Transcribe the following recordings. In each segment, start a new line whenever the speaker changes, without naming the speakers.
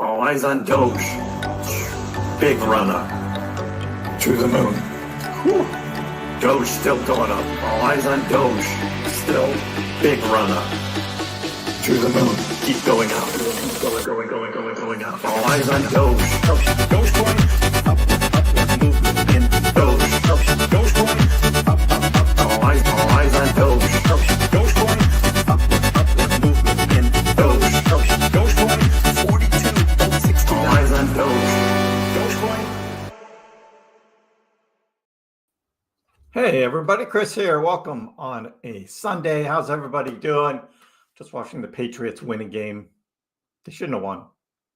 All eyes on Doge. Big run up. To the moon. Whew. Doge still going up. All eyes on Doge. Still big run up. To the moon. Keep going up. Going up. All eyes on Doge. Dogecoin. Upward movement in Doge. Dogecoin. Up. All eyes on Doge. Dogecoin. Upward movement in Doge. Dogecoin. 42.60. All eyes on Doge. Dogecoin.
Hey everybody, Kriss here. Welcome on a Sunday. How's everybody doing? Just watching the Patriots win a game. They shouldn't have won,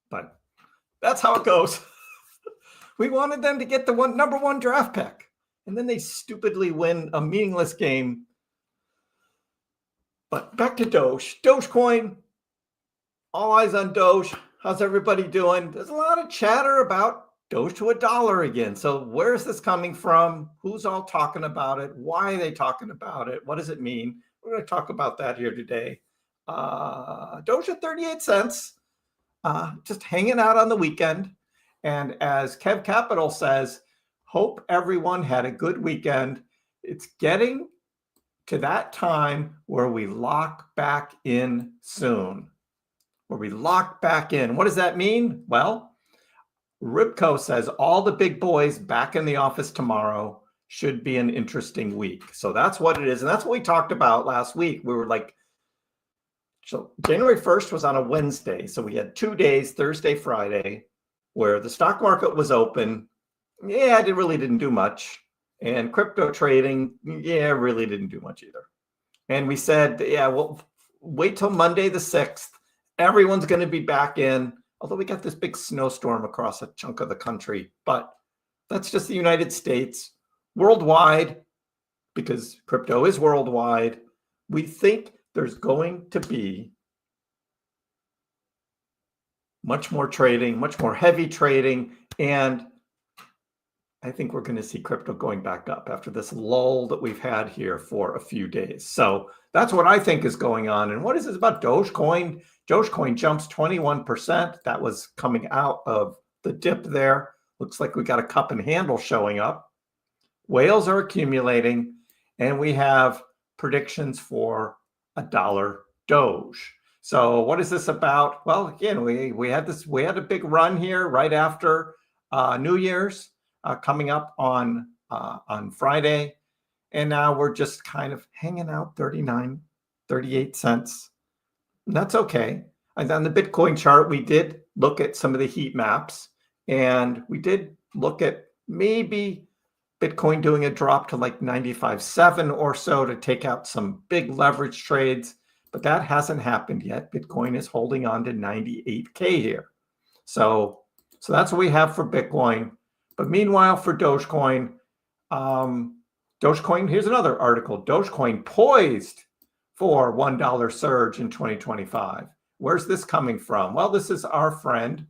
but that's how it goes. We wanted them to get the number one draft pick, and then they stupidly win a meaningless game. But back to Doge. Dogecoin, all eyes on Doge. How's everybody doing? There's a lot of chatter about Doge to $1 again. So where is this coming from? Who's all talking about it? Why are they talking about it? What does it mean? We're going to talk about that here today. Doge at 38 cents, just hanging out on the weekend. And as Kev Capital says, hope everyone had a good weekend. It's getting to that time where we lock back in soon. What does that mean? Well, Ribco says all the big boys back in the office tomorrow. Should be an interesting week. So that's what it is. And that's what we talked about last week. We were like, so January 1st was on a Wednesday. So we had 2 days, Thursday, Friday, where the stock market was open. Yeah, it really didn't do much. And crypto trading, yeah, really didn't do much either. And we said, yeah, well, wait till Monday the 6th. Everyone's going to be back in. Although we got this big snowstorm across a chunk of the country, but that's just the United States. Worldwide, because crypto is worldwide, we think there's going to be much more trading, much more heavy trading, and I think we're going to see crypto going back up after this lull that we've had here for a few days. So that's what I think is going on. And what is this about Dogecoin? Dogecoin jumps 21%. That was coming out of the dip there. Looks like we got a cup and handle showing up. Whales are accumulating, and we have predictions for $1 Doge. So what is this about? Well, again, we had a big run here right after New Year's coming up on Friday. And now we're just kind of hanging out 38 cents. And that's okay. And on the Bitcoin chart, we did look at some of the heat maps, and we did look at maybe Bitcoin doing a drop to like 95.7 or so to take out some big leverage trades, but that hasn't happened yet. Bitcoin is holding on to 98K here. So that's what we have for Bitcoin. But meanwhile, for Dogecoin, here's another article. Dogecoin poised for $1 surge in 2025. Where's this coming from? Well, this is our friend,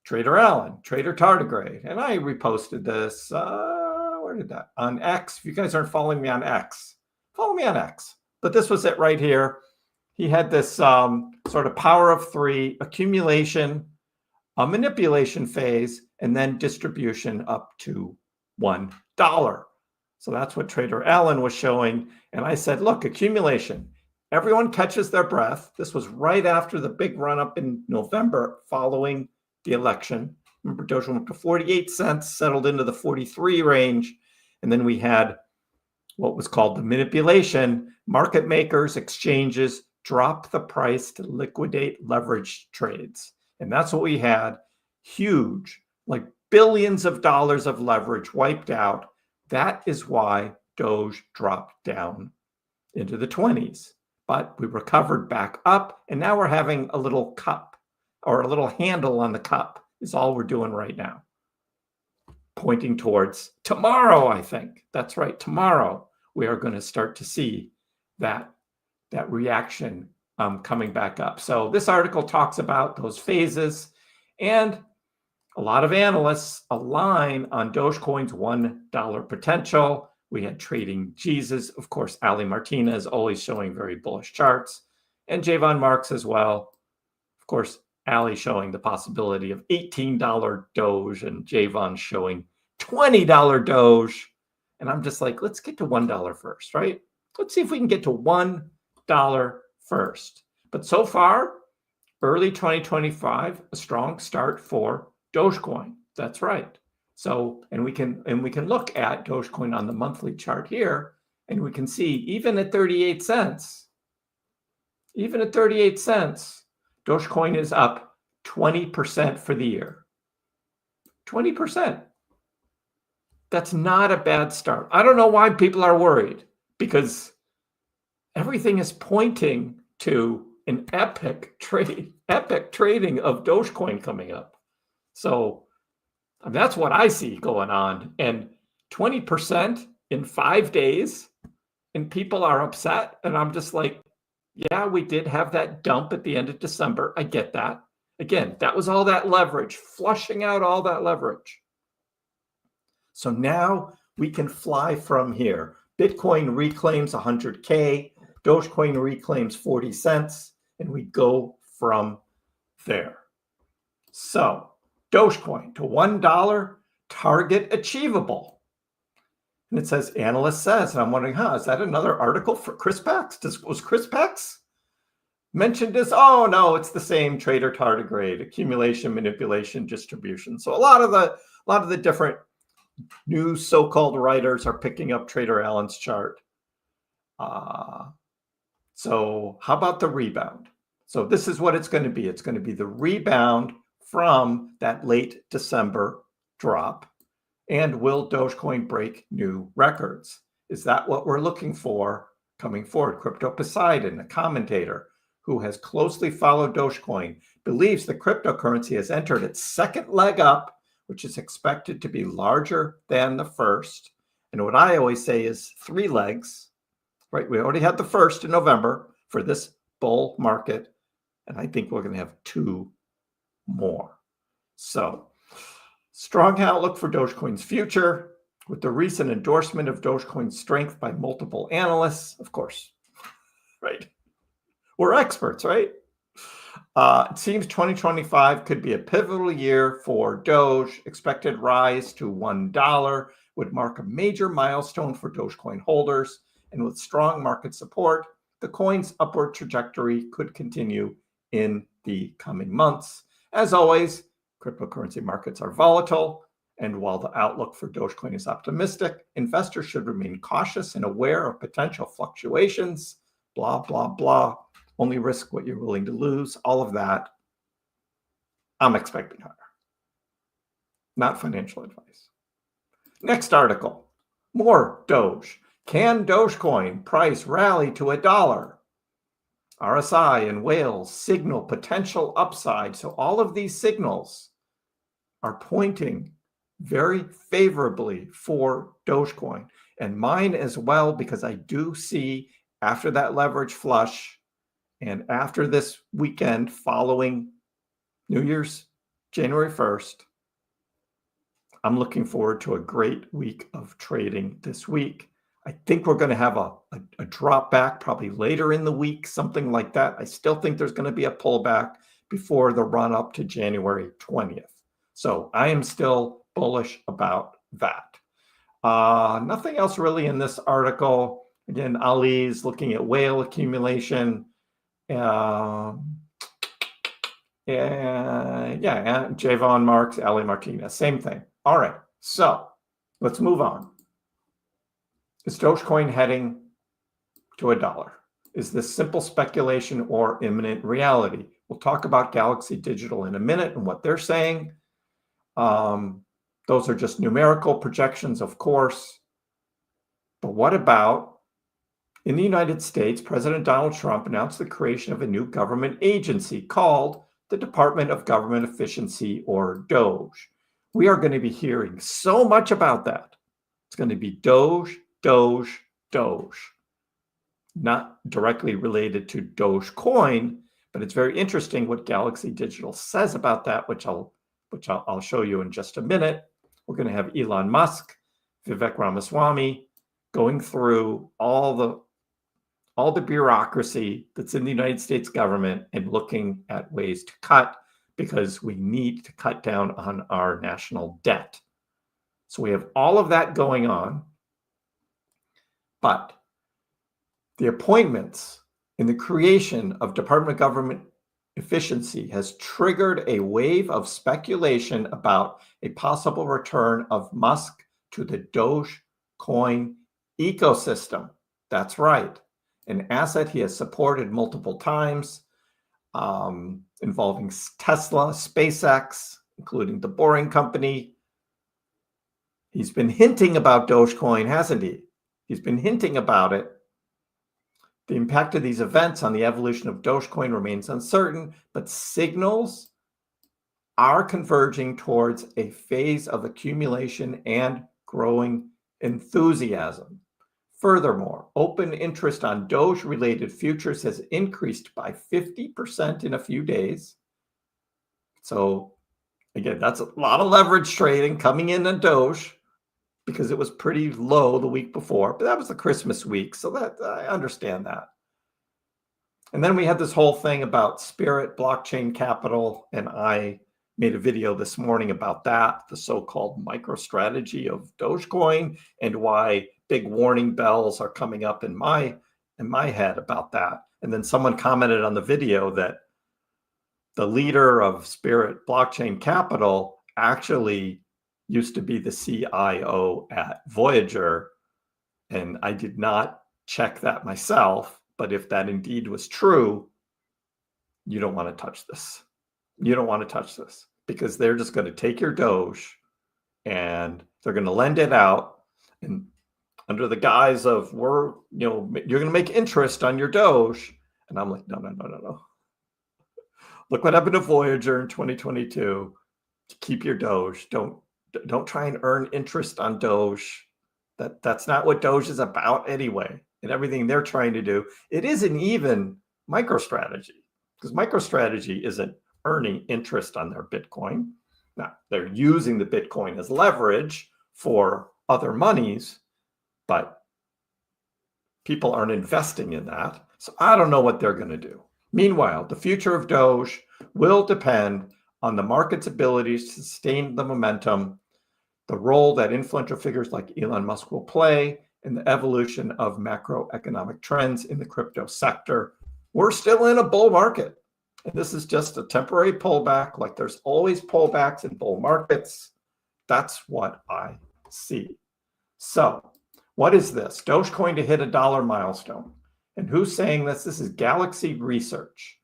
Trader Allen, Trader Tardigrade. And I reposted this, where did that? On X. If you guys aren't following me on X, follow me on X. But this was it right here. He had this sort of power of three, accumulation, a manipulation phase, and then distribution up to $1. So that's what Trader Allen was showing. And I said, look, accumulation. Everyone catches their breath. This was right after the big run up in November following the election. Remember, Doge went to 48 cents, settled into the 43 range. And then we had what was called the manipulation. Market makers, exchanges drop the price to liquidate leverage trades. And that's what we had. Huge, like billions of dollars of leverage wiped out. That is why Doge dropped down into the 20s. But we recovered back up, and now we're having a little cup or a little handle on the cup is all we're doing right now. Pointing towards tomorrow, I think. That's right, tomorrow we are going to start to see that reaction coming back up. So this article talks about those phases, and a lot of analysts align on Dogecoin's $1 potential. We had Trading Jesus, of course, Ali Martinez always showing very bullish charts, and Javon Marks as well. Of course, Ali showing the possibility of $18 Doge and Javon showing $20 Doge. And I'm just like, let's get to $1 first, right? Let's see if we can get to $1 first. But so far, early 2025, a strong start for Dogecoin. That's right. So, and we can look at Dogecoin on the monthly chart here, and we can see even at 38 cents, Dogecoin is up 20% for the year. 20%. That's not a bad start. I don't know why people are worried, because everything is pointing to an epic trading of Dogecoin coming up. So that's what I see going on. And 20% in 5 days, and people are upset. And I'm just like, yeah, we did have that dump at the end of December. I get that. Again, that was all that leverage, flushing out all that leverage. So now we can fly from here. Bitcoin reclaims 100K, Dogecoin reclaims 40 cents, and we go from there. So Dogecoin to $1, target achievable. And it says, analyst says, and I'm wondering, is that another article for KrissPax? Was KrissPax mentioned as, oh no, it's the same trader tardigrade, accumulation, manipulation, distribution. So a lot of the different new so-called writers are picking up Trader Allen's chart. So how about the rebound? So this is what it's going to be. It's going to be the rebound from that late December drop. And will Dogecoin break new records? Is that what we're looking for coming forward? Crypto Poseidon, a commentator who has closely followed Dogecoin, believes the cryptocurrency has entered its second leg up, which is expected to be larger than the first. And what I always say is 3 legs, right? We already had the first in November for this bull market, and I think we're going to have 2 more. So strong outlook for Dogecoin's future with the recent endorsement of Dogecoin's strength by multiple analysts, of course, right? We're experts, right? It seems 2025 could be a pivotal year for Doge. Expected rise to $1 would mark a major milestone for Dogecoin holders. And with strong market support, the coin's upward trajectory could continue in the coming months. As always, cryptocurrency markets are volatile. And while the outlook for Dogecoin is optimistic, investors should remain cautious and aware of potential fluctuations, blah, blah, blah. Only risk what you're willing to lose, all of that. I'm expecting higher. Not financial advice. Next article, more Doge. Can Dogecoin price rally to $1? RSI and Wales signal potential upside. So all of these signals are pointing very favorably for Dogecoin, and mine as well, because I do see after that leverage flush and after this weekend following New Year's, January 1st, I'm looking forward to a great week of trading this week. I think we're going to have a drop back probably later in the week, something like that. I still think there's going to be a pullback before the run up to January 20th. So I am still bullish about that. Nothing else really in this article. Again, Ali's looking at whale accumulation. And Javon Marks, Ali Martinez, same thing. All right, so let's move on. Is Dogecoin heading to $1? Is this simple speculation or imminent reality? We'll talk about Galaxy Digital in a minute and what they're saying. Those are just numerical projections, of course. But what about in the United States? President Donald Trump announced the creation of a new government agency called the Department of Government Efficiency, or Doge. We are going to be hearing so much about that. It's going to be Doge, Doge, Doge. Not directly related to Dogecoin, but it's very interesting what Galaxy Digital says about that, which I'll show you in just a minute. We're going to have Elon Musk, Vivek Ramaswamy going through all the bureaucracy that's in the United States government and looking at ways to cut because we need to cut down on our national debt. So we have all of that going on. But the appointments in the creation of Department of Government Efficiency has triggered a wave of speculation about a possible return of Musk to the Dogecoin ecosystem. That's right. An asset he has supported multiple times, involving Tesla, SpaceX, including the Boring Company. He's been hinting about Dogecoin, hasn't he? He's been hinting about it. The impact of these events on the evolution of Dogecoin remains uncertain, but signals are converging towards a phase of accumulation and growing enthusiasm. Furthermore, open interest on Doge-related futures has increased by 50% in a few days. So again, that's a lot of leverage trading coming in on Doge because it was pretty low the week before, but that was the Christmas week, so that I understand that. And then we had this whole thing about Spirit Blockchain Capital, and I made a video this morning about that, the so-called MicroStrategy of Dogecoin, and why big warning bells are coming up in my head about that. And then someone commented on the video that the leader of Spirit Blockchain Capital actually used to be the CIO at Voyager, and I did not check that myself, but if that indeed was true, you don't want to touch this. You don't want to touch this because they're just going to take your Doge and they're going to lend it out, and under the guise of you're going to make interest on your Doge. And I'm like, no. Look what happened to Voyager in 2022. Keep your Doge. Don't try and earn interest on Doge. That's not what Doge is about anyway. And everything they're trying to do, it isn't even MicroStrategy, because MicroStrategy isn't earning interest on their Bitcoin. Now, they're using the Bitcoin as leverage for other monies, but people aren't investing in that. So I don't know what they're going to do. Meanwhile, the future of Doge will depend on the market's ability to sustain the momentum, the role that influential figures like Elon Musk will play in the evolution of macroeconomic trends in the crypto sector. We're still in a bull market, and this is just a temporary pullback, like there's always pullbacks in bull markets. That's what I see. So what is this? Dogecoin to hit $1 milestone. And who's saying this? This is Galaxy Research.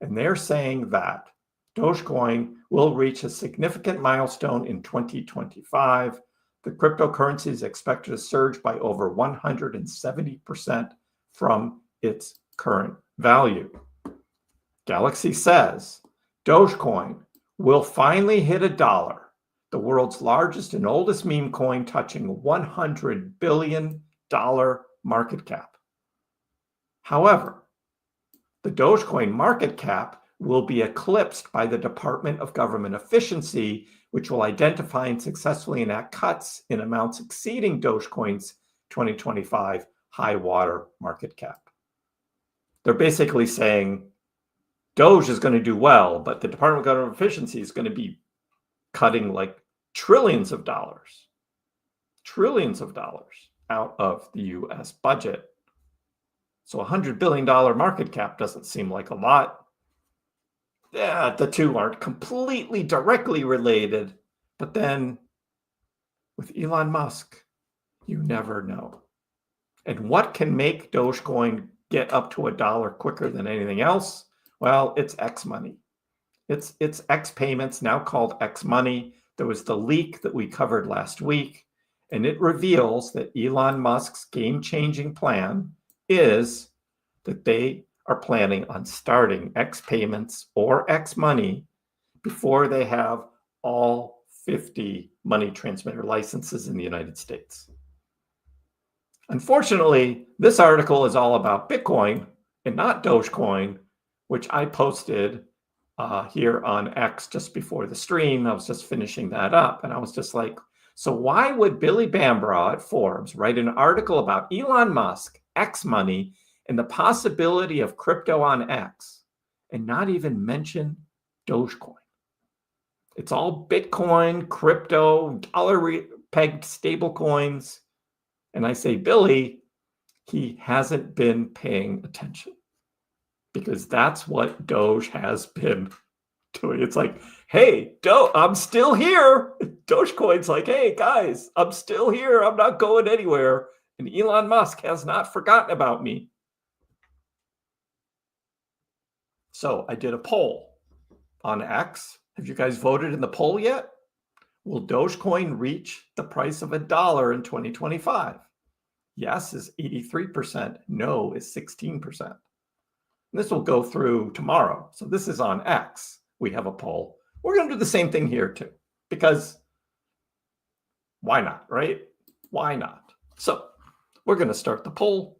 And they're saying that Dogecoin will reach a significant milestone in 2025. The cryptocurrency is expected to surge by over 170% from its current value. Galaxy says Dogecoin will finally hit $1, the world's largest and oldest meme coin, touching $100 billion market cap. However, the Dogecoin market cap will be eclipsed by the Department of Government Efficiency, which will identify and successfully enact cuts in amounts exceeding Dogecoin's 2025 high water market cap. They're basically saying Doge is going to do well, but the Department of Government Efficiency is going to be cutting like trillions of dollars out of the US budget. So $100 billion market cap doesn't seem like a lot. Yeah, the two aren't completely directly related, but then with Elon Musk, you never know. And what can make Dogecoin get up to $1 quicker than anything else? Well, it's X money. It's X payments, now called X money. There was the leak that we covered last week, and it reveals that Elon Musk's game-changing plan is that they are planning on starting X payments or X money before they have all 50 money transmitter licenses in the United States. Unfortunately, this article is all about Bitcoin and not Dogecoin, which I posted here on X just before the stream. I was just finishing that up, and I was just like, so why would Billy Bambrough at Forbes write an article about Elon Musk, X money, and the possibility of crypto on X, and not even mention Dogecoin? It's all Bitcoin, crypto, dollar pegged stable coins. And I say, Billy, he hasn't been paying attention because that's what Doge has been doing. It's like, hey, I'm still here. Dogecoin's like, hey, guys, I'm still here. I'm not going anywhere. And Elon Musk has not forgotten about me. So I did a poll on X. Have you guys voted in the poll yet? Will Dogecoin reach the price of $1 in 2025? Yes is 83%. No is 16%. And this will go through tomorrow. So this is on X. We have a poll. We're going to do the same thing here too, because why not, right? Why not? So we're going to start the poll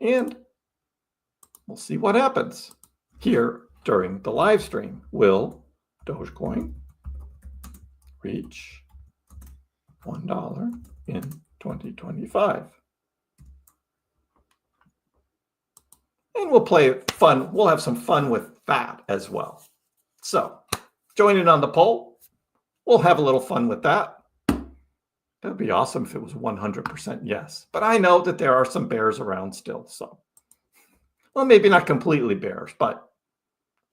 and we'll see what happens here during the live stream. Will Dogecoin reach $1 in 2025? And we'll play fun. We'll have some fun with that as well. So join in on the poll. We'll have a little fun with that. That would be awesome if it was 100% yes. But I know that there are some bears around still. So, well, maybe not completely bears, but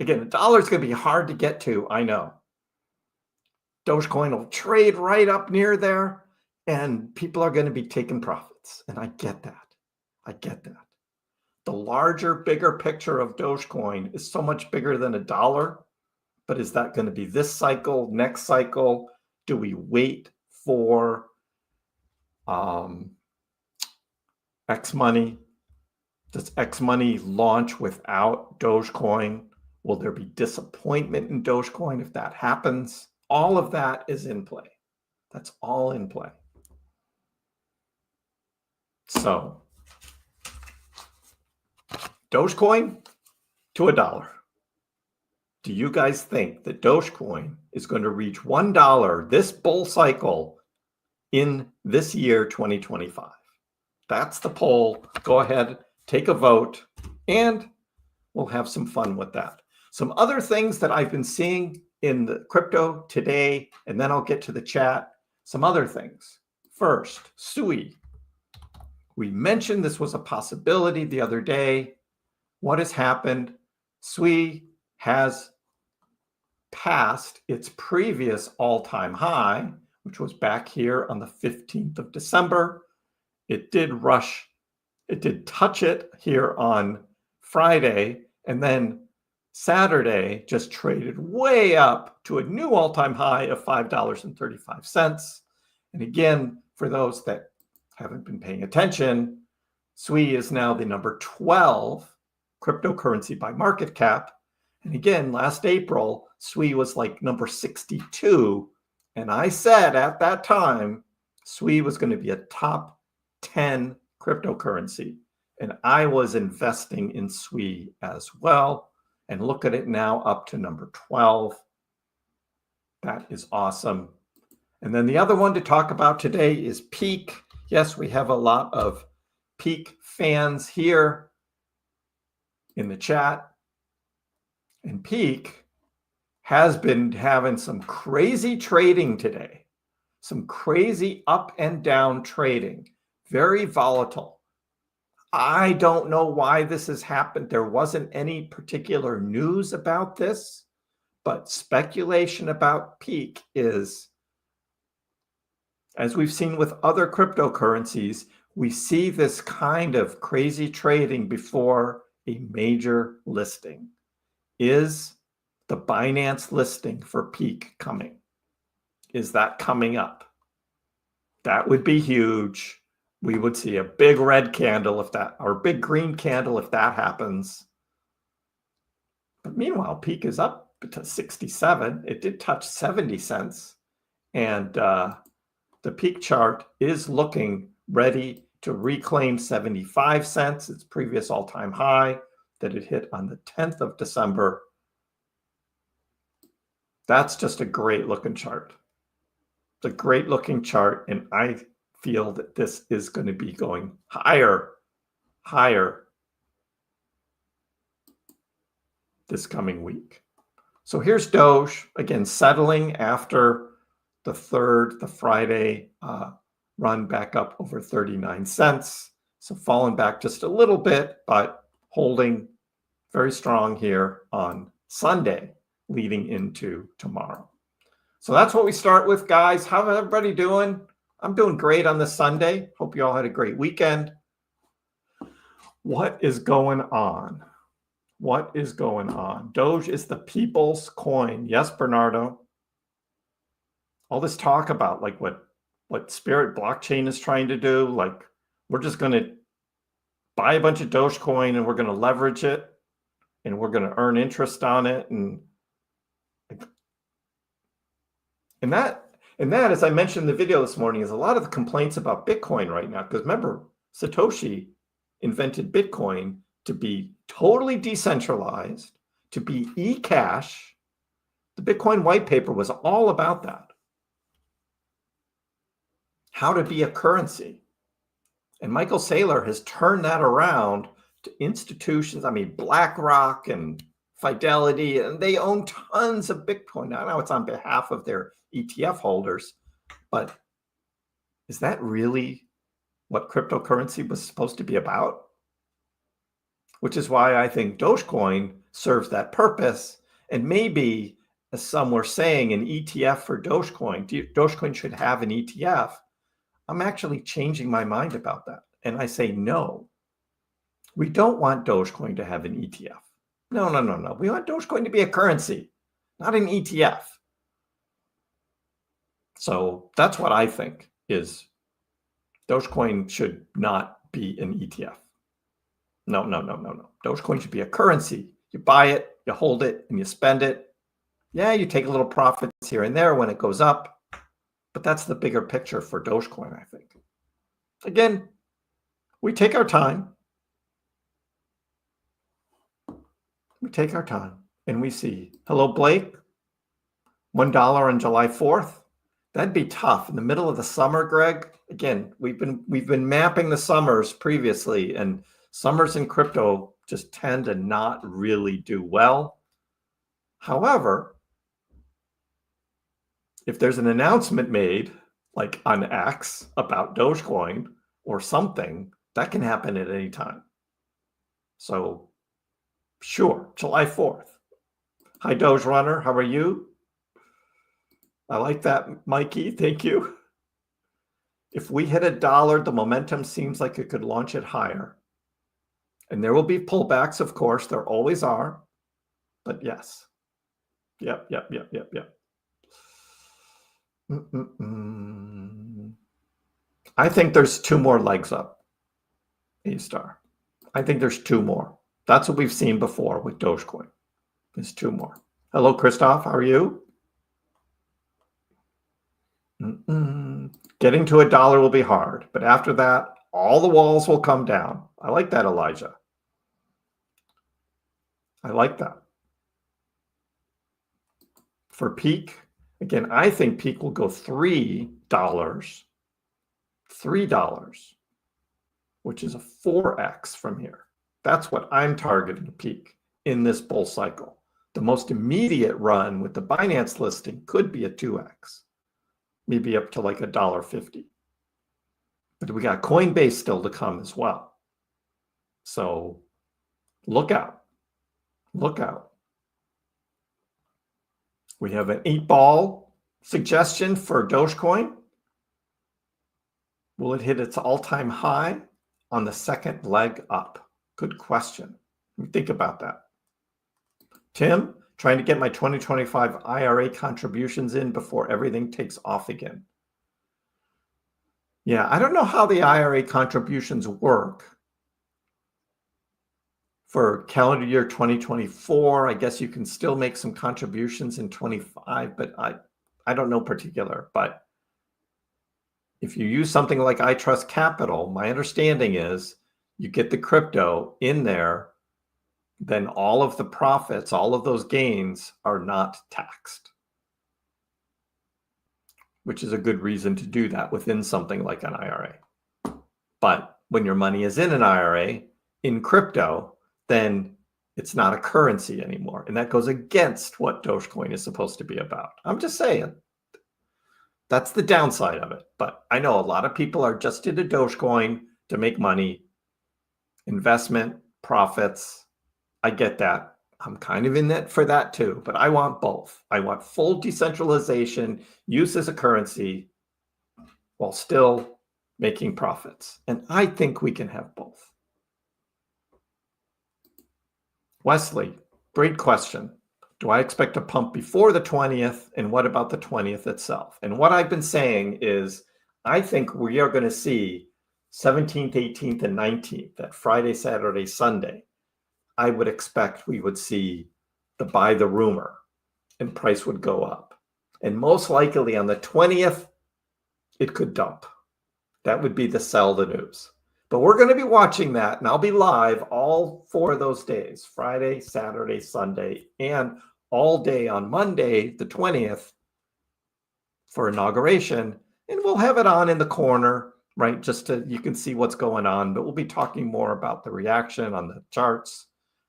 again, $1 is going to be hard to get to. I know. Dogecoin will trade right up near there and people are going to be taking profits. And I get that. I get that. The larger, bigger picture of Dogecoin is so much bigger than $1. But is that going to be this cycle, next cycle? Do we wait for X money? Does X money launch without Dogecoin? Will there be disappointment in Dogecoin if that happens? All of that is in play. That's all in play. So Dogecoin to $1. Do you guys think that Dogecoin is going to reach $1 this bull cycle in this year, 2025? That's the poll. Go ahead, take a vote, and we'll have some fun with that. Some other things that I've been seeing in the crypto today, and then I'll get to the chat. Some other things. First, SUI. We mentioned this was a possibility the other day. What has happened? SUI has passed its previous all-time high, which was back here on the 15th of December. It did touch it here on Friday, and then Saturday just traded way up to a new all-time high of $5.35. And again, for those that haven't been paying attention, SUI is now the number 12 cryptocurrency by market cap. And again, last April, SUI was like number 62. And I said at that time, SUI was going to be a top 10 cryptocurrency. And I was investing in SUI as well. And look at it now, up to number 12. That is awesome. And then the other one to talk about today is Peak. Yes, we have a lot of Peak fans here in the chat. And Peak has been having some crazy trading today, some crazy up and down trading, very volatile. I don't know why this has happened. There wasn't any particular news about this, but speculation about Peak is, as we've seen with other cryptocurrencies, we see this kind of crazy trading before a major listing. Is the Binance listing for Peak coming? Is that coming up? That would be huge. We would see a big red candle if that, or big green candle if that happens. But meanwhile, Peak is up to 67. It did touch 70 cents. And the Peak chart is looking ready to reclaim 75 cents, its previous all-time high that it hit on the 10th of December. That's just a great looking chart. It's a great looking chart, and I feel that this is going to be going higher this coming week. So here's Doge, again, settling after the Friday run back up over 39 cents. So falling back just a little bit, but holding very strong here on Sunday, leading into tomorrow. So that's what we start with, guys. How's everybody doing? I'm doing great on this Sunday. Hope you all had a great weekend. What is going on? What is going on? Doge is the people's coin. Yes, Bernardo. All this talk about like what Spirit blockchain is trying to do, like we're just going to buy a bunch of Dogecoin and we're going to leverage it and we're going to earn interest on it. And that, as I mentioned in the video this morning, is a lot of the complaints about Bitcoin right now. Because remember, Satoshi invented Bitcoin to be totally decentralized, to be e-cash. The Bitcoin white paper was all about that. How to be a currency. And Michael Saylor has turned that around to institutions. I mean, BlackRock and Fidelity, and they own tons of Bitcoin. Now, I know it's on behalf of their ETF holders, but is that really what cryptocurrency was supposed to be about? Which is why I think Dogecoin serves that purpose. And maybe, as some were saying, an ETF for Dogecoin, Dogecoin should have an ETF. I'm actually changing my mind about that. And I say, no, we don't want Dogecoin to have an ETF. No. We want Dogecoin to be a currency, not an ETF. So that's what I think is Dogecoin should not be an ETF. No. Dogecoin should be a currency. You buy it, you hold it, and you spend it. Yeah, you take a little profits here and there when it goes up. But that's the bigger picture for Dogecoin, I think. Again, we take our time. We take our time and we see, hello, Blake, $1 on July 4th. That'd be tough in the middle of the summer, Greg. Again, we've been mapping the summers previously, and summers in crypto just tend to not really do well. However, if there's an announcement made, like on X, about Dogecoin or something, that can happen at any time. So, sure, July 4th. Hi, Doge Runner. How are you? I like that, Mikey. Thank you. If we hit $1, the momentum seems like it could launch it higher. And there will be pullbacks, of course. There always are. But yes. Yep. I think there's 2 more legs up, A-star. I think there's 2 more. That's what we've seen before with Dogecoin. There's 2 more. Hello, Christoph. How are you? Getting to $1 will be hard, but after that, all the walls will come down. I like that, Elijah. I like that. For peak, again, I think peak will go $3, which is a 4x from here. That's what I'm targeting peak in this bull cycle. The most immediate run with the Binance listing could be a 2x, maybe up to like $1.50. But we got Coinbase still to come as well. So look out. Look out. We have an 8-ball suggestion for Dogecoin. Will it hit its all-time high on the second leg up? Good question. Think about that. Tim, trying to get my 2025 IRA contributions in before everything takes off again. Yeah, I don't know how the IRA contributions work for calendar year 2024. I guess you can still make some contributions in 25, but I don't know particular. But if you use something like I Trust Capital, my understanding is you get the crypto in there, then all of the profits, all of those gains are not taxed, which is a good reason to do that within something like an IRA. But when your money is in an IRA in crypto, then It's not a currency anymore. And that goes against what Dogecoin is supposed to be about. I'm just saying. That's the downside of it. But I know a lot of people are just into Dogecoin to make money, investment, profits. I get that. I'm kind of in it for that too, but I want both. I want full decentralization, use as a currency, while still making profits. And I think we can have both. Wesley, great question. Do I expect a pump before the 20th? And what about the 20th itself? And what I've been saying is, I think we are going to see 17th, 18th, and 19th, that Friday, Saturday, Sunday. I would expect we would see the buy the rumor and price would go up. And most likely on the 20th, it could dump. That would be the sell the news. But we're going to be watching that, and I'll be live all 4 of those days, Friday, Saturday, Sunday, and all day on Monday, the 20th, for inauguration. And we'll have it on in the corner, right? Just to, you can see what's going on, but we'll be talking more about the reaction on the charts,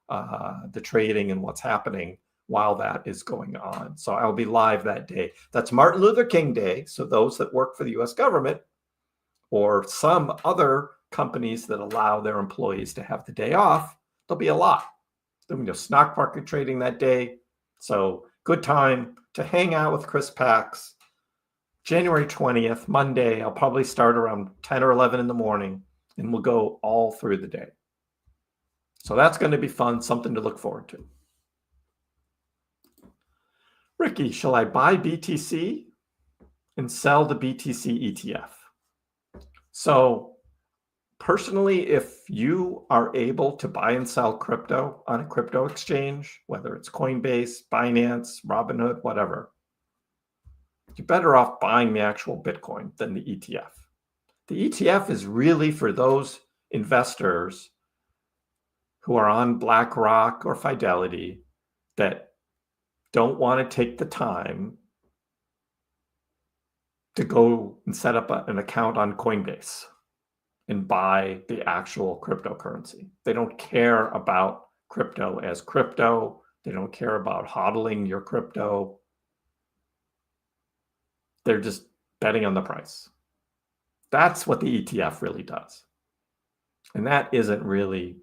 the trading, and what's happening while that is going on. So I'll be live that day. That's Martin Luther King Day. So those that work for the US government or some other companies that allow their employees to have the day off, there'll be a lot. There'll be no stock market trading that day. So good time to hang out with KrissPax. January 20th, Monday, I'll probably start around 10 or 11 in the morning, and we'll go all through the day. So that's going to be fun, something to look forward to. Ricky, shall I buy BTC and sell the BTC ETF? So personally, if you are able to buy and sell crypto on a crypto exchange, whether it's Coinbase, Binance, Robinhood, whatever, you're better off buying the actual Bitcoin than the ETF. The ETF is really for those investors who are on BlackRock or Fidelity that don't want to take the time to go and set up an account on Coinbase and buy the actual cryptocurrency. They don't care about crypto as crypto. They don't care about hodling your crypto. They're just betting on the price. That's what the ETF really does. And that isn't really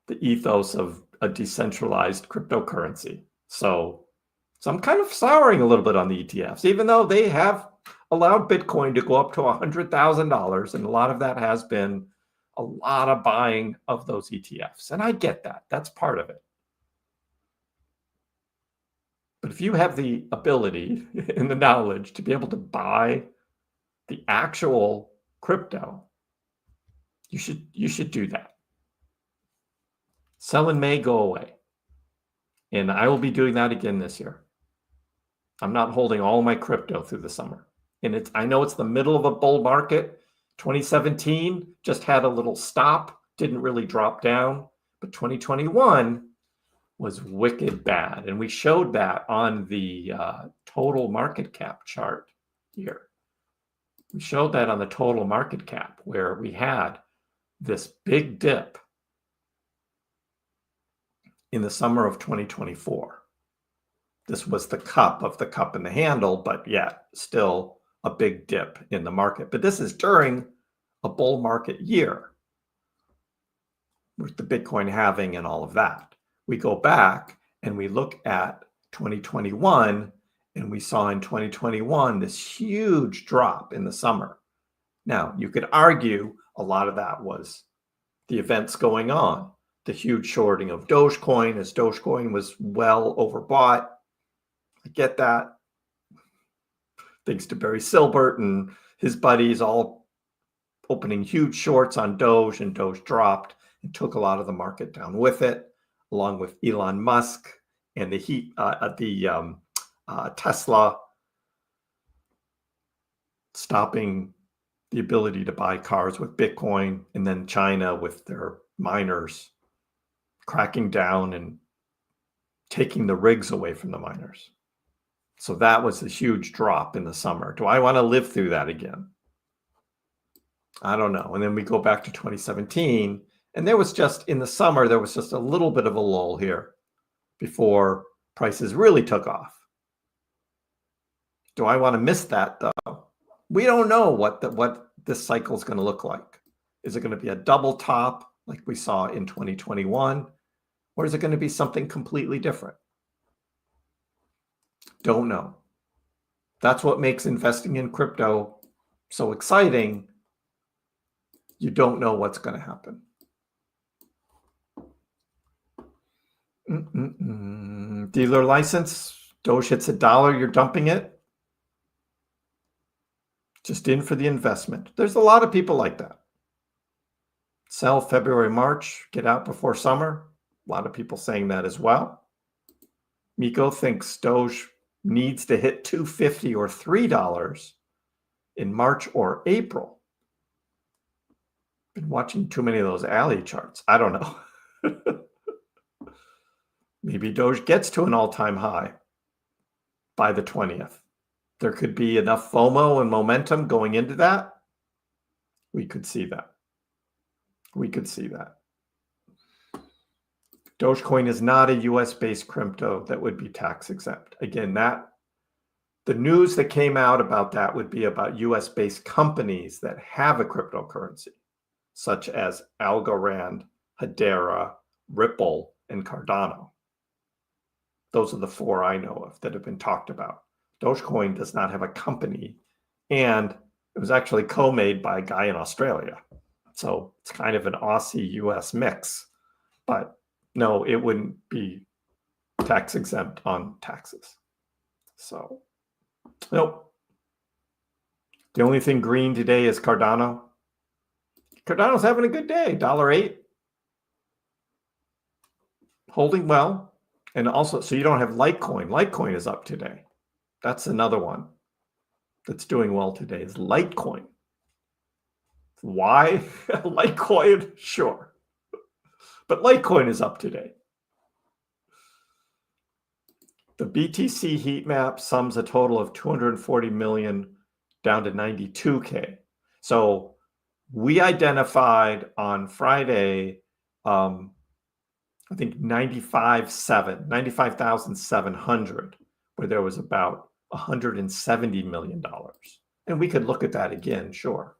the ethos of a decentralized cryptocurrency. So I'm kind of souring a little bit on the ETFs, even though they have allowed Bitcoin to go up to $100,000. And a lot of that has been a lot of buying of those ETFs. And I get that. That's part of it. But if you have the ability and the knowledge to be able to buy the actual crypto, you should do that. Selling may go away. And I will be doing that again this year. I'm not holding all my crypto through the summer. And I know it's the middle of a bull market. 2017 just had a little stop, didn't really drop down. But 2021 was wicked bad. And we showed that on the total market cap chart here. We showed that on the total market cap where we had this big dip in the summer of 2024. This was the cup of the cup and the handle, but yet still a big dip in the market. But this is during a bull market year with the Bitcoin halving and all of that. We go back and we look at 2021, and we saw in 2021 this huge drop in the summer. Now, you could argue a lot of that was the events going on, the huge shorting of Dogecoin as Dogecoin was well overbought. I get that. Thanks to Barry Silbert and his buddies all opening huge shorts on Doge, and Doge dropped and took a lot of the market down with it, along with Elon Musk and the Tesla stopping the ability to buy cars with Bitcoin, and then China with their miners cracking down and taking the rigs away from the miners. So that was a huge drop in the summer. Do I want to live through that again? I don't know. And then we go back to 2017, And there was just, in the summer, there was just a little bit of a lull here before prices really took off. Do I want to miss that, though? We don't know what this cycle is going to look like. Is it going to be a double top like we saw in 2021? Or is it going to be something completely different? Don't know. That's what makes investing in crypto so exciting. You don't know what's going to happen. Dealer license, Doge hits $1, you're dumping it. Just in for the investment. There's a lot of people like that. Sell February, March, get out before summer. A lot of people saying that as well. Miko thinks Doge needs to hit $2.50 or $3 in March or April. Been watching too many of those alley charts. I don't know. Maybe Doge gets to an all-time high by the 20th. There could be enough FOMO and momentum going into that. We could see that. We could see that. Dogecoin is not a US-based crypto that would be tax exempt. Again, the news that came out about that would be about US-based companies that have a cryptocurrency, such as Algorand, Hedera, Ripple, and Cardano. Those are the 4 I know of that have been talked about. Dogecoin does not have a company, and it was actually co-made by a guy in Australia. So it's kind of an Aussie-US mix, but no, it wouldn't be tax exempt on taxes. So, nope. The only thing green today is Cardano. Cardano's having a good day, $1.08. Holding well. And also, so you don't have Litecoin. Litecoin is up today. That's another one that's doing well today is Litecoin. Why? Litecoin? Sure. But Litecoin is up today. The BTC heat map sums a total of 240 million down to 92K. So we identified on Friday, I think 95,700, where there was about $170 million. And we could look at that again, sure,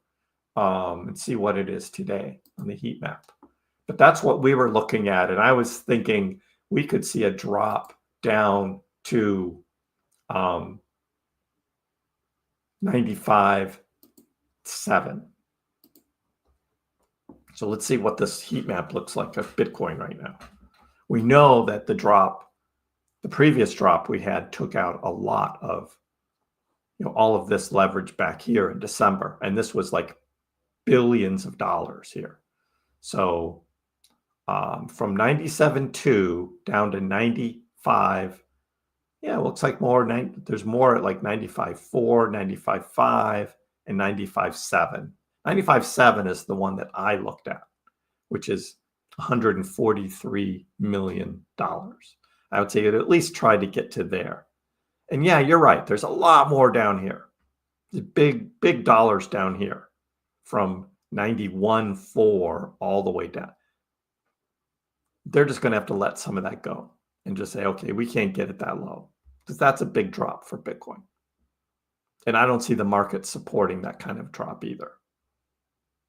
and see what it is today on the heat map. But that's what we were looking at. And I was thinking we could see a drop down to 95.7. So let's see what this heat map looks like of Bitcoin right now. We know that the previous drop we had took out a lot of, all of this leverage back here in December. And this was like billions of dollars here. So from 97.2 down to 95. Yeah, it looks like there's more at like 95.4, 95.5, and 95.7. 95.7 is the one that I looked at, which is $143 million. I would say you'd at least try to get to there. And yeah, you're right. There's a lot more down here. There's big dollars down here from 91.4 all the way down. They're just going to have to let some of that go and just say, okay, we can't get it that low, because that's a big drop for Bitcoin. And I don't see the market supporting that kind of drop either.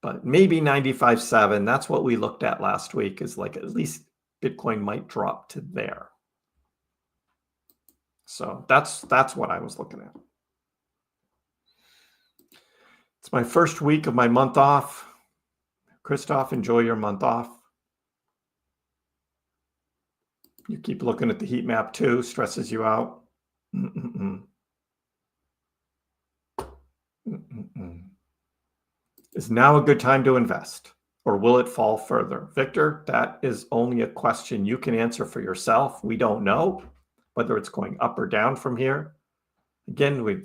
But maybe 95.7, that's what we looked at last week, is like at least Bitcoin might drop to there. So that's what I was looking at. It's my first week of my month off. Christoph, enjoy your month off. You keep looking at the heat map too, stresses you out. Is now a good time to invest, or will it fall further? Victor, that is only a question you can answer for yourself. We don't know whether it's going up or down from here. Again,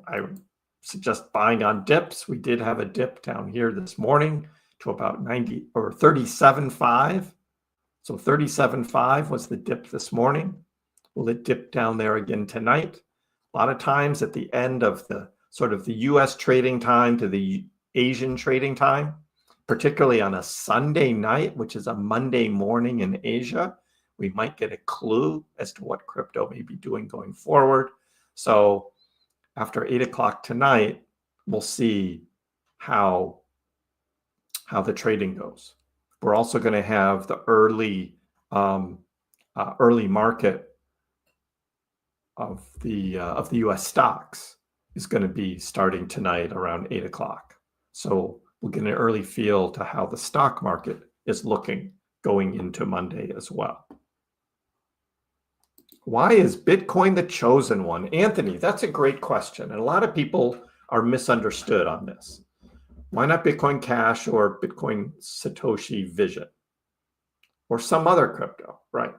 I would suggest buying on dips. We did have a dip down here this morning to about 90 or 37.5. So 37.5 was the dip this morning. Will it dip down there again tonight? A lot of times at the end of the sort of the US trading time to the Asian trading time, particularly on a Sunday night, which is a Monday morning in Asia, we might get a clue as to what crypto may be doing going forward. So after 8 o'clock tonight, we'll see how the trading goes. We're also going to have the early market of the U.S. stocks is going to be starting tonight around 8 o'clock. So we'll get an early feel to how the stock market is looking going into Monday as well. Why is Bitcoin the chosen one? Anthony, that's a great question. And a lot of people are misunderstood on this. Why not Bitcoin Cash or Bitcoin Satoshi Vision or some other crypto, right?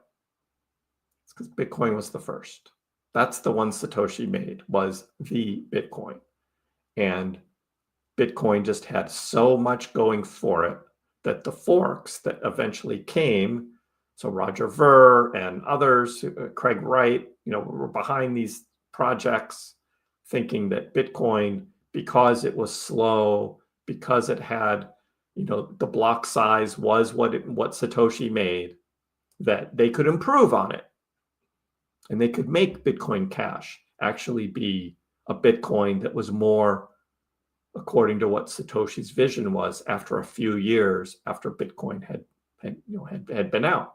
It's because Bitcoin was the first. That's the one Satoshi made, was the Bitcoin. And Bitcoin just had so much going for it that the forks that eventually came, so Roger Ver and others, Craig Wright, were behind these projects thinking that Bitcoin, because it was slow, because it had, the block size was what Satoshi made, that they could improve on it. And they could make Bitcoin Cash actually be a Bitcoin that was more according to what Satoshi's vision was after a few years after Bitcoin had been out.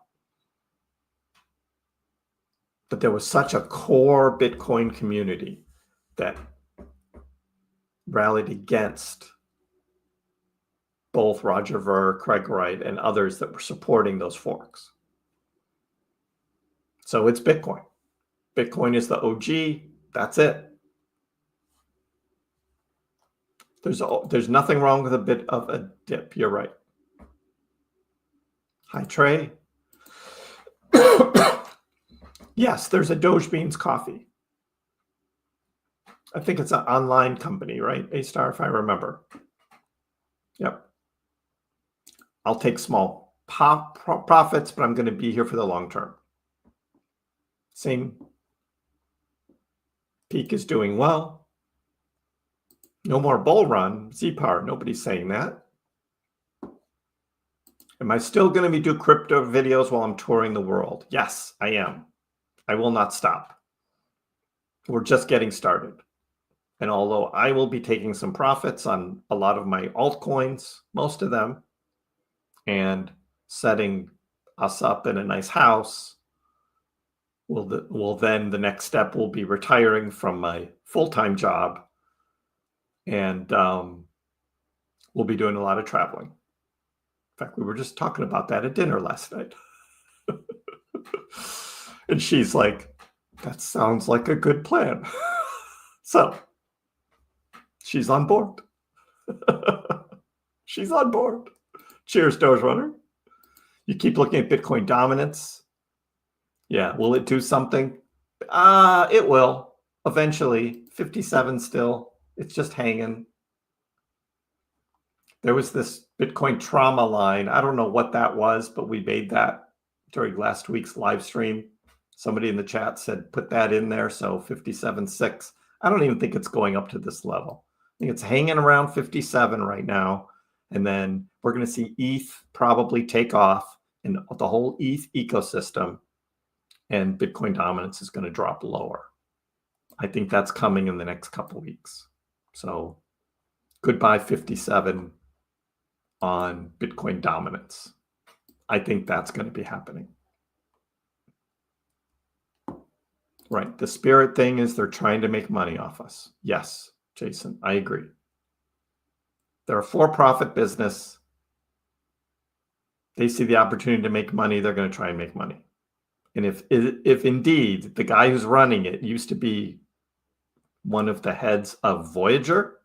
But there was such a core Bitcoin community that rallied against both Roger Ver, Craig Wright, and others that were supporting those forks. So it's Bitcoin. Bitcoin is the OG. That's it. There's nothing wrong with a bit of a dip. You're right. Hi, Trey. Yes, there's a Doge Beans coffee. I think it's an online company, right? A-Star, if I remember. Yep. I'll take small profits, but I'm going to be here for the long term. Same. Peak is doing well. No more bull run. ZPAR, nobody's saying that. Am I still going to be doing crypto videos while I'm touring the world? Yes, I am. I will not stop. We're just getting started. And although I will be taking some profits on a lot of my altcoins, most of them, and setting us up in a nice house, then the next step will be retiring from my full-time job, and we'll be doing a lot of traveling. In fact, we were just talking about that at dinner last night. And she's like, that sounds like a good plan. So she's on board. She's on board. Cheers, Doge Runner. You keep looking at Bitcoin dominance. Yeah, will it do something? It will. Eventually. 57 still. It's just hanging. There was this Bitcoin trauma line. I don't know what that was, but we made that during last week's live stream. Somebody in the chat said, put that in there. So 57.6. I don't even think it's going up to this level. I think it's hanging around 57 right now. And then we're going to see ETH probably take off in the whole ETH ecosystem. And Bitcoin dominance is going to drop lower. I think that's coming in the next couple of weeks. So goodbye 57 on Bitcoin dominance. I think that's going to be happening. Right. The spirit thing is they're trying to make money off us. Yes, Jason, I agree. They're a for-profit business. They see the opportunity to make money. They're going to try and make money. And if indeed the guy who's running it used to be one of the heads of Voyager,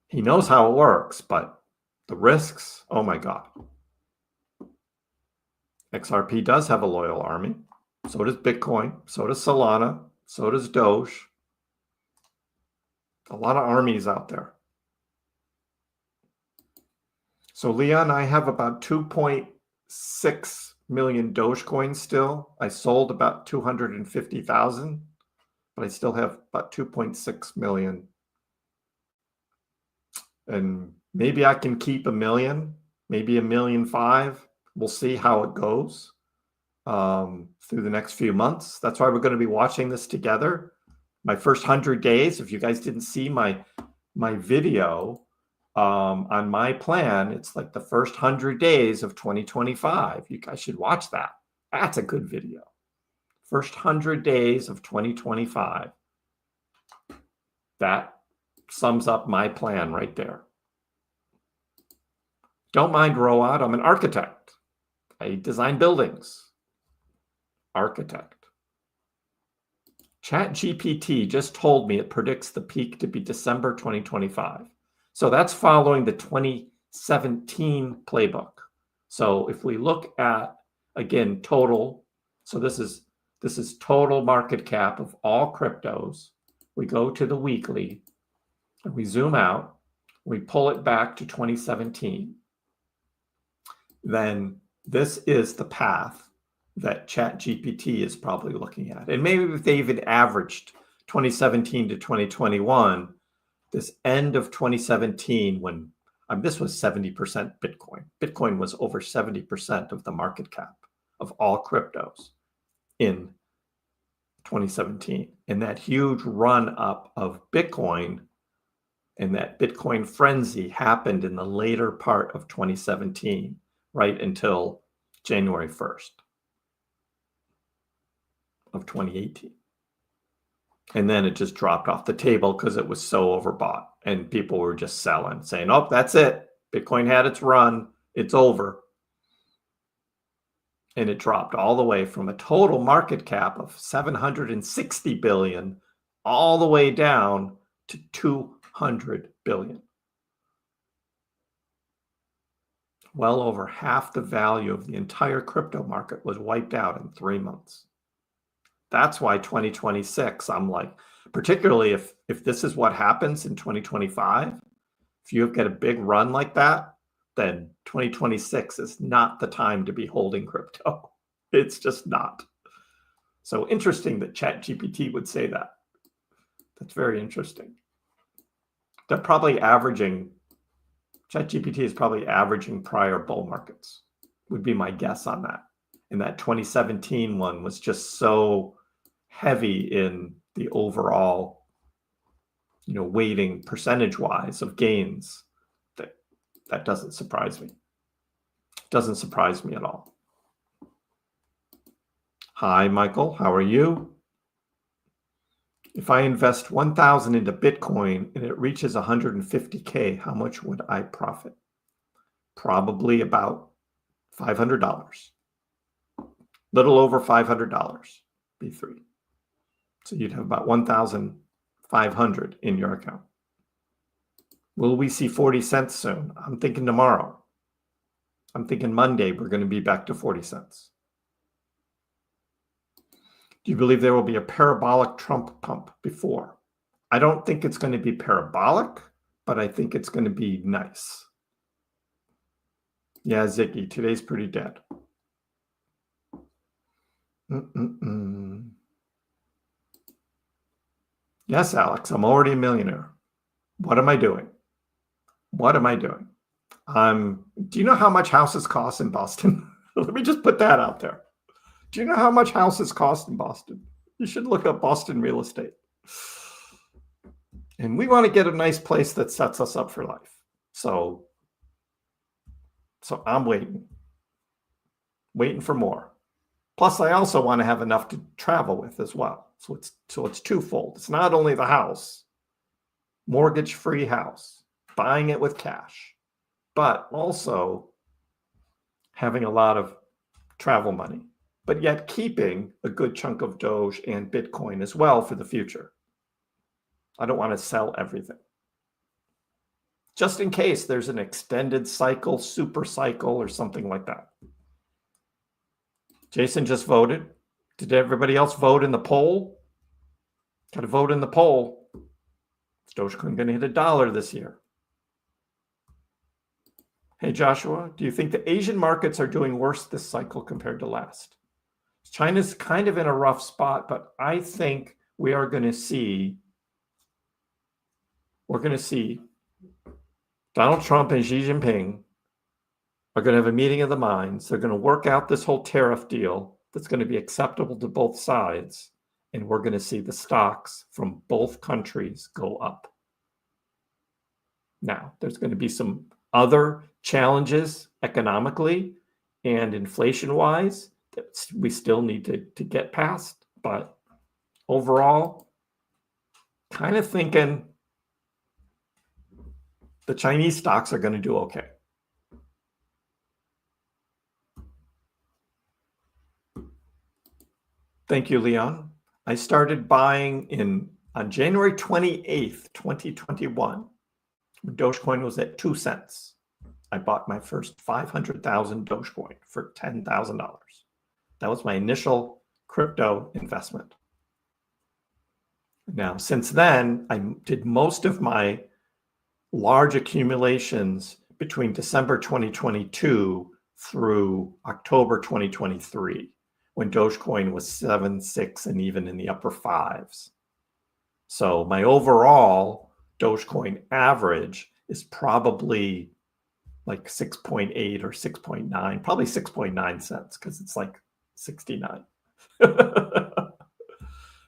he knows how it works, but the risks, oh my God. XRP does have a loyal army. So does Bitcoin. So does Solana. So does Doge. A lot of armies out there. So Leon, I have about 2.6 million Dogecoin still. I sold about 250,000, but I still have about 2.6 million. And maybe I can keep 1 million, maybe 1.5 million. We'll see how it goes through the next few months. That's why we're going to be watching this together. My first 100 days, if you guys didn't see my video on my plan, it's like the first 100 days of 2025. You guys should watch that. That's a good video. First 100 days of 2025. That sums up my plan right there. Don't mind Road. I'm an architect. I design buildings. Architect. ChatGPT just told me it predicts the peak to be December 2025. So that's following the 2017 playbook. So if we look at, again, total, so this is total market cap of all cryptos. We go to the weekly, and we zoom out, we pull it back to 2017. Then this is the path that ChatGPT is probably looking at. And maybe if they even averaged 2017 to 2021, this end of 2017, when this was 70% Bitcoin. Bitcoin was over 70% of the market cap of all cryptos in 2017. And that huge run up of Bitcoin and that Bitcoin frenzy happened in the later part of 2017, right until January 1st of 2018. And then it just dropped off the table because it was so overbought and people were just selling, saying, oh, that's it. Bitcoin had its run. It's over. And it dropped all the way from a total market cap of 760 billion all the way down to 200 billion. Well over half the value of the entire crypto market was wiped out in 3 months. That's why 2026, I'm like, particularly if this is what happens in 2025, if you get a big run like that, then 2026 is not the time to be holding crypto. It's just not. So interesting that ChatGPT would say that. That's very interesting. They're probably averaging, ChatGPT is probably averaging prior bull markets, would be my guess on that. And that 2017 one was just so heavy in the overall, weighting percentage-wise of gains that doesn't surprise me. It doesn't surprise me at all. Hi, Michael. How are you? If I invest 1,000 into Bitcoin and it reaches 150K, how much would I profit? Probably about $500. Little over $500, B3. So you'd have about 1,500 in your account. Will we see 40 cents soon? I'm thinking tomorrow. I'm thinking Monday we're going to be back to 40 cents. Do you believe there will be a parabolic Trump pump before? I don't think it's going to be parabolic, but I think it's going to be nice. Yeah, Ziggy, today's pretty dead. Yes, Alex, I'm already a millionaire. What am I doing? What am I doing? Do you know how much houses cost in Boston? Let me just put that out there. Do you know how much houses cost in Boston? You should look up Boston real estate. And we want to get a nice place that sets us up for life. So I'm waiting for more. Plus, I also want to have enough to travel with as well. So it's twofold. It's not only the house, mortgage-free house, buying it with cash, but also having a lot of travel money, but yet keeping a good chunk of Doge and Bitcoin as well for the future. I don't want to sell everything. Just in case there's an extended cycle, super cycle, or something like that. Jason just voted. Did everybody else vote in the poll? Got to vote in the poll. Is Dogecoin going to hit $1 this year? Hey, Joshua, do you think the Asian markets are doing worse this cycle compared to last? China's kind of in a rough spot, but I think we're going to see Donald Trump and Xi Jinping are going to have a meeting of the minds. They're going to work out this whole tariff deal that's going to be acceptable to both sides. And we're going to see the stocks from both countries go up. Now, there's going to be some other challenges economically and inflation-wise that we still need to get past. But overall, kind of thinking the Chinese stocks are going to do okay. Thank you, Leon. I started buying on January 28th, 2021. When Dogecoin was at 2 cents. I bought my first 500,000 Dogecoin for $10,000. That was my initial crypto investment. Now, since then, I did most of my large accumulations between December 2022 through October 2023, when Dogecoin was 7, 6, and even in the upper 5s. So my overall Dogecoin average is probably like 6.8 or 6.9, probably 6.9 cents because it's like 69.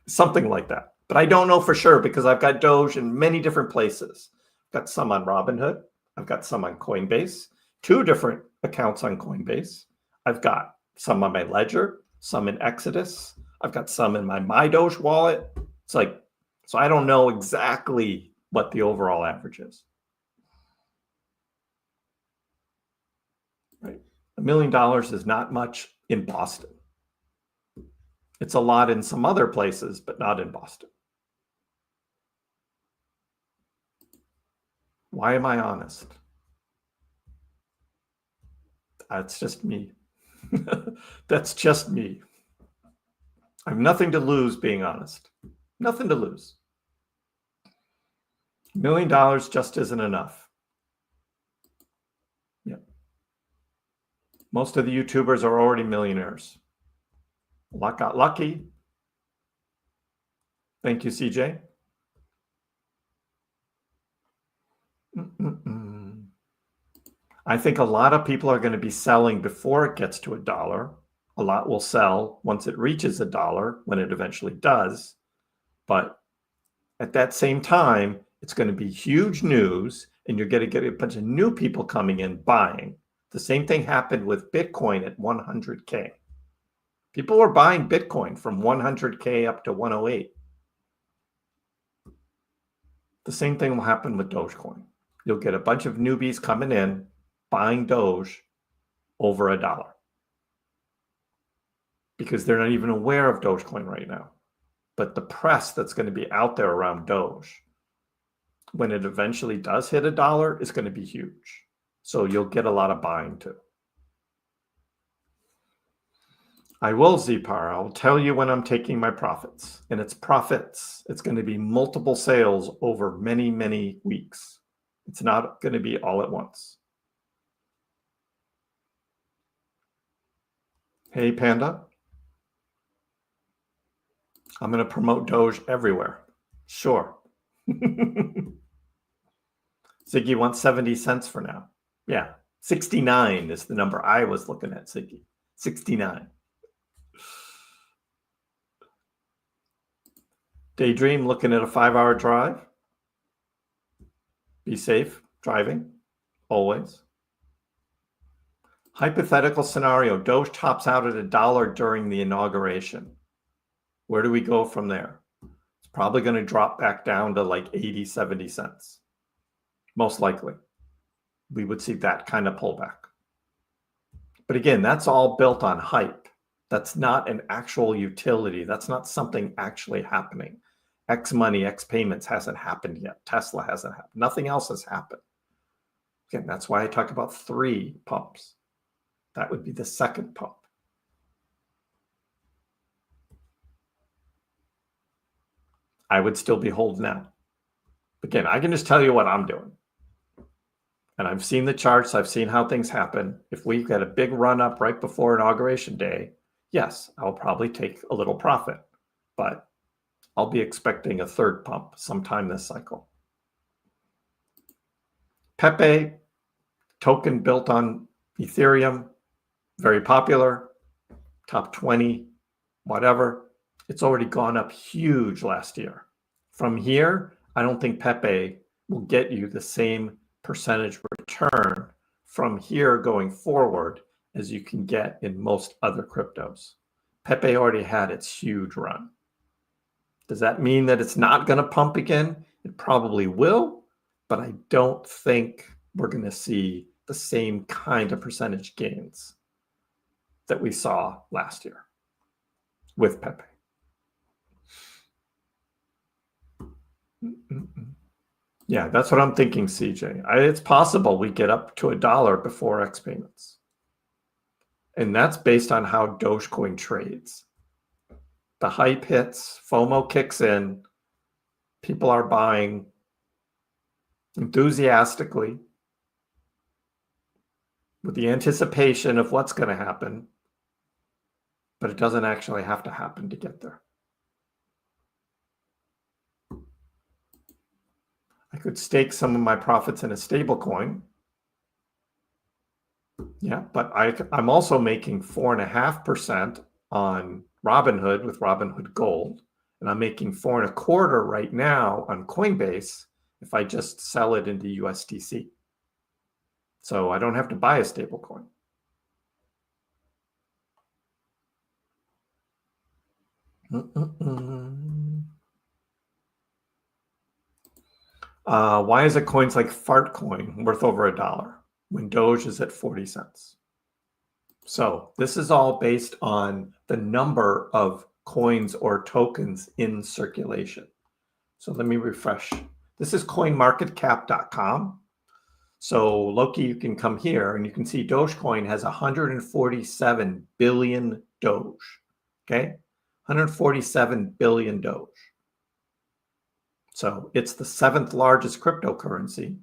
Something like that. But I don't know for sure because I've got Doge in many different places. I've got some on Robinhood. I've got some on Coinbase, 2 different accounts on Coinbase. I've got some on my Ledger, some in Exodus. I've got some in my MyDoge wallet. It's like, so I don't know exactly what the overall average is. Right? $1 million is not much in Boston. It's a lot in some other places, but not in Boston. Why am I honest? That's just me. That's just me. I have nothing to lose being honest. Nothing to lose. $1 million just isn't enough. Yeah. Most of the YouTubers are already millionaires. A lot got lucky. Thank you, CJ. I think a lot of people are going to be selling before it gets to $1. A lot will sell once it reaches $1, when it eventually does. But at that same time, it's going to be huge news, and you're going to get a bunch of new people coming in buying. The same thing happened with Bitcoin at 100K. People were buying Bitcoin from 100K up to 108. The same thing will happen with Dogecoin. You'll get a bunch of newbies coming in, buying Doge over $1. Because they're not even aware of Dogecoin right now. But the press that's going to be out there around Doge, when it eventually does hit $1, is going to be huge. So you'll get a lot of buying too. I will, Zpar. I'll tell you when I'm taking my profits. And it's profits. It's going to be multiple sales over many, many weeks. It's not going to be all at once. Hey, Panda. I'm going to promote Doge everywhere. Sure. Ziggy wants 70 cents for now. Yeah, 69 is the number I was looking at, Ziggy. 69. Daydream looking at a 5-hour drive. Be safe driving, always. Hypothetical scenario, Doge tops out at $1 during the inauguration. Where do we go from there? It's probably going to drop back down to like 80, 70 cents. Most likely. We would see that kind of pullback. But again, that's all built on hype. That's not an actual utility. That's not something actually happening. X money, X payments hasn't happened yet. Tesla hasn't happened. Nothing else has happened. Again, that's why I talk about 3 pumps. That would be the second pump. I would still be holding out. Again, I can just tell you what I'm doing. And I've seen the charts. I've seen how things happen. If we get a big run up right before Inauguration Day, yes, I'll probably take a little profit. But I'll be expecting a third pump sometime this cycle. Pepe, token built on Ethereum, very popular, top 20, whatever. It's already gone up huge last year. From here, I don't think Pepe will get you the same percentage return from here going forward as you can get in most other cryptos. Pepe already had its huge run. Does that mean that it's not going to pump again? It probably will, but I don't think we're going to see the same kind of percentage gains that we saw last year with Pepe. Yeah, that's what I'm thinking, CJ. It's possible we get up to $1 before X payments. And that's based on how Dogecoin trades. The hype hits, FOMO kicks in, people are buying enthusiastically with the anticipation of what's going to happen, but it doesn't actually have to happen to get there. I could stake some of my profits in a stable coin. Yeah, but I'm also making 4.5% on Robinhood with Robinhood Gold, and I'm making 4.25% right now on Coinbase if I just sell it into USDC. So I don't have to buy a stable coin. Why is it coins like Fartcoin worth over $1 when Doge is at 40 cents? So this is all based on the number of coins or tokens in circulation. So let me refresh. This is coinmarketcap.com. So Loki, you can come here and you can see Dogecoin has 147 billion Doge. Okay, 147 billion Doge. So it's the 7th largest cryptocurrency,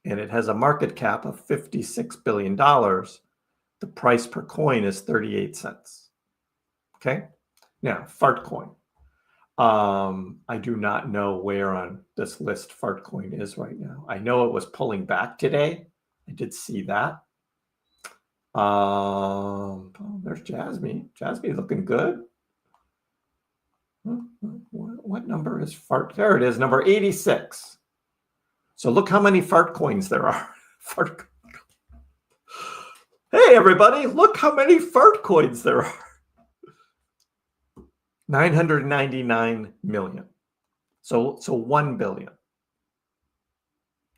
and it has a market cap of $56 billion. The price per coin is 38 cents. Okay, now Fartcoin. I do not know where on this list Fartcoin is right now. I know it was pulling back today. I did see that. There's Jasmine. Jasmine looking good. What number is Fart? There it is, number 86. So look how many Fartcoins there are. Hey, everybody, look how many Fartcoins there are. 999 million. So 1 billion.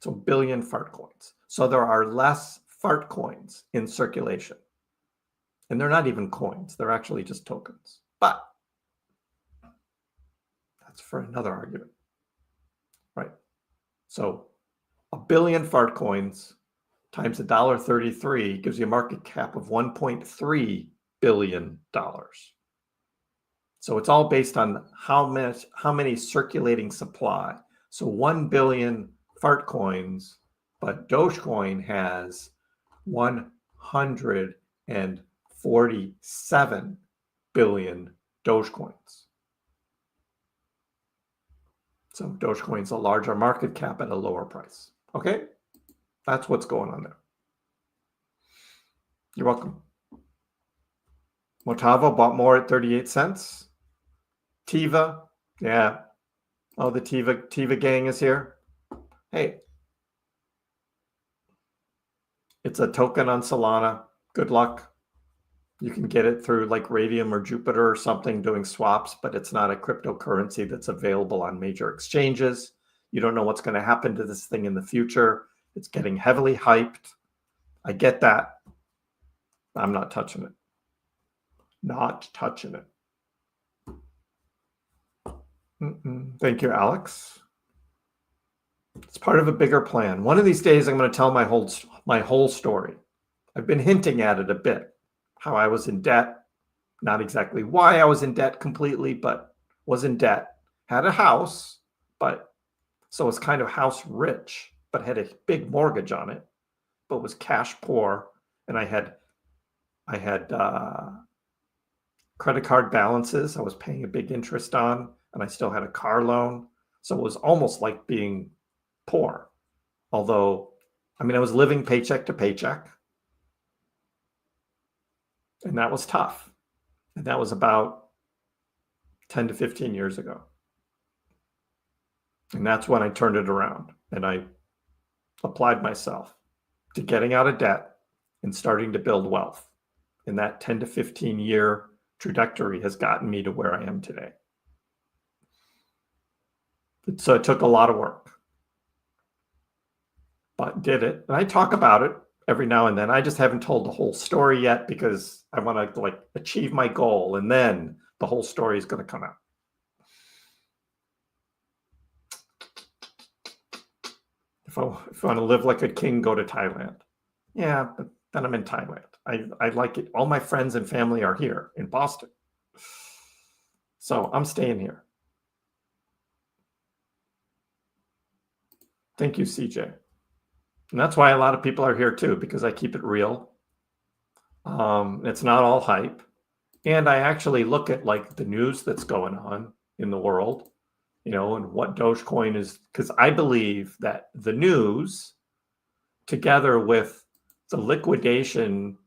So billion Fartcoins. So there are less Fartcoins in circulation. And they're not even coins. They're actually just tokens. But that's for another argument. Right. So 1 billion Fartcoins times $1.33 gives you a market cap of $1.3 billion. So it's all based on how many circulating supply. So 1 billion Fartcoins, but Dogecoin has 147 billion Dogecoins. So Dogecoin's a larger market cap at a lower price. Okay, that's what's going on there. You're welcome. Motavo bought more at 38 cents. Tiva, yeah. Oh, the Tiva gang is here. Hey, it's a token on Solana. Good luck. You can get it through like Radium or Jupiter or something doing swaps, but it's not a cryptocurrency that's available on major exchanges. You don't know what's going to happen to this thing in the future. It's getting heavily hyped. I get that. I'm not touching it. Not touching it. Thank you, Alex. It's part of a bigger plan. One of these days, I'm going to tell my whole story. I've been hinting at it a bit. How I was in debt. Not exactly why I was in debt completely, but was in debt. Had a house, but so was kind of house rich, but had a big mortgage on it, but was cash poor. And I had credit card balances I was paying a big interest on, and I still had a car loan. So it was almost like being poor, although I mean, I was living paycheck to paycheck. And that was tough. And that was about 10 to 15 years ago. And that's when I turned it around and I applied myself to getting out of debt and starting to build wealth. And that 10 to 15 year trajectory has gotten me to where I am today. So it took a lot of work, but did it. And I talk about it every now and then. I just haven't told the whole story yet because I want to like achieve my goal, and then the whole story is going to come out. If I want to live like a king, go to Thailand. Yeah, but then I'm in Thailand. I like it. All my friends and family are here in Boston. So I'm staying here. Thank you, CJ. And that's why a lot of people are here too, because I keep it real. It's not all hype. And I actually look at like the news that's going on in the world, you know, and what Dogecoin is, because I believe that the news together with the liquidation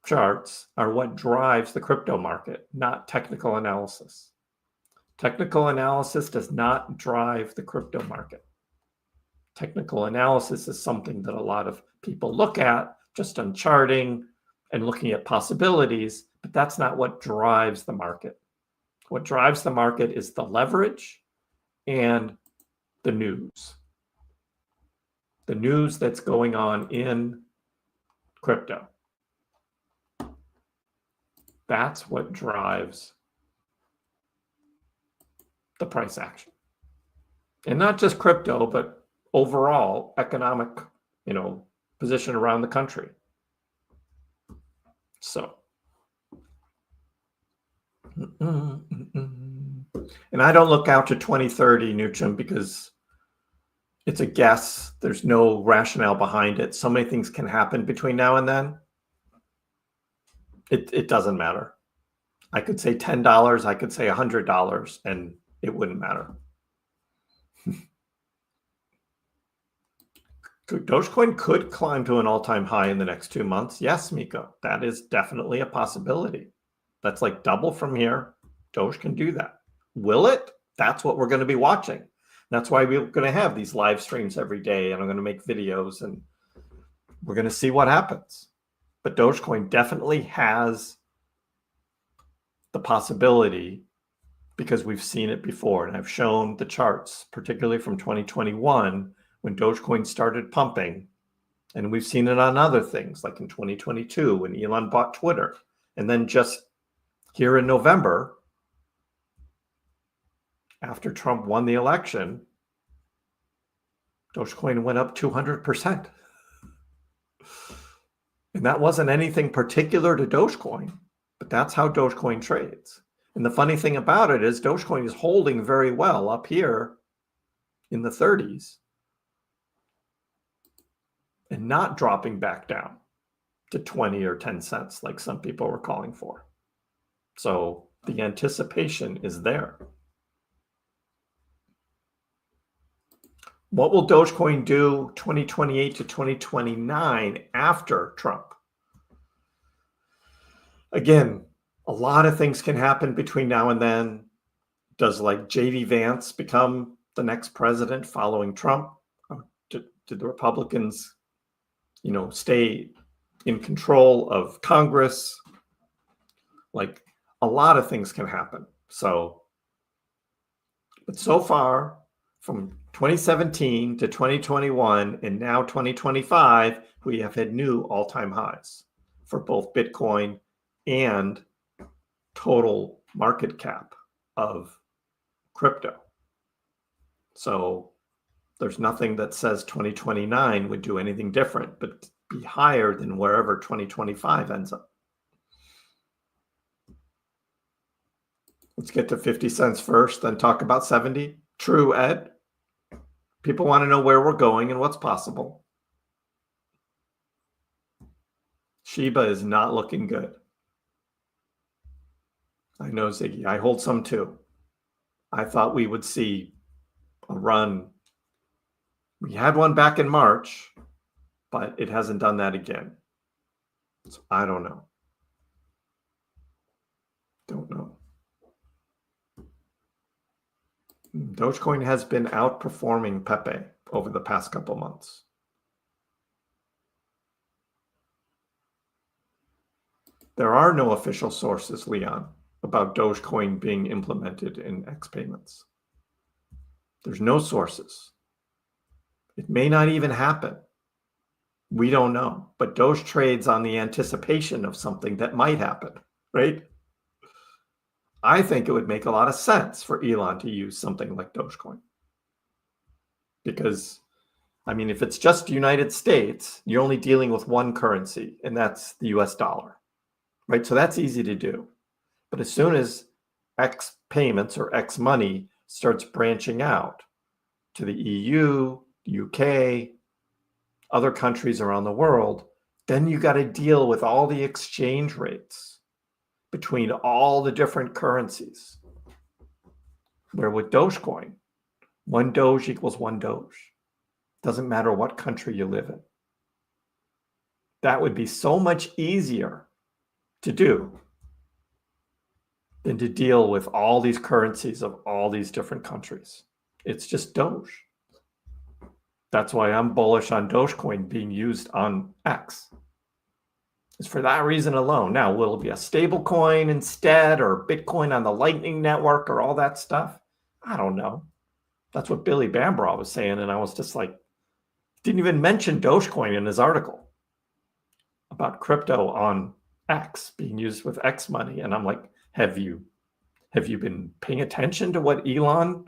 charts are what drives the crypto market, not technical analysis. Technical analysis does not drive the crypto market. Technical analysis is something that a lot of people look at just on charting and looking at possibilities, but that's not what drives the market. What drives the market is the leverage and the news. The news that's going on in crypto. That's what drives the price action. And not just crypto, but overall economic, you know, position around the country. So, and I don't look out to 2030, Newcham, because it's a guess. There's no rationale behind it. So many things can happen between now and then. It doesn't matter. I could say $10, I could say $100, and it wouldn't matter. Dogecoin could climb to an all-time high in the next 2 months. Yes, Miko, that is definitely a possibility. That's like double from here. Doge can do that. Will it? That's what we're going to be watching. That's why we're going to have these live streams every day, and I'm going to make videos, and we're going to see what happens. But Dogecoin definitely has the possibility because we've seen it before, and I've shown the charts, particularly from 2021, when Dogecoin started pumping, and we've seen it on other things like in 2022 when Elon bought Twitter, and then just here in November, after Trump won the election, Dogecoin went up 200%. And that wasn't anything particular to Dogecoin, but that's how Dogecoin trades. And the funny thing about it is Dogecoin is holding very well up here in the 30s. And not dropping back down to 20 or 10 cents like some people were calling for. So the anticipation is there. What will Dogecoin do 2028 to 2029 after Trump? Again, a lot of things can happen between now and then. Does like J.D. Vance become the next president following Trump? Did the Republicans, you know, stay in control of Congress? Like a lot of things can happen. So, but so far from 2017 to 2021 and now 2025, we have had new all-time highs for both Bitcoin and total market cap of crypto. So there's nothing that says 2029 would do anything different, but be higher than wherever 2025 ends up. Let's get to 50 cents first, then talk about 70. True, Ed. People want to know where we're going and what's possible. Shiba is not looking good. I know, Ziggy. I hold some too. I thought we would see a run. We had one back in March, but it hasn't done that again. So I don't know. Don't know. Dogecoin has been outperforming Pepe over the past couple months. There are no official sources, Leon, about Dogecoin being implemented in X payments. There's no sources. It may not even happen. We don't know. But Doge trades on the anticipation of something that might happen, right? I think it would make a lot of sense for Elon to use something like Dogecoin. Because, I mean, if it's just United States, you're only dealing with one currency, and that's the US dollar, right? So that's easy to do. But as soon as X payments or X money starts branching out to the EU, UK, other countries around the world, then you got to deal with all the exchange rates between all the different currencies. Where with Dogecoin, one Doge equals one Doge. Doesn't matter what country you live in. That would be so much easier to do than to deal with all these currencies of all these different countries. It's just Doge. That's why I'm bullish on Dogecoin being used on X. It's for that reason alone. Now, will it be a stable coin instead, or Bitcoin on the Lightning Network, or all that stuff? I don't know. That's what Billy Bambraw was saying, and I was just like, didn't even mention Dogecoin in his article about crypto on X being used with X money. And I'm like, have you been paying attention to what Elon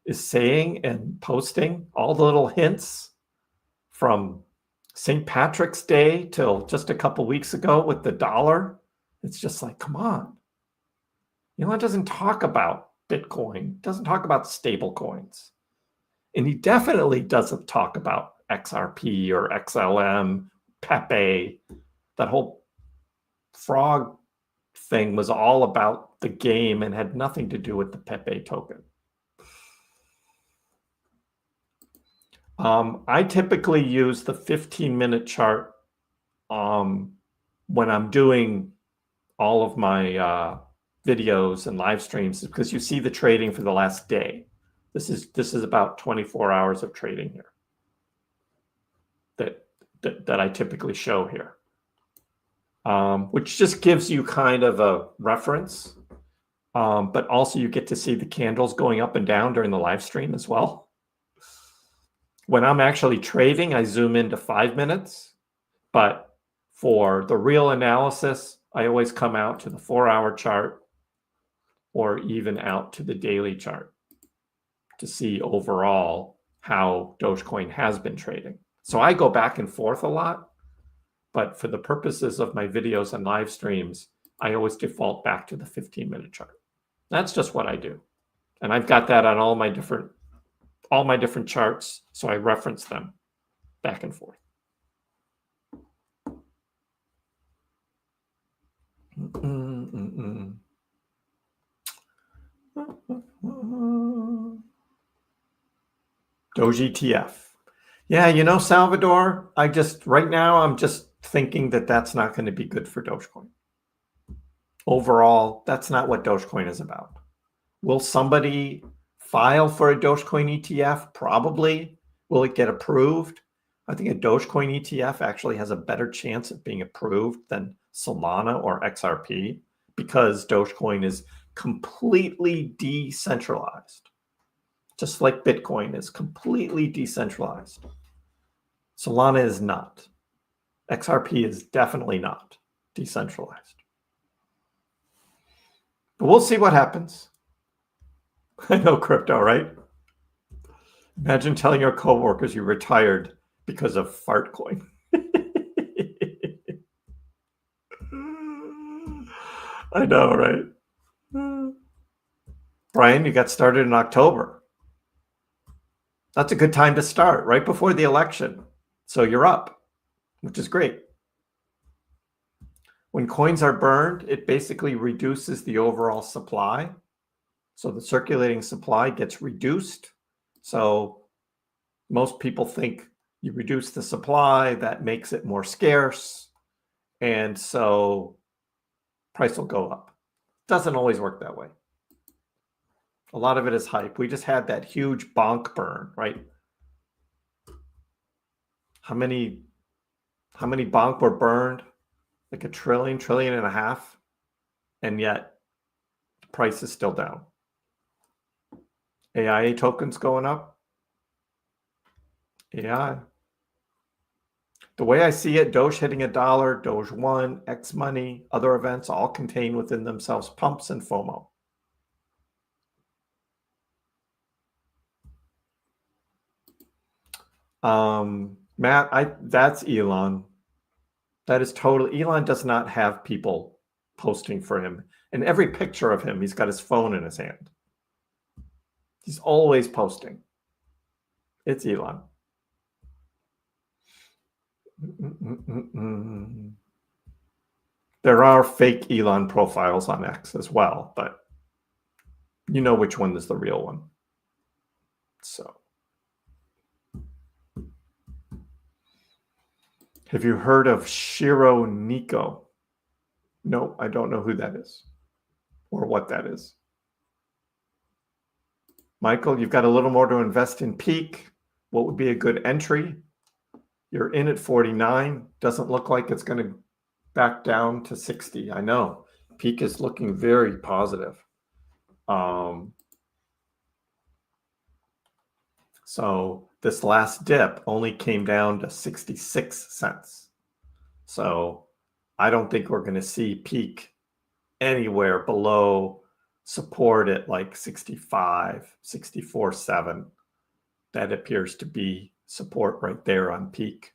is saying and posting? All the little hints from St. Patrick's Day till just a couple weeks ago with the dollar. It's just like, come on. Elon doesn't talk about Bitcoin, doesn't talk about stable coins. And he definitely doesn't talk about XRP or XLM, Pepe. That whole frog thing was all about the game and had nothing to do with the Pepe token. I typically use the 15-minute chart when I'm doing all of my videos and live streams, because you see the trading for the last day. This is about 24 hours of trading here that I typically show here, which just gives you kind of a reference, but also you get to see the candles going up and down during the live stream as well. When I'm actually trading, I zoom into 5 minutes, but for the real analysis, I always come out to the 4-hour chart or even out to the daily chart to see overall how Dogecoin has been trading. So I go back and forth a lot, but for the purposes of my videos and live streams, I always default back to the 15-minute chart. That's just what I do. And I've got that on all my different charts, so I reference them back and forth. Doge ETF. Yeah, you know, Salvador, right now, I'm just thinking that that's not going to be good for Dogecoin. Overall, that's not what Dogecoin is about. Will somebody file for a Dogecoin ETF? Probably. Will it get approved? I think a Dogecoin ETF actually has a better chance of being approved than Solana or XRP because Dogecoin is completely decentralized. Just like Bitcoin is completely decentralized. Solana is not. XRP is definitely not decentralized. But we'll see what happens. I know crypto, right? Imagine telling your coworkers you retired because of Fartcoin. I know, right? Brian, you got started in October. That's a good time to start, right before the election. So you're up, which is great. When coins are burned, it basically reduces the overall supply. So the circulating supply gets reduced. So most people think You reduce the supply, that makes it more scarce, and so price will go up. Doesn't always work that way. A lot of it is hype. We just had that huge bonk burn, right? How many bonk were burned? Like a trillion and a half, and yet the price is still down. AIA tokens going up. AI. The way I see it, Doge hitting $1, Doge 1, X money, other events all contain within themselves pumps and FOMO. Matt, that's Elon. That is totally, Elon does not have people posting for him. In every picture of him, he's got his phone in his hand. He's always posting. It's Elon. There are fake Elon profiles on X as well, but you know which one is the real one. So, have you heard of Shiro Nico? No, I don't know who that is or what that is. Michael, you've got a little more to invest in peak. What would be a good entry? You're in at 49. Doesn't look like it's going to back down to 60. I know. Peak is looking very positive. So this last dip only came down to 66 cents. So I don't think we're going to see peak anywhere below support at like 65, 64.7. That appears to be support right there on peak.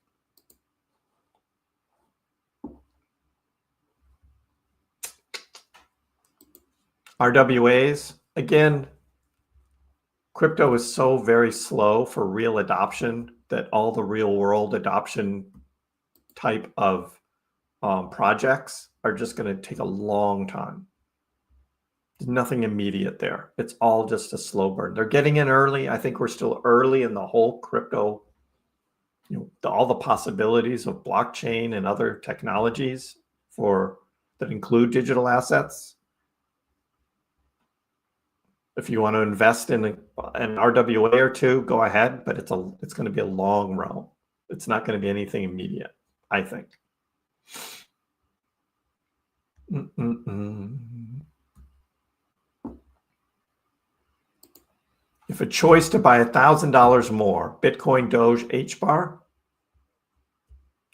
RWAs, again, crypto is so very slow for real adoption that all the real world adoption type of projects are just going to take a long time. There's nothing immediate there. It's all just a slow burn. They're getting in early. I think we're still early in the whole crypto, all the possibilities of blockchain and other technologies that include digital assets. If you want to invest in an RWA or two, go ahead, but it's going to be a long run. It's not going to be anything immediate, I think. If a choice to buy $1,000 more, Bitcoin, Doge, HBAR,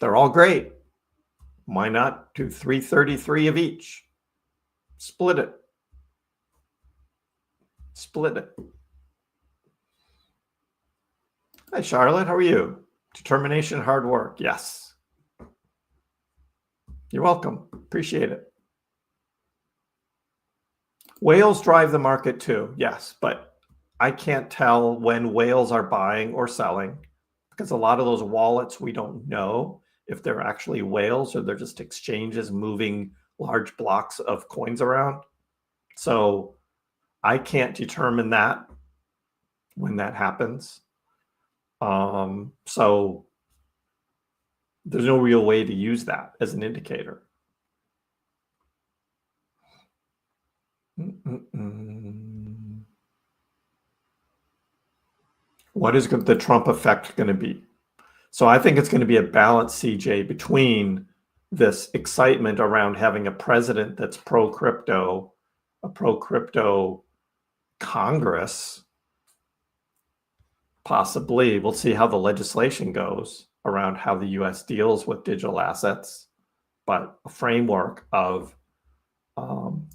they're all great. Why not do 333 of each? Split it. Split it. Hi, Charlotte. How are you? Determination, hard work. Yes. You're welcome. Appreciate it. Whales drive the market too. Yes, but I can't tell when whales are buying or selling because a lot of those wallets, we don't know if they're actually whales or they're just exchanges moving large blocks of coins around. So I can't determine that when that happens. So there's no real way to use that as an indicator. What is the Trump effect going to be? So I think it's going to be a balance, CJ, between this excitement around having a president that's pro-crypto, a pro-crypto Congress, possibly. We'll see how the legislation goes around how the U.S. deals with digital assets, but a framework of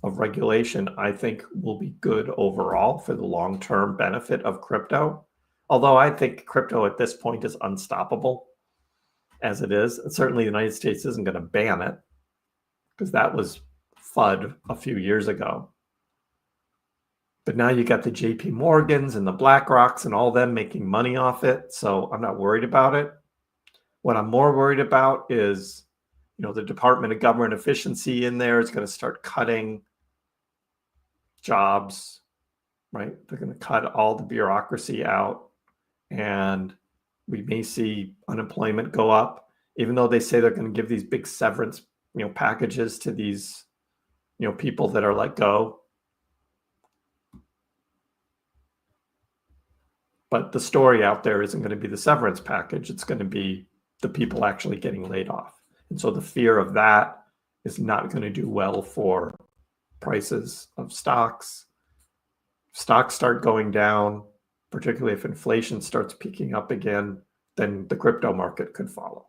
regulation, I think, will be good overall for the long-term benefit of crypto. Although I think crypto at this point is unstoppable as it is. Certainly the United States isn't going to ban it because that was FUD a few years ago. But now you got the JP Morgans and the BlackRocks and all them making money off it. So I'm not worried about it. What I'm more worried about is, the Department of Government Efficiency in there is going to start cutting jobs, right? They're going to cut all the bureaucracy out. And We may see unemployment go up, even though they say they're going to give these big severance, packages to these, people that are let go. But the story out there isn't going to be the severance package. It's going to be the people actually getting laid off. And so the fear of that is not going to do well for prices of stocks. Stocks start going down, particularly if inflation starts peaking up again, then the crypto market could follow.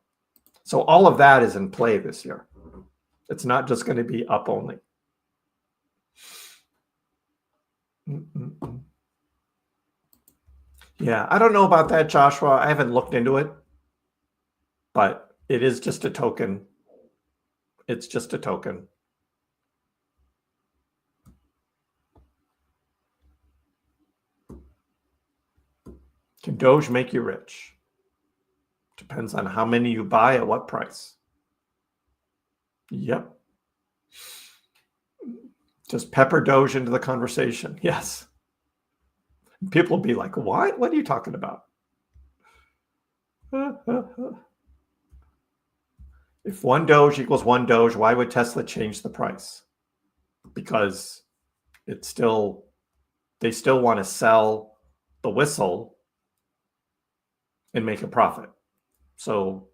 So all of that is in play this year. It's not just going to be up only. Yeah, I don't know about that, Joshua. I haven't looked into it, but it is just a token. It's just a token. Can Doge make you rich? Depends on how many you buy at what price. Yep. Just pepper Doge into the conversation. Yes. People will be like, what? What are you talking about? If one Doge equals one Doge, why would Tesla change the price? Because they still want to sell the whistle and make a profit. So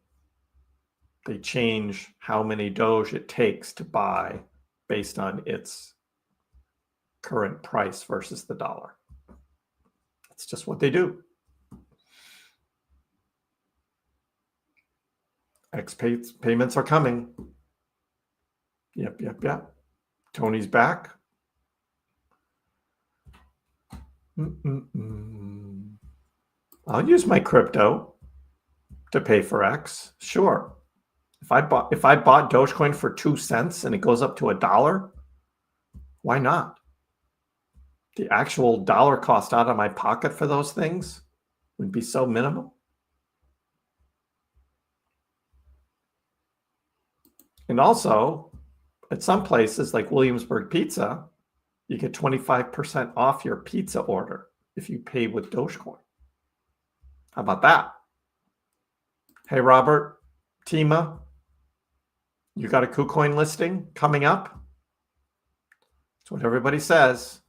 they change how many Doge it takes to buy based on its current price versus the dollar. It's just what they do. X payments are coming. Yep. Tony's back. I'll use my crypto to pay for X. Sure. If I bought Dogecoin for 2 cents and it goes up to $1, why not? The actual dollar cost out of my pocket for those things would be so minimal. And also, at some places like Williamsburg Pizza, you get 25% off your pizza order if you pay with Dogecoin. How about that? Hey, Robert, Tima, you got a KuCoin listing coming up? That's what everybody says.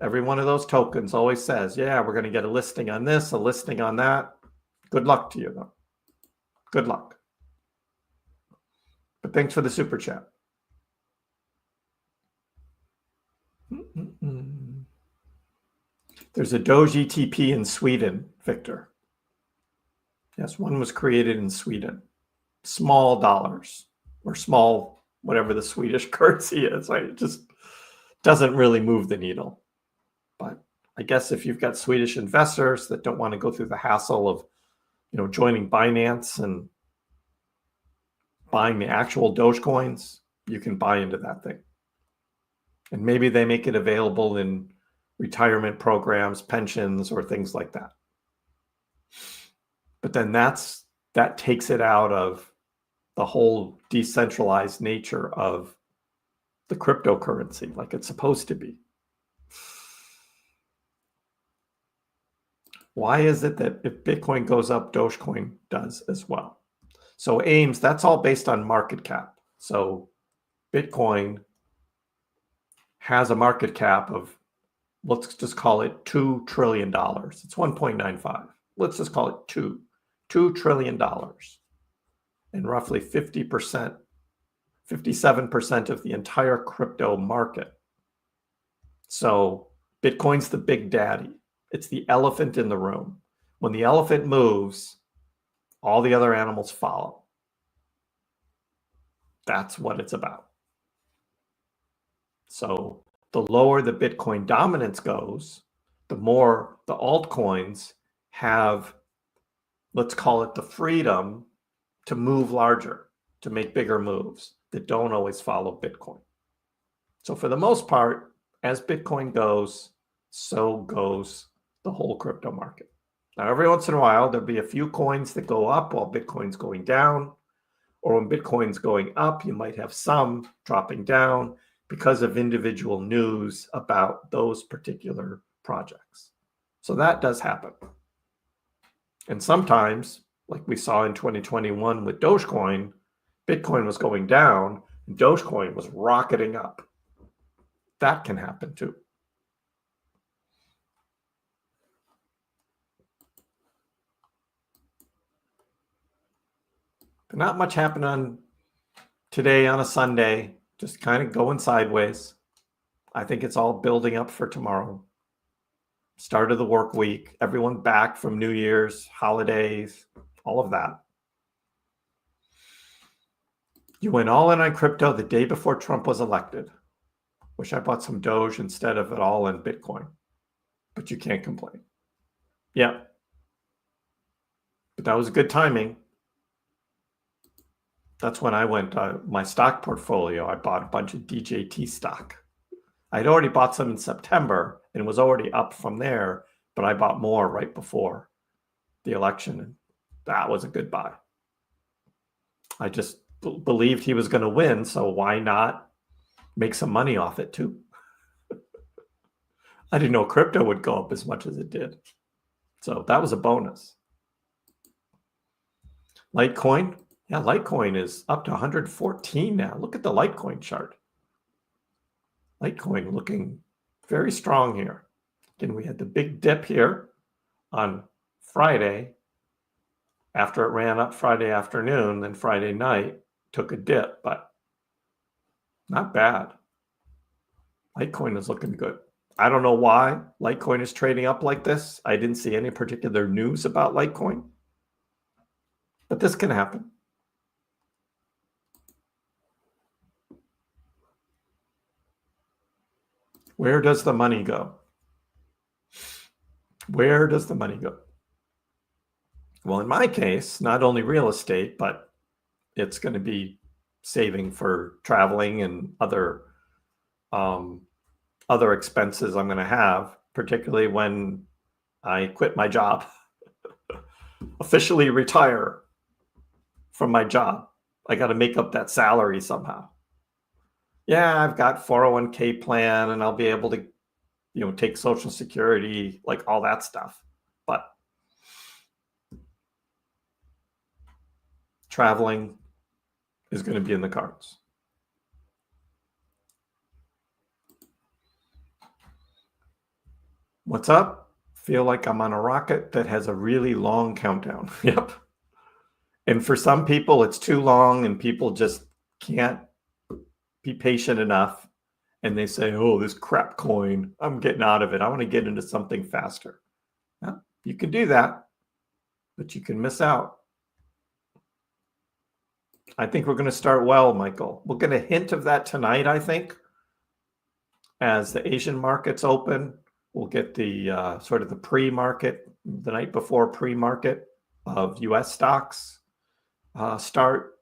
Every one of those tokens always says, yeah, we're going to get a listing on this, a listing on that. Good luck to you, though. Good luck. But thanks for the super chat. There's a Doge ETP in Sweden, Victor. Yes, one was created in Sweden. Small dollars or small, whatever the Swedish currency is. It just doesn't really move the needle. But I guess if you've got Swedish investors that don't want to go through the hassle of, joining Binance and buying the actual Dogecoins, you can buy into that thing. And maybe they make it available in retirement programs, pensions, or things like that. But then that takes it out of the whole decentralized nature of the cryptocurrency like it's supposed to be. Why is it that if Bitcoin goes up, Dogecoin does as well? So Ames, that's all based on market cap. So Bitcoin has a market cap of, let's just call it $2 trillion. It's 1.95. Let's just call it $2 trillion. And roughly 50%, 57% of the entire crypto market. So Bitcoin's the big daddy. It's the elephant in the room. When the elephant moves, all the other animals follow. That's what it's about. So the lower the Bitcoin dominance goes, the more the altcoins have, let's call it the freedom to move larger, to make bigger moves that don't always follow Bitcoin. So for the most part, as Bitcoin goes, so goes the whole crypto market. Now, every once in a while, there'll be a few coins that go up while Bitcoin's going down. Or when Bitcoin's going up, you might have some dropping down because of individual news about those particular projects. So that does happen. And sometimes, like we saw in 2021 with Dogecoin, Bitcoin was going down and Dogecoin was rocketing up. That can happen too. But not much happened on today on a Sunday, just kind of going sideways. I think it's all building up for tomorrow. Start of the work week, everyone back from New Year's, holidays, all of that. You went all in on crypto the day before Trump was elected. Wish I bought some Doge instead of it all in Bitcoin. But you can't complain. Yeah. But that was good timing. That's when I went, my stock portfolio, I bought a bunch of DJT stock. I'd already bought some in September and was already up from there, but I bought more right before the election. And that was a good buy. I just believed he was going to win, so why not make some money off it too? I didn't know crypto would go up as much as it did. So that was a bonus. Litecoin. Yeah, Litecoin is up to 114 now. Look at the Litecoin chart. Litecoin looking very strong here. Again, we had the big dip here on Friday. After it ran up Friday afternoon, then Friday night took a dip, but not bad. Litecoin is looking good. I don't know why Litecoin is trading up like this. I didn't see any particular news about Litecoin, but this can happen. Where does the money go? Where does the money go? Well, in my case, not only real estate, but it's going to be saving for traveling and other expenses I'm going to have, particularly when I quit my job, officially retire from my job. I got to make up that salary somehow. Yeah, I've got 401k plan and I'll be able to, take Social Security, like all that stuff. But traveling is going to be in the cards. What's up? Feel like I'm on a rocket that has a really long countdown. Yep. And for some people, it's too long and people just can't be patient enough. And they say, oh, this crap coin, I'm getting out of it. I want to get into something faster. Yeah, you can do that, but you can miss out. I think we're going to start well, Michael. We'll get a hint of that tonight, I think. As the Asian markets open, we'll get the sort of the pre-market, the night before pre-market of U.S. stocks start.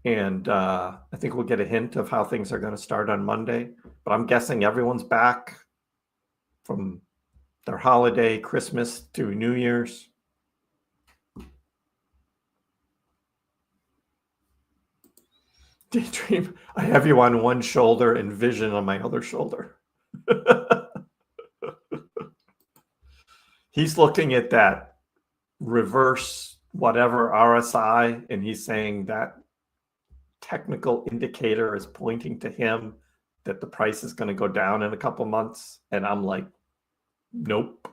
And I think we'll get a hint of how things are going to start on Monday. But I'm guessing everyone's back from their holiday, Christmas to New Year's. Daydream, I have you on one shoulder and vision on my other shoulder. He's looking at that reverse whatever RSI, and he's saying that technical indicator is pointing to him that the price is going to go down in a couple months. And I'm like, nope.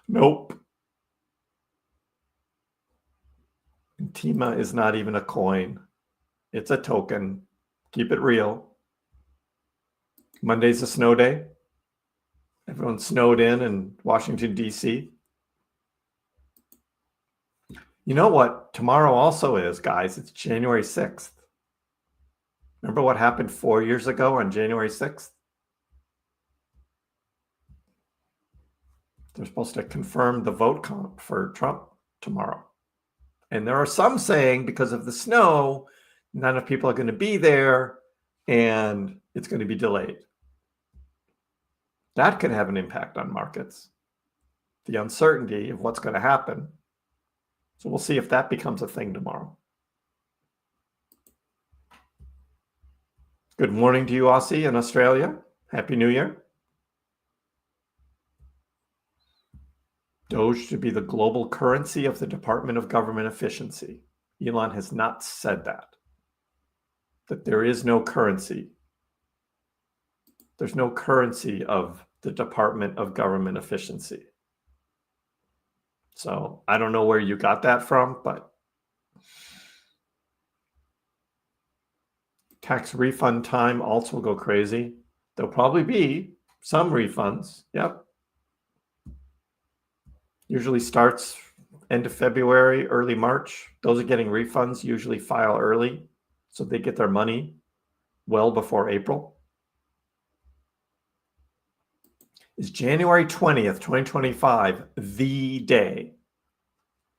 Nope. And TIMA is not even a coin. It's a token. Keep it real. Monday's a snow day. Everyone's snowed in Washington, D.C. You know what tomorrow also is, guys? It's January 6th. Remember what happened 4 years ago on January 6th? They're supposed to confirm the vote count for Trump tomorrow. And there are some saying because of the snow, not enough people are going to be there and it's going to be delayed. That could have an impact on markets. The uncertainty of what's going to happen. So we'll see if that becomes a thing tomorrow. Good morning to you, Aussie in Australia. Happy New Year. Doge to be the global currency of the Department of Government Efficiency. Elon has not said that there is no currency. There's no currency of the Department of Government Efficiency. So I don't know where you got that from, but tax refund time also will go crazy. There'll probably be some refunds. Yep. Usually starts end of February, early March. Those are getting refunds, usually file early, so they get their money well before April. Is January 20th, 2025 the day?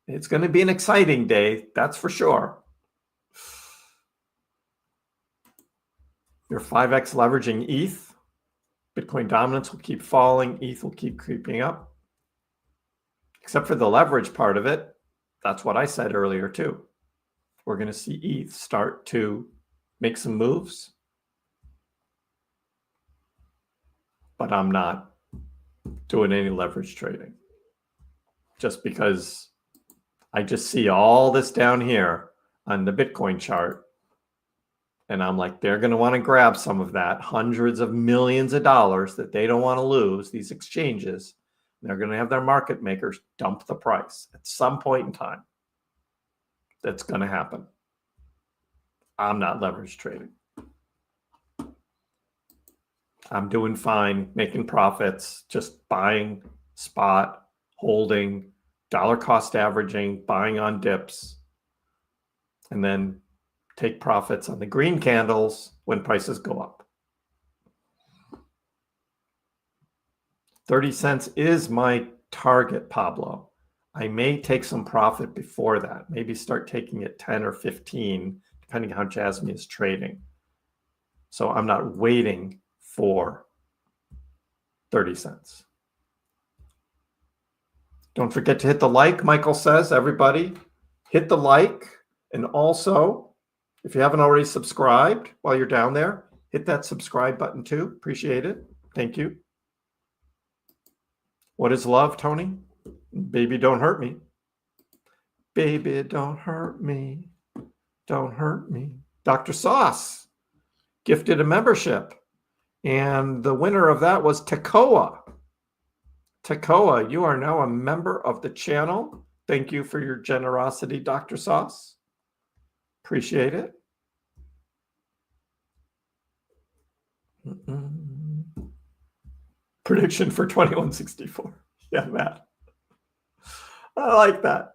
It's going to be an exciting day, that's for sure. Your 5x leveraging ETH. Bitcoin dominance will keep falling. ETH will keep creeping up. Except for the leverage part of it. That's what I said earlier too. We're going to see ETH start to make some moves. But I'm not doing any leverage trading. Just because I just see all this down here on the Bitcoin chart. And I'm like, they're going to want to grab some of that, hundreds of millions of dollars that they don't want to lose, these exchanges. They're going to have their market makers dump the price at some point in time. That's going to happen. I'm not leverage trading. I'm doing fine, making profits, just buying spot, holding, dollar cost averaging, buying on dips, and then take profits on the green candles when prices go up. 30 cents is my target, Pablo. I may take some profit before that. Maybe start taking it 10 or 15, depending on how Jasmine is trading. So I'm not waiting for 30 cents. Don't forget to hit the like, Michael says. Everybody, hit the like. And also, if you haven't already subscribed while you're down there, hit that subscribe button too. Appreciate it. Thank you. What is love, Tony? Baby, don't hurt me. Baby, don't hurt me. Don't hurt me. Dr. Sauce gifted a membership. And the winner of that was Tekoa. Tekoa, you are now a member of the channel. Thank you for your generosity, Dr. Sauce. Appreciate it. Prediction for 2164. Yeah, Matt. I like that.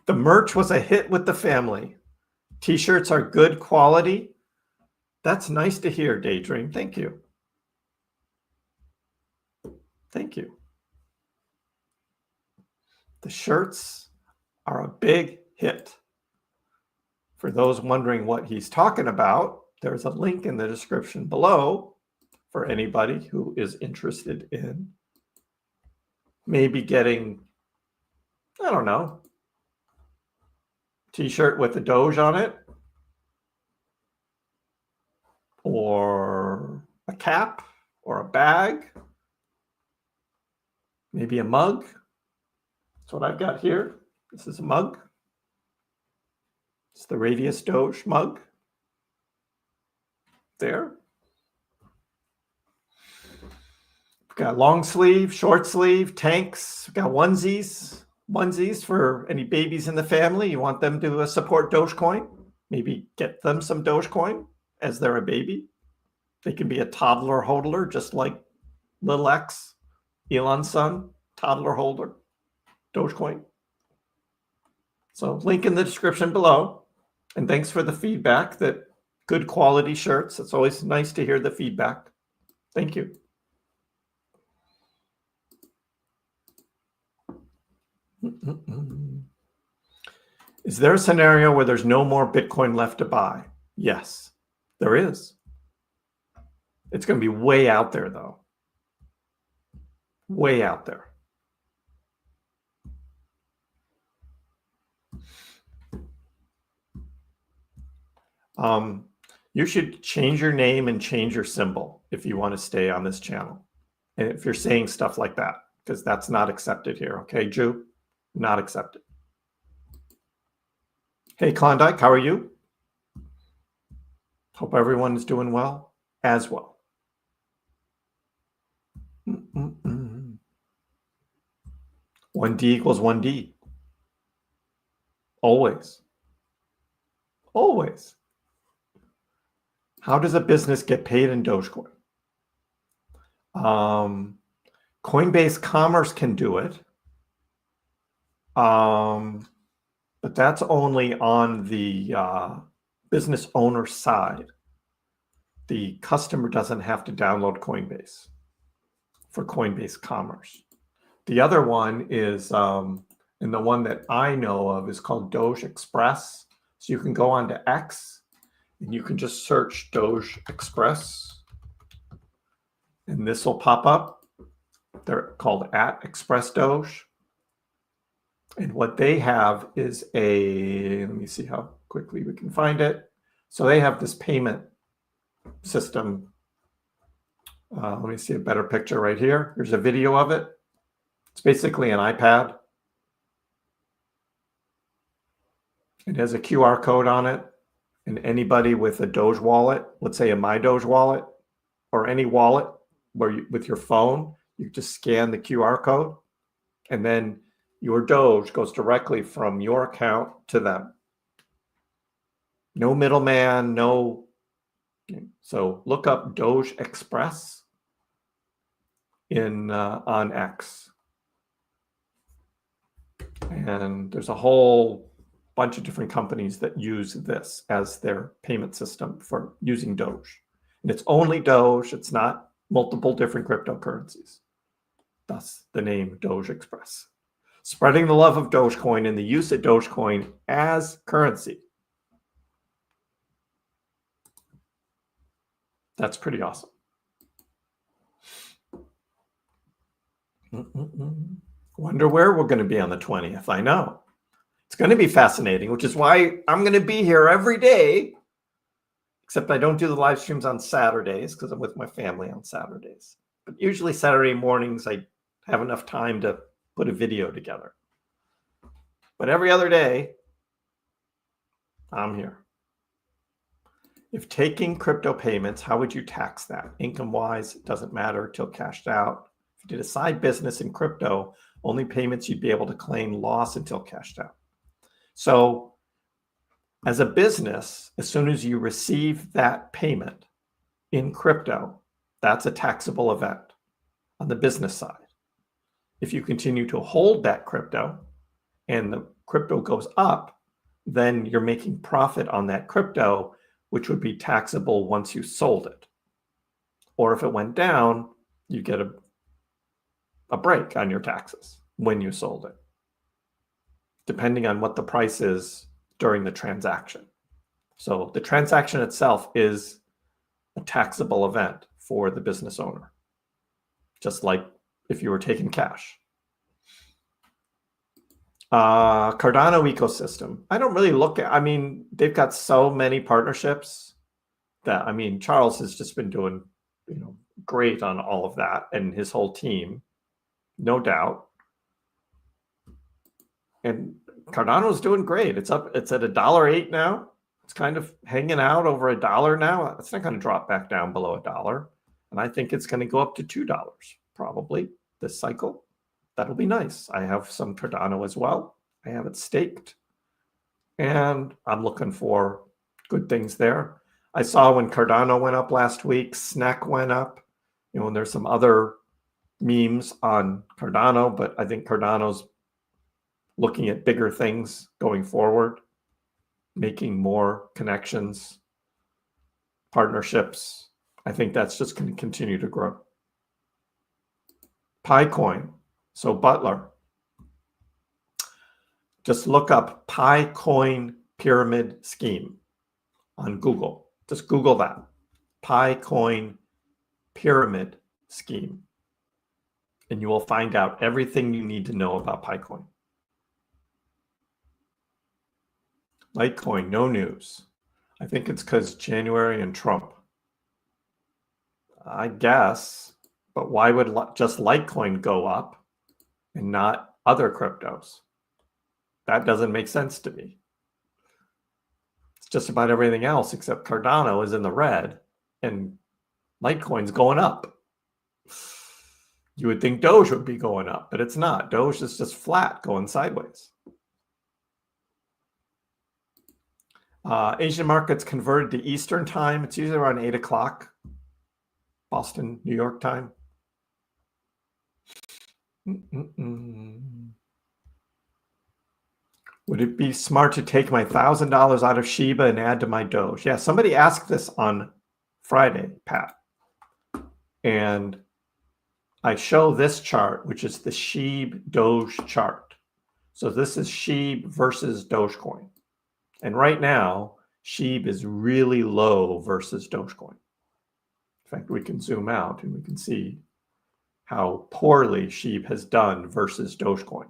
The merch was a hit with the family. T-shirts are good quality. That's nice to hear, Daydream. Thank you. Thank you. The shirts are a big hit. For those wondering what he's talking about, there's a link in the description below for anybody who is interested in maybe getting, I don't know, t-shirt with a Doge on it, or a cap, or a bag, maybe a mug. That's what I've got here. This is a mug. It's the Radius Doge mug. There. We've got long sleeve, short sleeve, tanks. We've got onesies. Onesies for any babies in the family. You want them to support Dogecoin. Maybe get them some Dogecoin as they're a baby. They can be a toddler holder, just like Little X, Elon's son, toddler holder, Dogecoin. So link in the description below. And thanks for the feedback, that good quality shirts. It's always nice to hear the feedback. Thank you. Is there a scenario where there's no more Bitcoin left to buy? Yes, there is. It's going to be way out there, though. Way out there. You should change your name and change your symbol if you want to stay on this channel. And if you're saying stuff like that, because that's not accepted here. Okay, Jew, not accepted. Hey, Klondike, how are you? Hope everyone is doing well as well. 1D equals 1D. Always. Always. How does a business get paid in Dogecoin? Coinbase Commerce can do it. But that's only on the business owner side. The customer doesn't have to download Coinbase for Coinbase Commerce. The other one is, and the one that I know of is called Doge Express. So you can go on to X and you can just search Doge Express and this will pop up. They're called @Express Doge. And what they have is let me see how quickly we can find it. So they have this payment system. Let me see a better picture right here. Here's a video of it. It's basically an iPad. It has a QR code on it. And anybody with a Doge wallet, let's say a MyDoge wallet, or any wallet where with your phone, you just scan the QR code, and then your Doge goes directly from your account to them. No middleman, no. So look up Doge Express on X. And there's a whole bunch of different companies that use this as their payment system for using Doge. And it's only Doge. It's not multiple different cryptocurrencies. Thus the name Doge Express. Spreading the love of Dogecoin and the use of Dogecoin as currency. That's pretty awesome. Wonder where we're going to be on the 20th. I know. It's going to be fascinating, which is why I'm going to be here every day. Except I don't do the live streams on Saturdays because I'm with my family on Saturdays. But usually Saturday mornings, I have enough time to put a video together. But every other day, I'm here. If taking crypto payments, how would you tax that? Income-wise, it doesn't matter till cashed out. If you did a side business in crypto, only payments you'd be able to claim loss until cashed out. So as a business, as soon as you receive that payment in crypto, that's a taxable event on the business side. If you continue to hold that crypto and the crypto goes up, then you're making profit on that crypto, which would be taxable once you sold it. Or if it went down, you get a break on your taxes when you sold it, depending on what the price is during the transaction. So the transaction itself is a taxable event for the business owner, just like if you were taking cash. Cardano ecosystem. I don't really look at, they've got so many partnerships that, Charles has just been doing, great on all of that and his whole team, no doubt. And Cardano's doing great. It's up, it's at $1.08 now. It's kind of hanging out over $1 now. It's not going to drop back down below $1. And I think it's going to go up to $2 probably this cycle. That'll be nice. I have some Cardano as well. I have it staked. And I'm looking for good things there. I saw when Cardano went up last week, Snack went up. And there's some other memes on Cardano, but I think Cardano's looking at bigger things going forward, making more connections, partnerships. I think that's just going to continue to grow. Picoin. So Butler, just look up Picoin pyramid scheme on Google. Just Google that. Picoin pyramid scheme. And you will find out everything you need to know about Picoin. Litecoin, no news. I think it's because January and Trump. I guess, but why would just Litecoin go up and not other cryptos? That doesn't make sense to me. It's just about everything else except Cardano is in the red and Litecoin's going up. You would think Doge would be going up, but it's not. Doge is just flat, going sideways. Asian markets converted to Eastern time. It's usually around 8 o'clock, Boston, New York time. Would it be smart to take my $1,000 out of Shiba and add to my Doge? Yeah, somebody asked this on Friday, Pat. And I show this chart, which is the SHIB Doge chart. So this is SHIB versus Dogecoin. And right now, SHIB is really low versus Dogecoin. In fact, we can zoom out and we can see how poorly SHIB has done versus Dogecoin.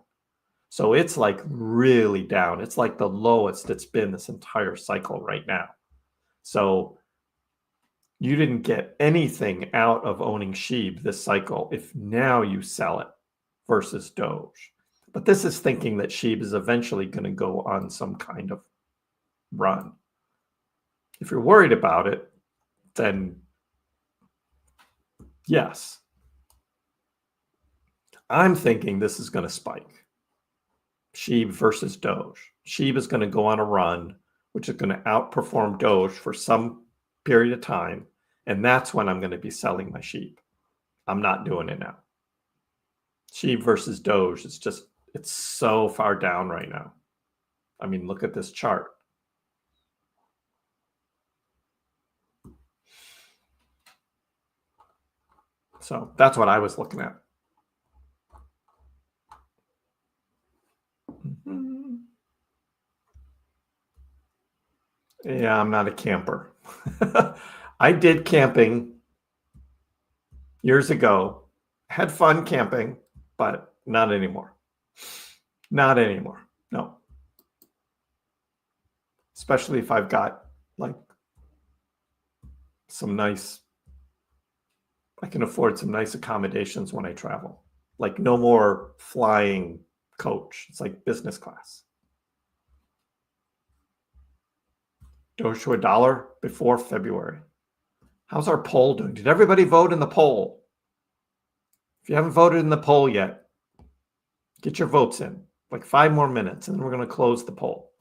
So it's like really down. It's like the lowest it's been this entire cycle right now. So you didn't get anything out of owning SHIB this cycle if now you sell it versus Doge. But this is thinking that SHIB is eventually going to go on some kind of run. If you're worried about it, then yes. I'm thinking this is going to spike. SHIB versus Doge. SHIB is going to go on a run, which is going to outperform Doge for some period of time. And that's when I'm going to be selling my SHIB. I'm not doing it now. SHIB versus Doge is just, it's so far down right now. I mean, look at this chart. So that's what I was looking at. Yeah, I'm not a camper. I did camping years ago. Had fun camping, but not anymore. Not anymore. No. Especially if I've got like some nice, I can afford some nice accommodations when I travel. Like no more flying coach. It's like business class. Doge to $1 before February. How's our poll doing? Did everybody vote in the poll? If you haven't voted in the poll yet, get your votes in. Like 5 more minutes, and then we're going to close the poll.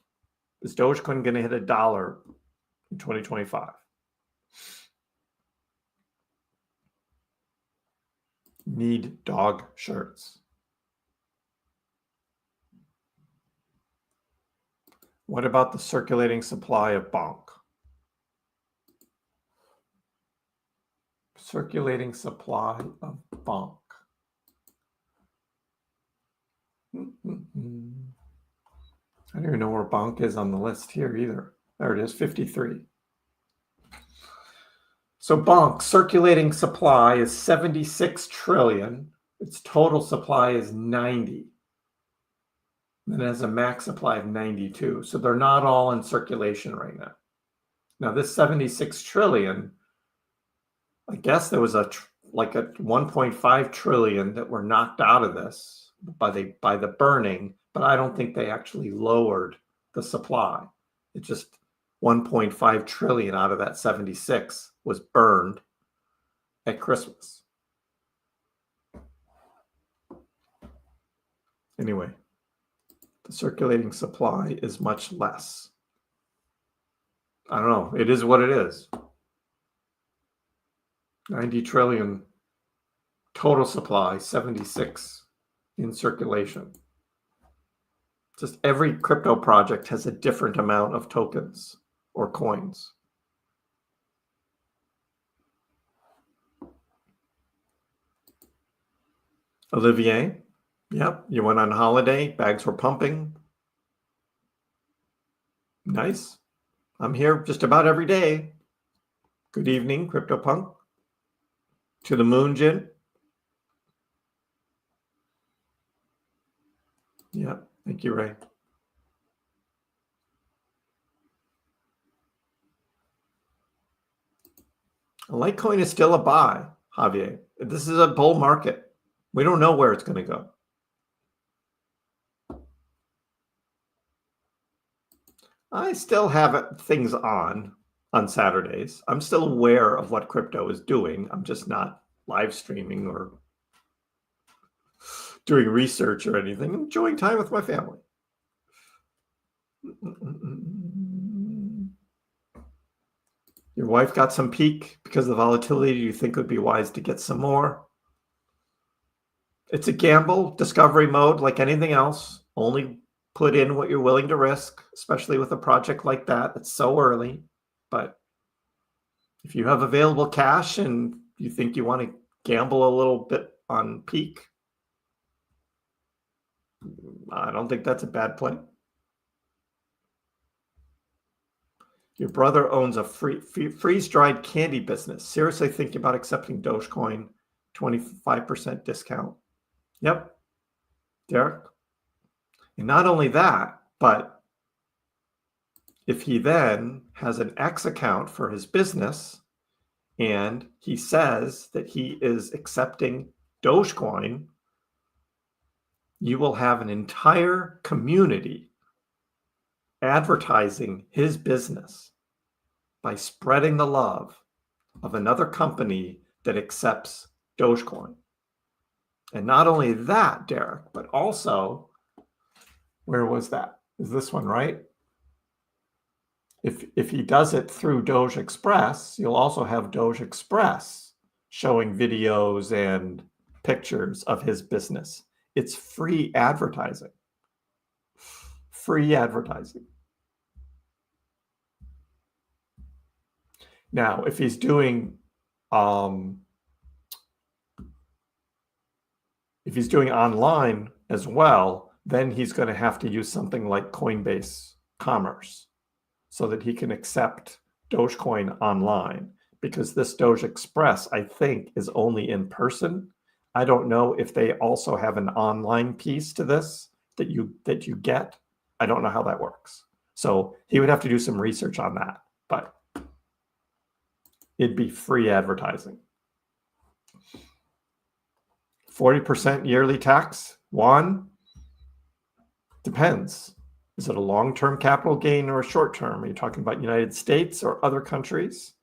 Is Dogecoin going to hit $1 in 2025? Need dog shirts. What about the circulating supply of bonk? Circulating supply of bonk. I don't even know where bonk is on the list here either. There it is, 53. So bonk, circulating supply is 76 trillion. Its total supply is 90. And it has a max supply of 92. So they're not all in circulation right now. Now this 76 trillion, I guess there was like a 1.5 trillion that were knocked out of this by the burning, but I don't think they actually lowered the supply. It just 1.5 trillion out of that 76 was burned at Christmas. Anyway, the circulating supply is much less. I don't know. It is what it is. 90 trillion total supply, 76 in circulation. Just every crypto project has a different amount of tokens or coins. Olivier, yep, you went on holiday, bags were pumping. Nice. I'm here just about every day. Good evening, CryptoPunk. To the moon, Jin. Yeah, thank you, Ray. Litecoin is still a buy, Javier. This is a bull market. We don't know where it's going to go. I still have things on Saturdays. I'm still aware of what crypto is doing. I'm just not live streaming or doing research or anything. I'm enjoying time with my family. Your wife got some peak because of the volatility. Do you think it would be wise to get some more? It's a gamble, discovery mode, like anything else. Only put in what you're willing to risk, especially with a project like that. It's so early. But if you have available cash and you think you want to gamble a little bit on peak, I don't think that's a bad play. Your brother owns a freeze-dried candy business. Seriously thinking about accepting Dogecoin, 25% discount. Yep, Derek. And not only that, but if he then has an X account for his business and he says that he is accepting Dogecoin, you will have an entire community advertising his business by spreading the love of another company that accepts Dogecoin. And not only that, Derek, but also, where was that? Is this one right? If he does it through Doge Express, you'll also have Doge Express showing videos and pictures of his business. It's free advertising. Free advertising. Now, if he's doing online as well, then he's going to have to use something like Coinbase Commerce so that he can accept Dogecoin online, because this Doge Express, I think, is only in person. I don't know if they also have an online piece to this that you get. I don't know how that works. So he would have to do some research on that, but it'd be free advertising. 40% yearly tax, Juan? Depends. Is it a long-term capital gain or a short-term? Are you talking about United States or other countries?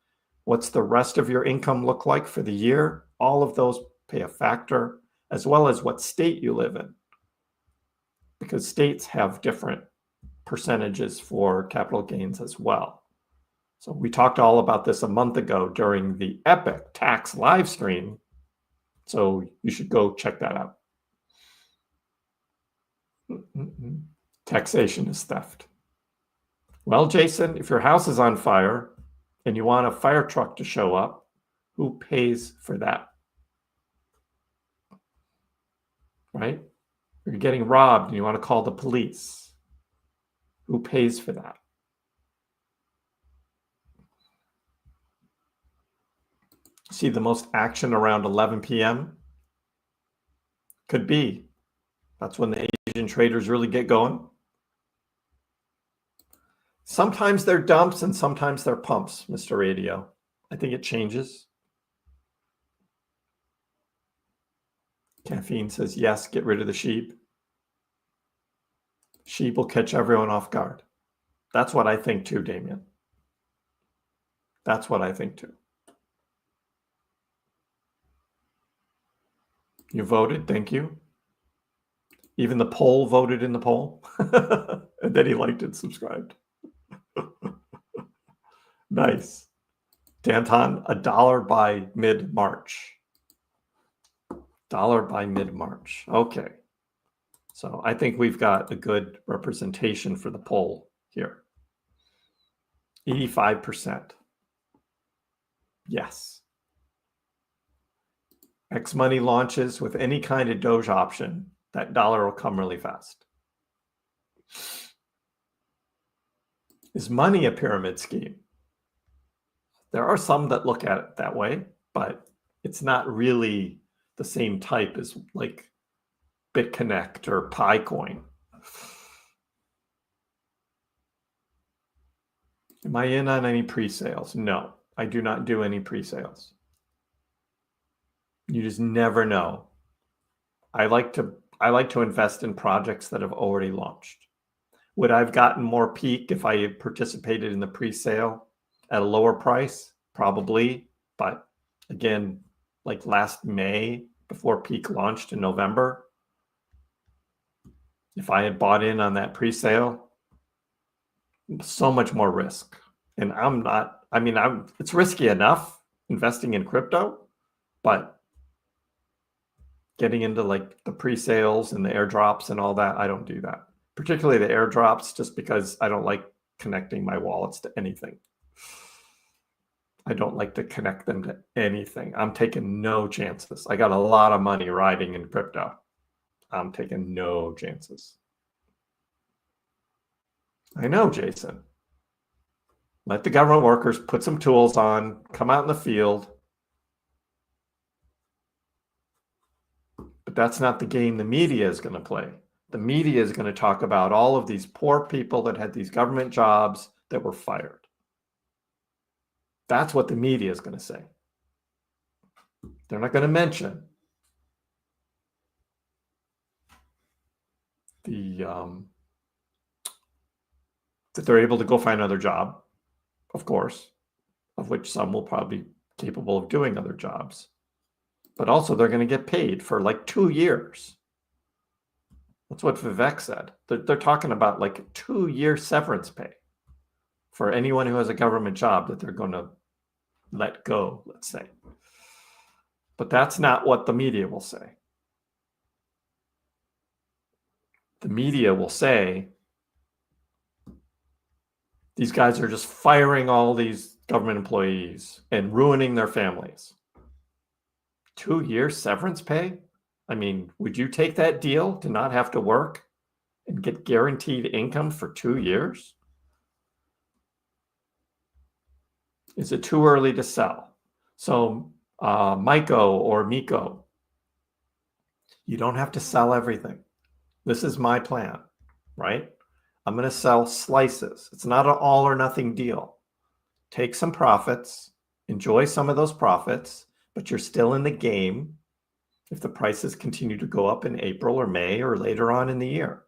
What's the rest of your income look like for the year? All of those pay a factor, as well as what state you live in, because states have different percentages for capital gains as well. So we talked all about this a month ago during the Epic Tax live stream. So you should go check that out. Taxation is theft. Well, Jason, if your house is on fire and you want a fire truck to show up, who pays for that? Right? You're getting robbed and you want to call the police. Who pays for that? See the most action around 11 p.m.? Could be. That's when the Asian traders really get going. Sometimes they're dumps and sometimes they're pumps, Mr. Radio. I think it changes. Caffeine says, yes, get rid of the sheep. Sheep will catch everyone off guard. That's what I think too, Damien. That's what I think too. You voted, thank you. Even the poll voted in the poll. And then he liked and subscribed. Nice. Danton, $1 by mid-March. $1 by mid-March. Okay. So I think we've got a good representation for the poll here. 85%. Yes. X money launches with any kind of Doge option, that dollar will come really fast. Is money a pyramid scheme? There are some that look at it that way, but it's not really the same type as like BitConnect or PiCoin. Am I in on any pre-sales? No, I do not do any pre-sales. You just never know. I like to invest in projects that have already launched. Would I have gotten more peak if I had participated in the pre-sale at a lower price? Probably. But again, like last May, before peak launched in November, if I had bought in on that pre-sale, so much more risk. And it's risky enough investing in crypto, but getting into like the pre-sales and the airdrops and all that, I don't do that. Particularly the airdrops, just because I don't like connecting my wallets to anything. I don't like to connect them to anything. I'm taking no chances. I got a lot of money riding in crypto. I'm taking no chances. I know, Jason. Let the government workers put some tools on, come out in the field. But that's not the game the media is going to play. The media is going to talk about all of these poor people that had these government jobs that were fired. That's what the media is going to say. They're not going to mention that they're able to go find another job, of course, of which some will probably be capable of doing other jobs. But also they're going to get paid for like 2 years. That's what Vivek said. They're talking about like a 2-year severance pay for anyone who has a government job that they're going to let go, let's say. But that's not what the media will say. The media will say, these guys are just firing all these government employees and ruining their families. 2-year severance pay? I mean, would you take that deal to not have to work and get guaranteed income for 2 years? Is it too early to sell? So, Miko or Miko, you don't have to sell everything. This is my plan, right? I'm going to sell slices. It's not an all or nothing deal. Take some profits, enjoy some of those profits, but you're still in the game if the prices continue to go up in April or May or later on in the year.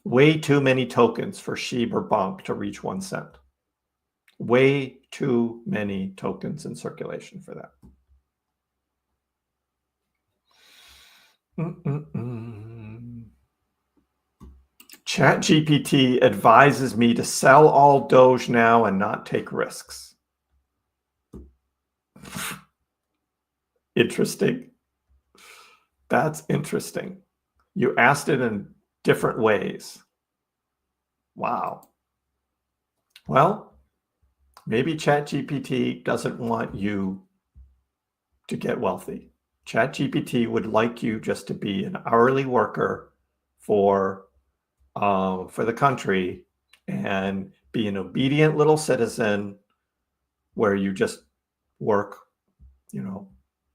Way too many tokens for SHIB or BONK to reach 1 cent. Way too many tokens in circulation for that. ChatGPT advises me to sell all Doge now and not take risks. Interesting. That's interesting. You asked it in different ways. Wow. Well, maybe ChatGPT doesn't want you to get wealthy. ChatGPT would like you just to be an hourly worker for the country and be an obedient little citizen where you just work,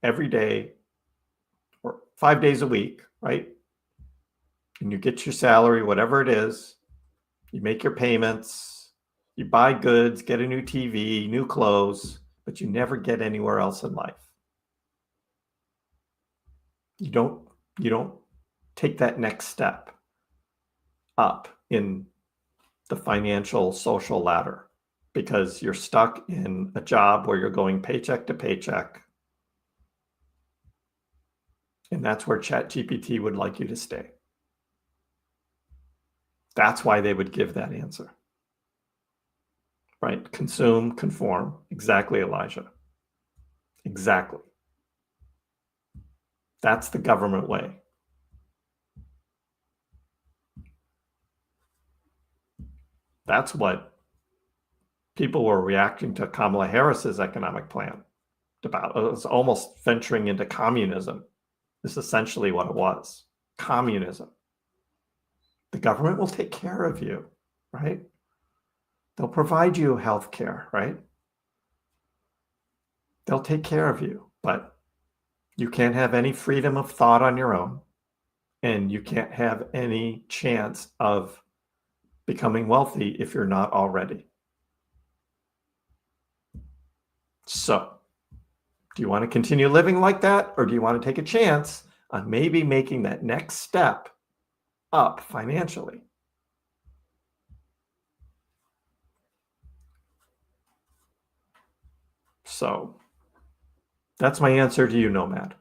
every day or 5 days a week, right? And you get your salary, whatever it is, you make your payments, you buy goods, get a new TV, new clothes, but you never get anywhere else in life. You don't take that next step up in the financial social ladder because you're stuck in a job where you're going paycheck to paycheck. And that's where ChatGPT would like you to stay. That's why they would give that answer. Right? Consume, conform. Exactly, Elijah. Exactly. That's the government way. That's what people were reacting to Kamala Harris's economic plan about. It was almost venturing into communism. This is essentially what it was. Communism. The government will take care of you, right? They'll provide you health care, right? They'll take care of you, but you can't have any freedom of thought on your own, and you can't have any chance of becoming wealthy if you're not already. So, do you want to continue living like that, or do you want to take a chance on maybe making that next step up financially. So that's my answer to you, Nomad.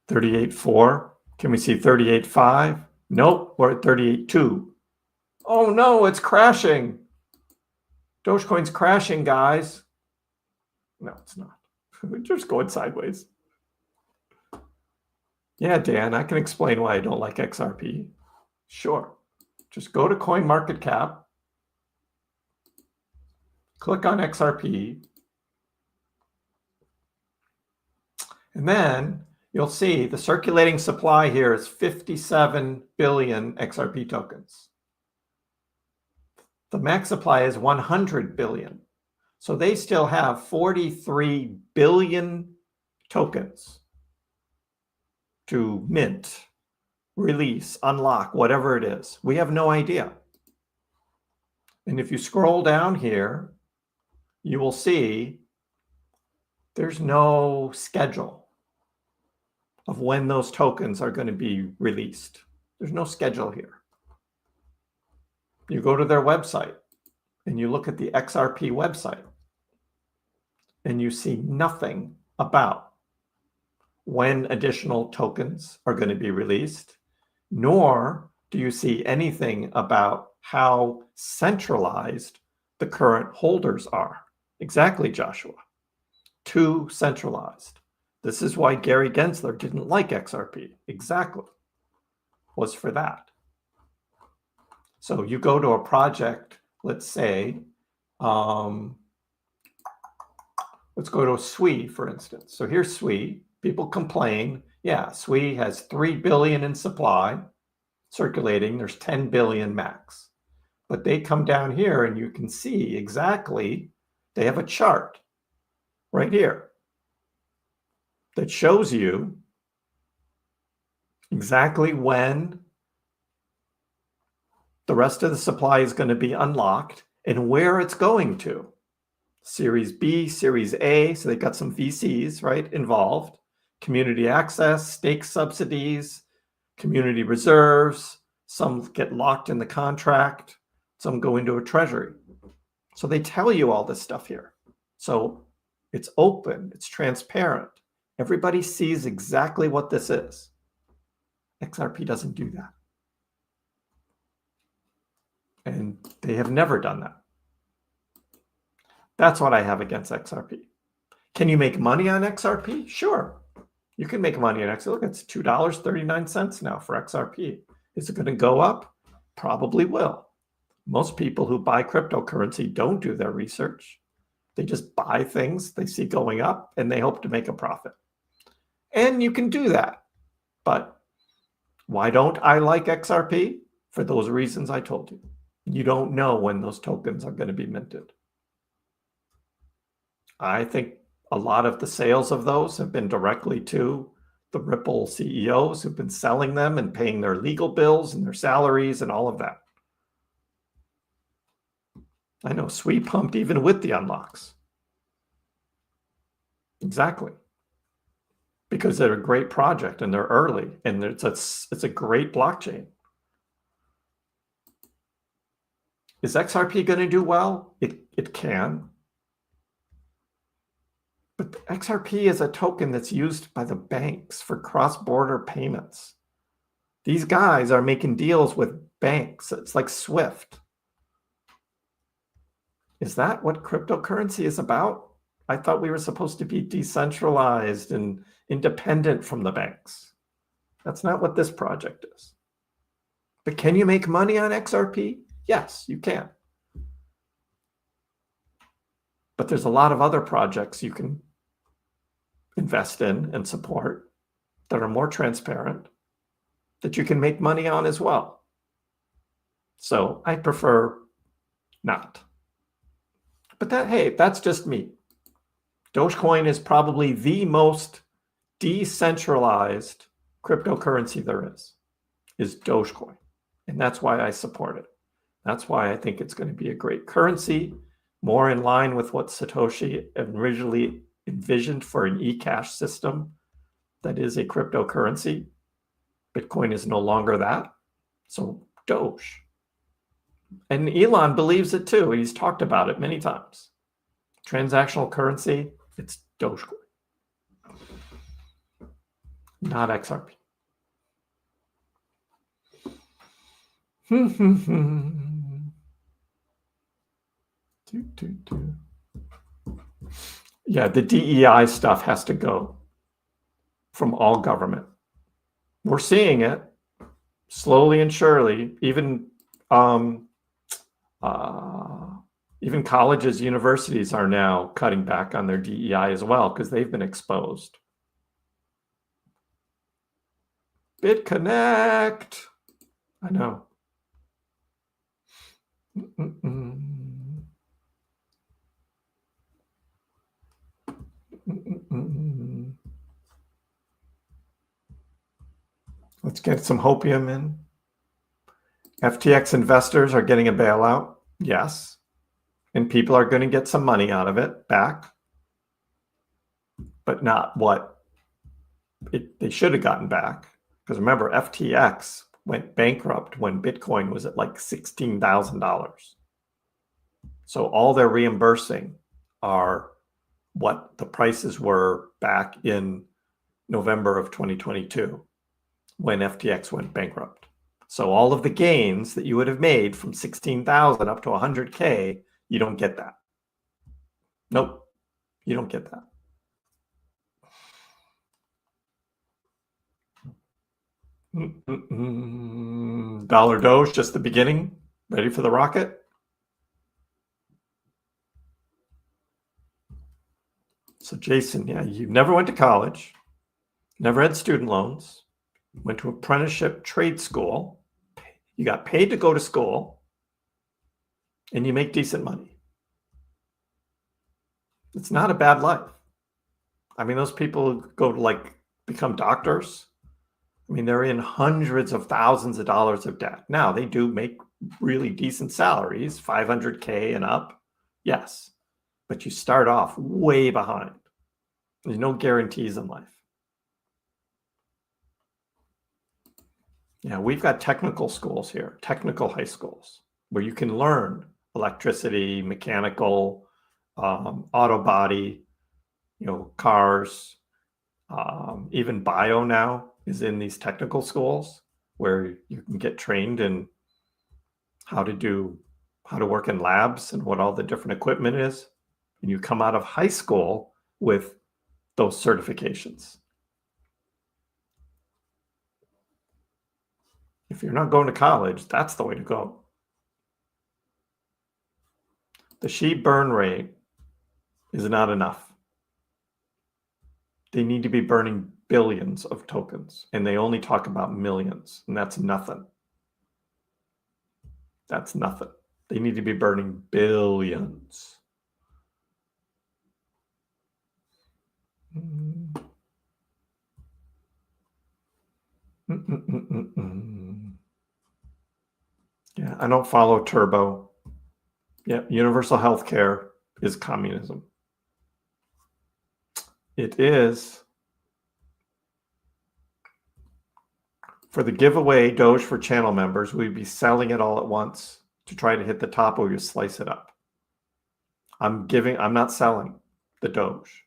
38.4. Can we see 38.5? Nope, we're at 38.2. Oh no, it's crashing. Dogecoin's crashing, guys. No, it's not. We're just going sideways. Yeah, Dan, I can explain why I don't like XRP. Sure. Just go to CoinMarketCap, click on XRP, and then you'll see the circulating supply here is 57 billion XRP tokens. The max supply is 100 billion. So they still have 43 billion tokens to mint, release, unlock, whatever it is. We have no idea. And if you scroll down here, you will see there's no schedule of when those tokens are going to be released. There's no schedule here. You go to their website and you look at the XRP website and you see nothing about when additional tokens are going to be released, nor do you see anything about how centralized the current holders are. Exactly, Joshua. Too centralized. This is why Gary Gensler didn't like XRP. Exactly. Was for that. So you go to a project, let's say, let's go to SWI, for instance. So here's SWI. People complain, yeah, SWI has 3 billion in supply circulating. There's 10 billion max. But they come down here and you can see exactly, they have a chart right here that shows you exactly when the rest of the supply is going to be unlocked and where it's going to. Series B, Series A, so they've got some VCs, right, involved. Community access, stake subsidies, community reserves. Some get locked in the contract. Some go into a treasury. So they tell you all this stuff here. So it's open, it's transparent. Everybody sees exactly what this is. XRP doesn't do that. And they have never done that. That's what I have against XRP. Can you make money on XRP? Sure. You can make money on XRP. Look, it's $2.39 now for XRP. Is it going to go up? Probably will. Most people who buy cryptocurrency don't do their research. They just buy things they see going up and they hope to make a profit. And you can do that. But why don't I like XRP? For those reasons I told you. You don't know when those tokens are going to be minted. I think a lot of the sales of those have been directly to the Ripple CEOs who've been selling them and paying their legal bills and their salaries and all of that. I know SWI pumped even with the unlocks. Exactly. Because they're a great project and they're early and it's a great blockchain. Is XRP going to do well? It can. But XRP is a token that's used by the banks for cross-border payments. These guys are making deals with banks. It's like SWIFT. Is that what cryptocurrency is about? I thought we were supposed to be decentralized and independent from the banks. That's not what this project is. But can you make money on XRP? Yes, you can. But there's a lot of other projects you can invest in and support that are more transparent, that you can make money on as well. So I prefer not. But that's just me. Dogecoin is probably the most decentralized cryptocurrency there is Dogecoin. And that's why I support it. That's why I think it's going to be a great currency, more in line with what Satoshi originally envisioned for an e-cash system that is a cryptocurrency. Bitcoin is no longer that. So Doge. And Elon believes it too. He's talked about it many times. Transactional currency, it's Dogecoin, not XRP. Yeah, the DEI stuff has to go from all government. We're seeing it slowly and surely. Even colleges, universities are now cutting back on their DEI as well because they've been exposed. BitConnect. I know. Let's get some hopium in. FTX investors are getting a bailout. Yes. And people are going to get some money out of it back. But not what they should have gotten back. Because remember, FTX went bankrupt when Bitcoin was at like $16,000. So all they're reimbursing are what the prices were back in November of 2022 when FTX went bankrupt. So all of the gains that you would have made from 16,000 up to 100K, you don't get that. Nope, you don't get that. Dollar Doge, just the beginning. Ready for the rocket? So Jason, yeah, you never went to college, never had student loans, went to apprenticeship trade school, you got paid to go to school, and you make decent money. It's not a bad life. I mean, those people go to like become doctors. I mean, they're in hundreds of thousands of dollars of debt. Now, they do make really decent salaries, 500K and up. Yes. But you start off way behind. There's no guarantees in life. Yeah, we've got technical schools here, technical high schools, where you can learn electricity, mechanical, auto body, cars, even bio now is in these technical schools where you can get trained in how to work in labs and what all the different equipment is. And you come out of high school with those certifications. If you're not going to college, that's the way to go. The SHIB burn rate is not enough. They need to be burning billions of tokens, and they only talk about millions, and that's nothing. That's nothing. They need to be burning billions. Yeah, I don't follow Turbo. Yeah, universal health care is communism. It is. For the giveaway Doge for channel members, we'd be selling it all at once to try to hit the top, or you slice it up. I'm not selling the Doge.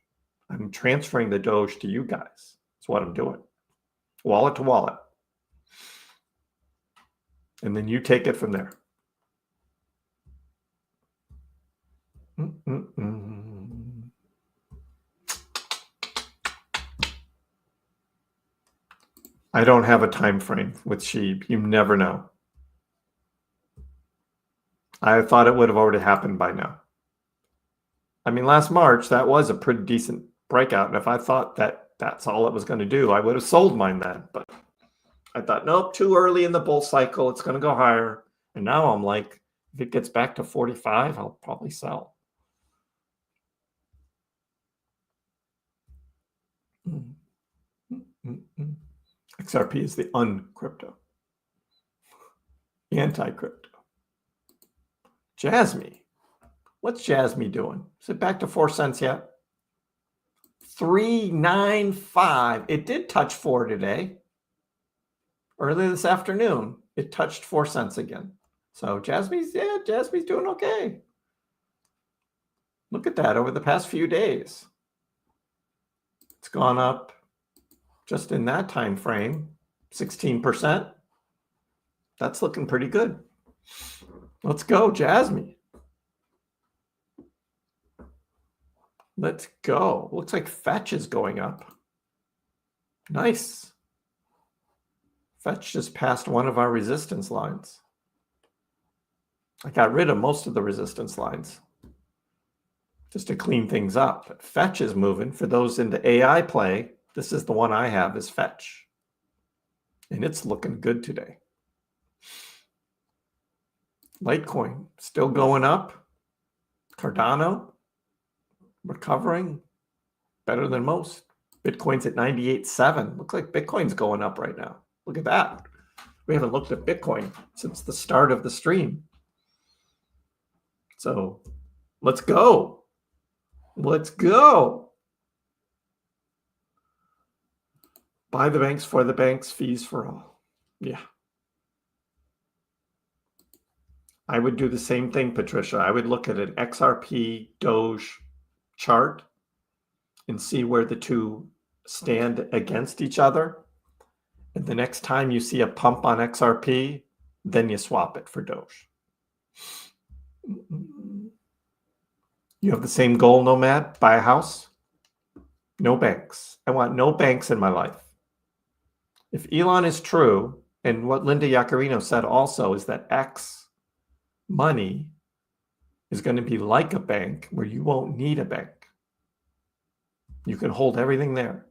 I'm transferring the Doge to you guys. That's what I'm doing. Wallet to wallet. And then you take it from there. I don't have a time frame with SHIB. You never know. I thought it would have already happened by now. I mean, last March, that was a pretty decent breakout. And if I thought that that's all it was going to do, I would have sold mine then. But I thought, nope, too early in the bull cycle. It's going to go higher. And now I'm like, if it gets back to 45, I'll probably sell. XRP is the uncrypto. Anti-crypto. Jasmy. What's Jasmy doing? Is it back to 4 cents yet? 395. It did touch 4 today. Early this afternoon, it touched 4 cents again. So Jasmy's doing okay. Look at that over the past few days. It's gone up just in that time frame, 16%. That's looking pretty good. Let's go, Jasmy. Let's go. Looks like Fetch is going up. Nice. Fetch just passed one of our resistance lines. I got rid of most of the resistance lines just to clean things up. But Fetch is moving. For those into AI play, this is the one I have, is Fetch. And it's looking good today. Litecoin still going up. Cardano recovering better than most. Bitcoin's at 98.7. Looks like Bitcoin's going up right now. Look at that. We haven't looked at Bitcoin since the start of the stream. So let's go. Let's go. By the banks, for the banks, fees for all. Yeah. I would do the same thing, Patricia. I would look at an XRP Doge chart and see where the two stand against each other. And the next time you see a pump on XRP, then you swap it for Doge. You have the same goal, Nomad? Buy a house? No banks. I want no banks in my life. If Elon is true, and what Linda Yaccarino said also is that X money is going to be like a bank where you won't need a bank. You can hold everything there.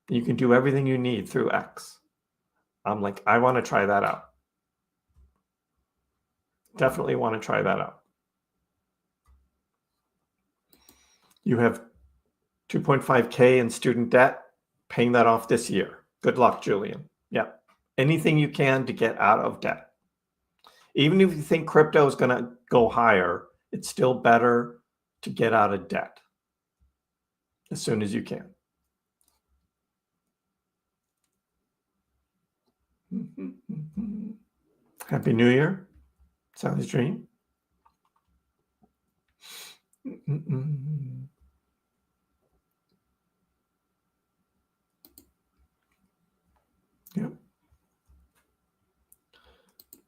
You can do everything you need through X. I'm like, I want to try that out. Definitely want to try that out. You have 2.5K in student debt, paying that off this year. Good luck, Julian. Yeah. Anything you can to get out of debt. Even if you think crypto is going to go higher, it's still better to get out of debt as soon as you can. Happy New Year. Sally's dream. Yeah.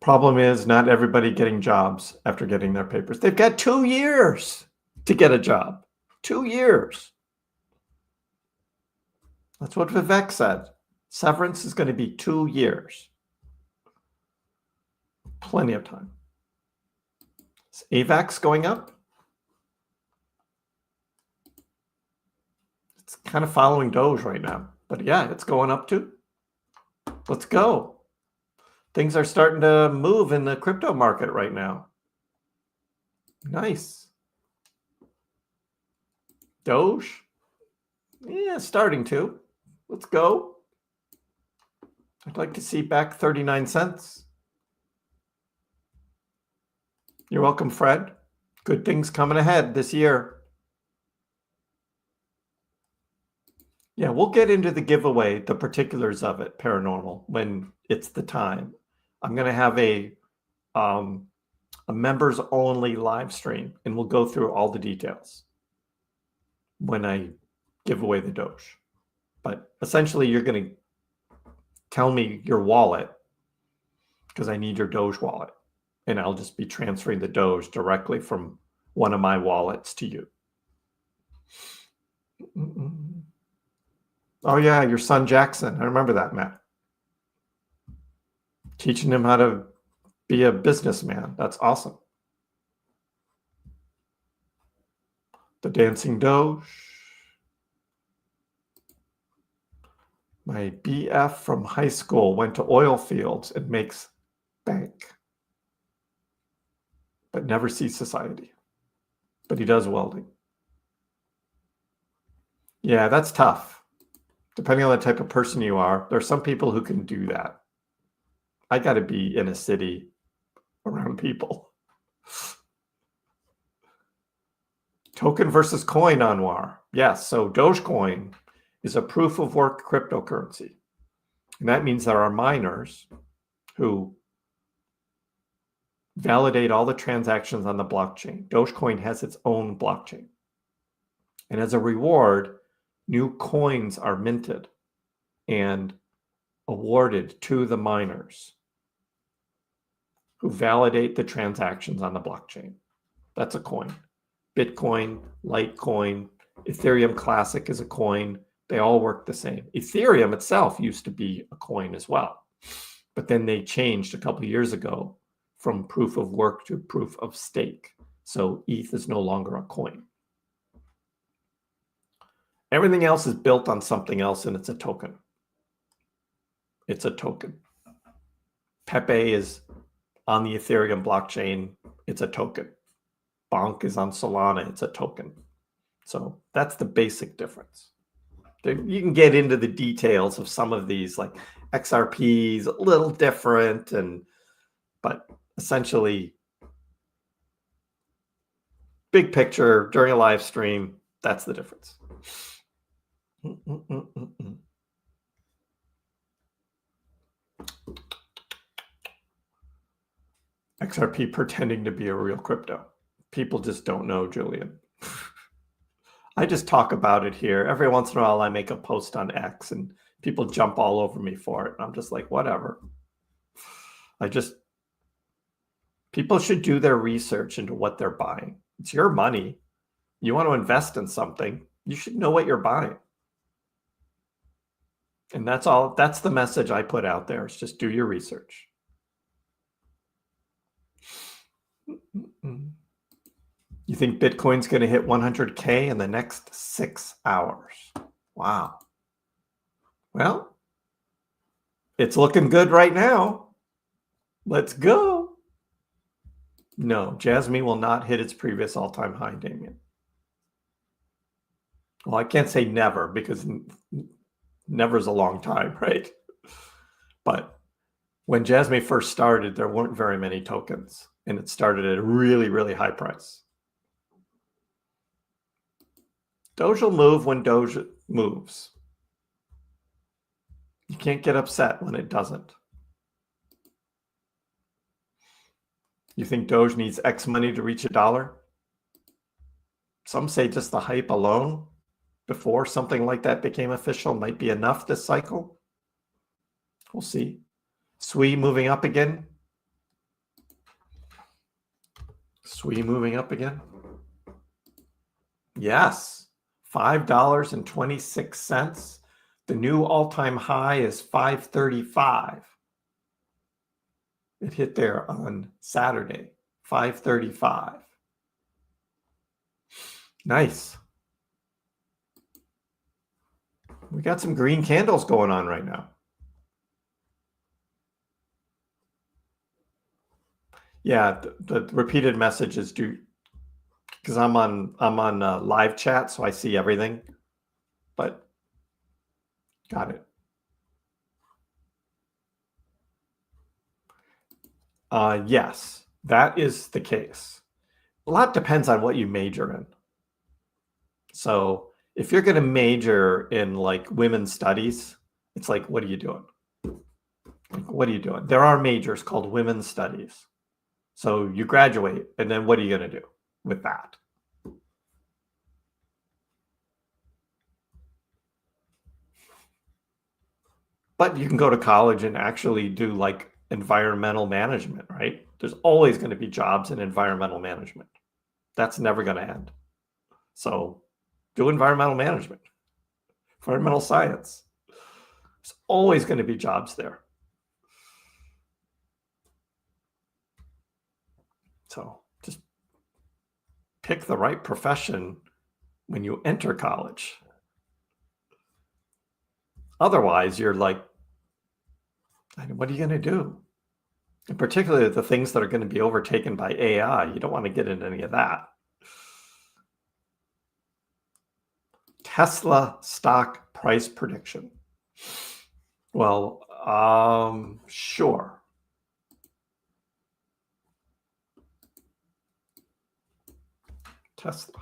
Problem is not everybody getting jobs after getting their papers. They've got 2 years to get a job. 2 years. That's what Vivek said. Severance is going to be 2 years. Plenty of time. Is AVAX going up? It's kind of following Doge right now. But yeah, it's going up too. Let's go. Things are starting to move in the crypto market right now. Nice. Doge? Yeah, starting to. Let's go. I'd like to see back 39 cents. You're welcome, Fred. Good things coming ahead this year. Yeah, we'll get into the giveaway, the particulars of it, Paranormal, when it's the time. I'm going to have a members only live stream, and we'll go through all the details when I give away the Doge. But essentially, you're going to tell me your wallet because I need your Doge wallet, and I'll just be transferring the Doge directly from one of my wallets to you. Oh yeah, your son Jackson. I remember that, Matt. Teaching him how to be a businessman. That's awesome. The dancing Doge. My BF from high school went to oil fields and makes bank, but never sees society. But he does welding. Yeah, that's tough. Depending on the type of person you are, there are some people who can do that. I got to be in a city around people. Token versus coin, Anwar. Yes, so Dogecoin is a proof of work cryptocurrency. And that means there are miners who validate all the transactions on the blockchain. Dogecoin has its own blockchain. And as a reward, new coins are minted and awarded to the miners who validate the transactions on the blockchain. That's a coin. Bitcoin, Litecoin, Ethereum Classic is a coin. They all work the same. Ethereum itself used to be a coin as well. But then they changed a couple of years ago from proof of work to proof of stake. So ETH is no longer a coin. Everything else is built on something else, and it's a token. It's a token. Pepe is on the Ethereum blockchain. It's a token. Bonk is on Solana. It's a token. So that's the basic difference. You can get into the details of some of these, like XRP is a little different, but essentially, big picture during a live stream, that's the difference. XRP pretending to be a real crypto. People just don't know, Julian. I just talk about it here. Every once in a while, I make a post on X and people jump all over me for it. And I'm just like, whatever. People should do their research into what they're buying. It's your money. You want to invest in something, you should know what you're buying. And that's all. That's the message I put out there, is just do your research. You think Bitcoin's going to hit 100K in the next 6 hours? Wow. Well, it's looking good right now. Let's go. No, Jasmine will not hit its previous all-time high, Damien. Well, I can't say never, because never is a long time, right? But when Jasmine first started, there weren't very many tokens, and it started at a really, really high price. Doge will move when Doge moves. You can't get upset when it doesn't. You think Doge needs X money to reach $1? Some say just the hype alone before something like that became official might be enough this cycle. We'll see. SWI moving up again. SWI moving up again. Yes. $5.26. The new all-time high is $5.35. It hit there on Saturday, $5.35. Nice. We got some green candles going on right now. Yeah, the repeated messages do, because I'm on live chat, so I see everything. But got it. Yes, that is the case. A lot depends on what you major in. So if you're going to major in like women's studies, it's like, what are you doing? Like, what are you doing? There are majors called women's studies. So you graduate, and then what are you going to do with that? But you can go to college and actually do like environmental management, right? There's always going to be jobs in environmental management. That's never going to end. So do environmental management, environmental science. There's always going to be jobs there. So just pick the right profession when you enter college. Otherwise, you're like, what are you going to do? And particularly the things that are going to be overtaken by AI. You don't want to get into any of that. Tesla stock price prediction. Well, sure. Tesla.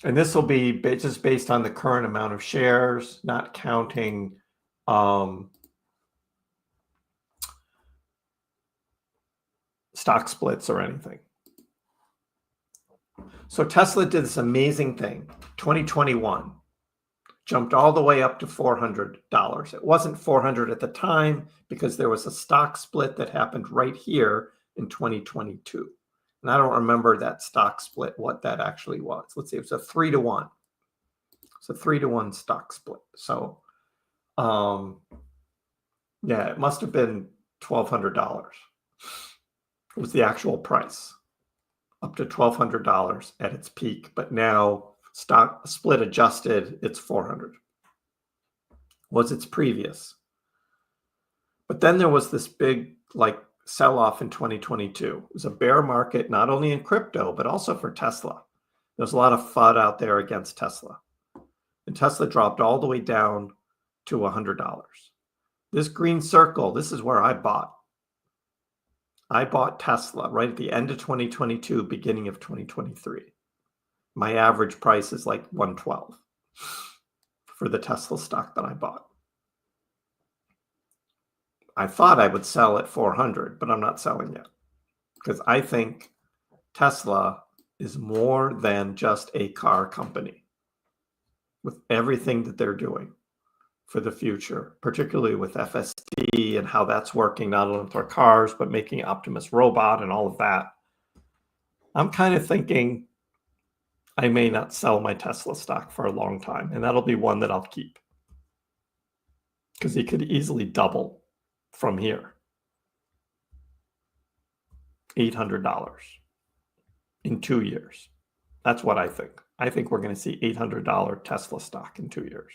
And this will be just based on the current amount of shares, not counting stock splits or anything. So Tesla did this amazing thing. 2021 jumped all the way up to $400. It wasn't $400 at the time because there was a stock split that happened right here in 2022. And I don't remember that stock split, what that actually was. Let's see, it was a 3-to-1. It's a 3-to-1 stock split. So, yeah, it must have been $1,200. It was the actual price, up to $1,200 at its peak. But now, stock split adjusted, it's $400. Was its previous. But then there was this big, like, sell-off in 2022. It was a bear market, not only in crypto, but also for Tesla. There's a lot of FUD out there against Tesla. And Tesla dropped all the way down to $100. This green circle, this is where I bought. I bought Tesla right at the end of 2022, beginning of 2023. My average price is like $112 for the Tesla stock that I bought. I thought I would sell at $400, but I'm not selling yet because I think Tesla is more than just a car company with everything that they're doing for the future, particularly with FSD and how that's working, not only with our cars, but making Optimus Robot and all of that. I'm kind of thinking I may not sell my Tesla stock for a long time, and that'll be one that I'll keep because it could easily double from here. $800 in 2 years. That's what I think. I think we're going to see $800 Tesla stock in 2 years.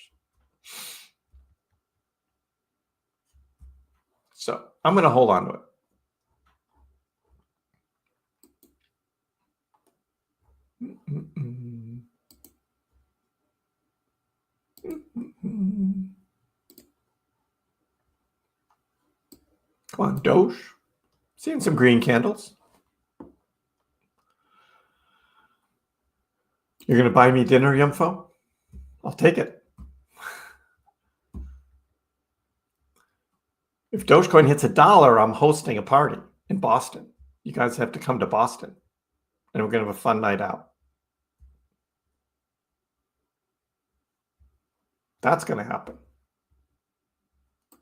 So I'm going to hold on to it. Come on, Doge. Seeing some green candles. You're going to buy me dinner, Yumfo? I'll take it. If Dogecoin hits $1, I'm hosting a party in Boston. You guys have to come to Boston, and we're going to have a fun night out. That's going to happen.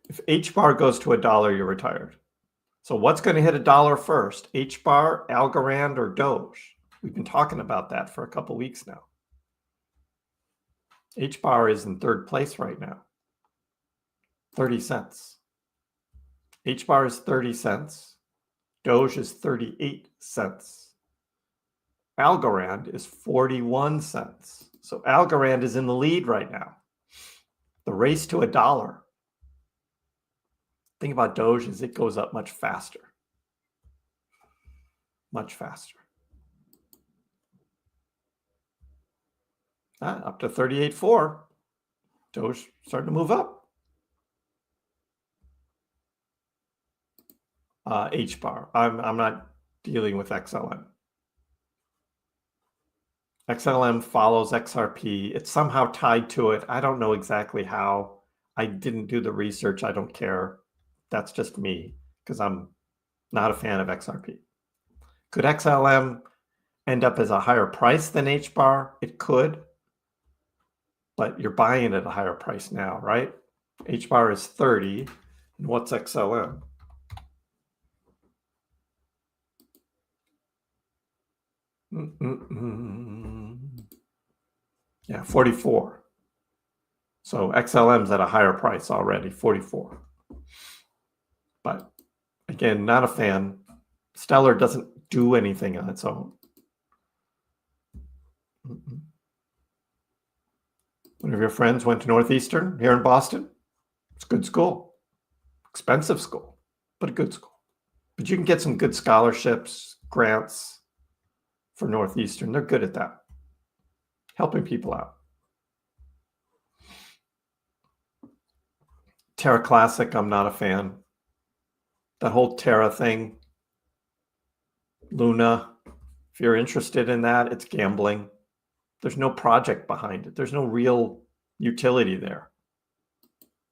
If H-bar goes to $1, you're retired. So what's going to hit $1 first? H-bar, Algorand, or Doge? We've been talking about that for a couple weeks now. H-bar is in third place right now. 30 cents. H-bar is 30 cents. Doge is 38 cents. Algorand is 41 cents. So Algorand is in the lead right now. The race to $1. Thing about Doge is it goes up much faster. Much faster. Up to 38.4. Doge starting to move up. H-bar. I'm not dealing with XLM. XLM follows XRP. It's somehow tied to it. I don't know exactly how. I didn't do the research. I don't care. That's just me because I'm not a fan of XRP. Could XLM end up as a higher price than H-bar? It could, but you're buying at a higher price now, right? H-bar is 30, and what's XLM? Yeah, 44. So XLM's at a higher price already, 44. But again, not a fan. Stellar doesn't do anything on its own. One of your friends went to Northeastern here in Boston. It's a good school. Expensive school, but a good school. But you can get some good scholarships, grants for Northeastern. They're good at that. Helping people out. Terra Classic, I'm not a fan. That whole Terra thing. Luna, if you're interested in that, it's gambling. There's no project behind it. There's no real utility there.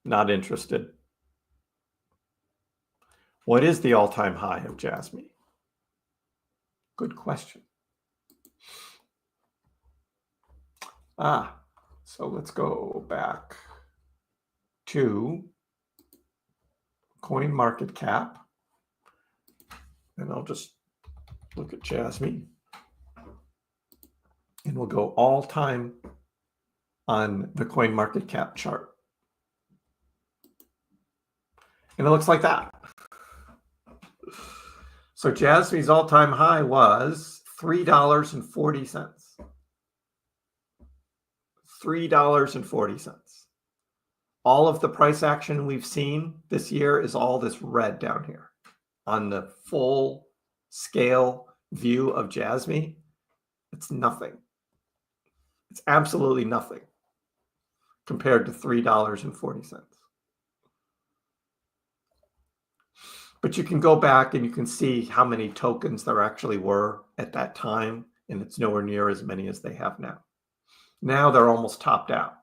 Not interested. What is the all-time high of Jasmy? Good question. So let's go back to coin market cap. And I'll just look at Jasmy. And we'll go all time on the coin market cap chart. And it looks like that. So Jasmy's all-time high was $3.40. $3.40. All of the price action we've seen this year is all this red down here. On the full scale view of Jasmy, it's nothing. It's absolutely nothing compared to $3.40. But you can go back and you can see how many tokens there actually were at that time, and it's nowhere near as many as they have now. Now they're almost topped out.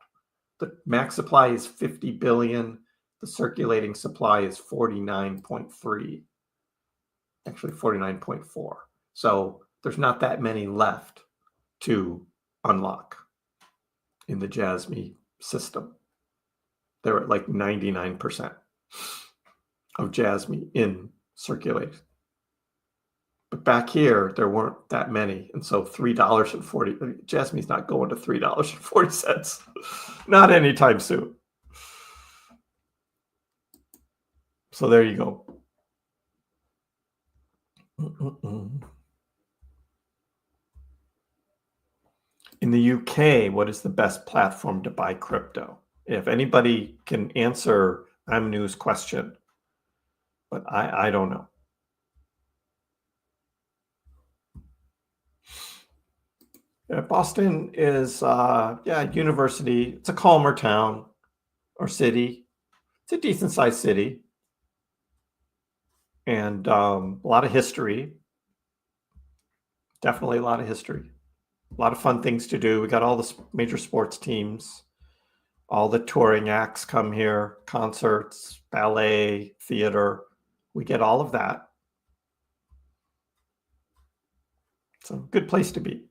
The max supply is 50 billion. The circulating supply is 49.3, actually 49.4. So there's not that many left to unlock in the Jasmy system. They're at like 99% of Jasmy in circulation. But back here, there weren't that many. And so $3.40, Jasmy's not going to $3.40. Not anytime soon. So there you go. In the UK, what is the best platform to buy crypto? If anybody can answer Amnu's question, but I don't know. Yeah, Boston is, university. It's a calmer town or city. It's a decent-sized city. And a lot of history. Definitely a lot of history. A lot of fun things to do. We got all the major sports teams. All the touring acts come here. Concerts, ballet, theater. We get all of that. It's a good place to be.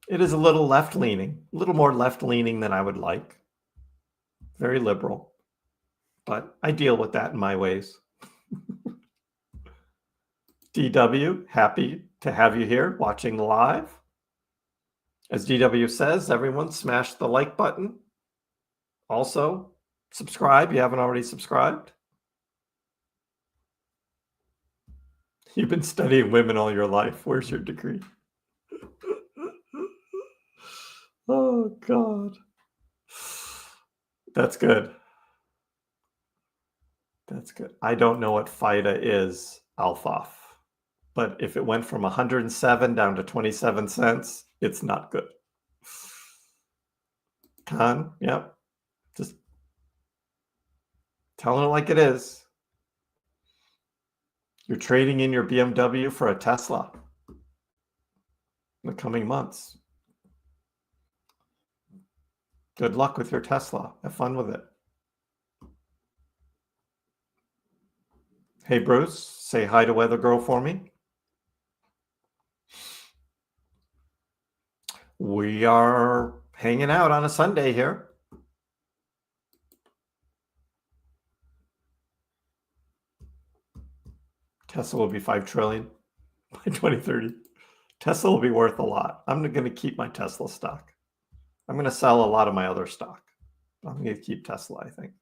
It is a little left-leaning, a little more left-leaning than I would like. Very liberal, but I deal with that in my ways. DW, happy to have you here watching live. As DW says, everyone smash the like button. Also, subscribe. You haven't already subscribed. You've been studying women all your life. Where's your degree? Oh, God. That's good. That's good. I don't know what FIDA is, Alfaf. But if it went from 107 down to 27 cents, it's not good. Con, yep. Just telling it like it is. You're trading in your BMW for a Tesla in the coming months. Good luck with your Tesla. Have fun with it. Hey, Bruce, say hi to Weather Girl for me. We are hanging out on a Sunday here. Tesla will be 5 trillion by 2030. Tesla will be worth a lot. I'm going to keep my Tesla stock. I'm going to sell a lot of my other stock. I'm going to keep Tesla, I think.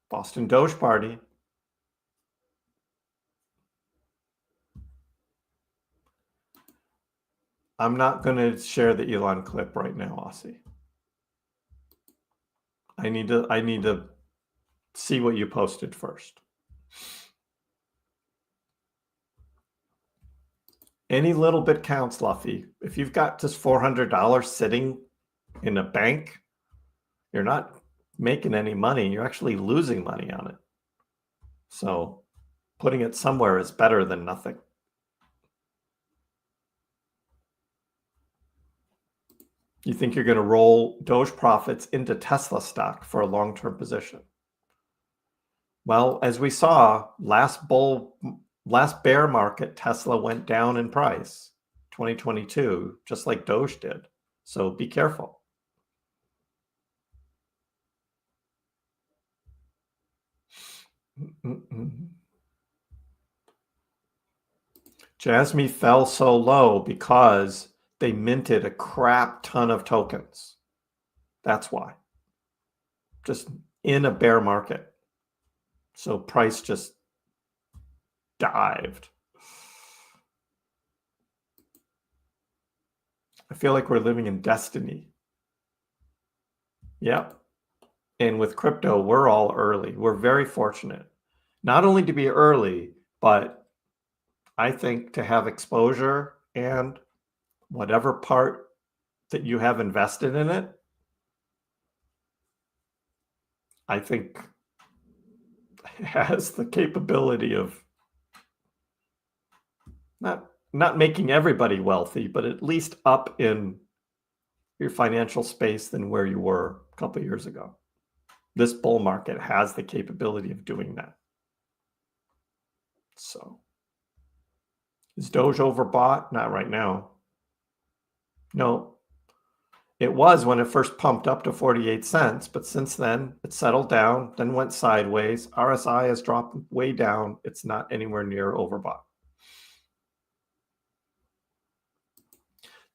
Boston Doge Party. I'm not going to share the Elon clip right now, Aussie. I need to see what you posted first. Any little bit counts, Luffy. If you've got just $400 sitting in a bank, you're not making any money. You're actually losing money on it. So putting it somewhere is better than nothing. You think you're going to roll Doge profits into Tesla stock for a long-term position. Well, as we saw, last bear market, Tesla went down in price, 2022, just like Doge did. So be careful. Jasmy fell so low because they minted a crap ton of tokens. That's why. Just in a bear market. So price just dived. I feel like we're living in destiny. Yep. And with crypto, we're all early. We're very fortunate. Not only to be early, but I think to have exposure and whatever part that you have invested in it, I think has the capability of not making everybody wealthy, but at least up in your financial space than where you were a couple of years ago. This bull market has the capability of doing that. So is Doge overbought? Not right now. No. It was when it first pumped up to 48 cents, but since then it settled down, then went sideways. RSI has dropped way down. It's not anywhere near overbought.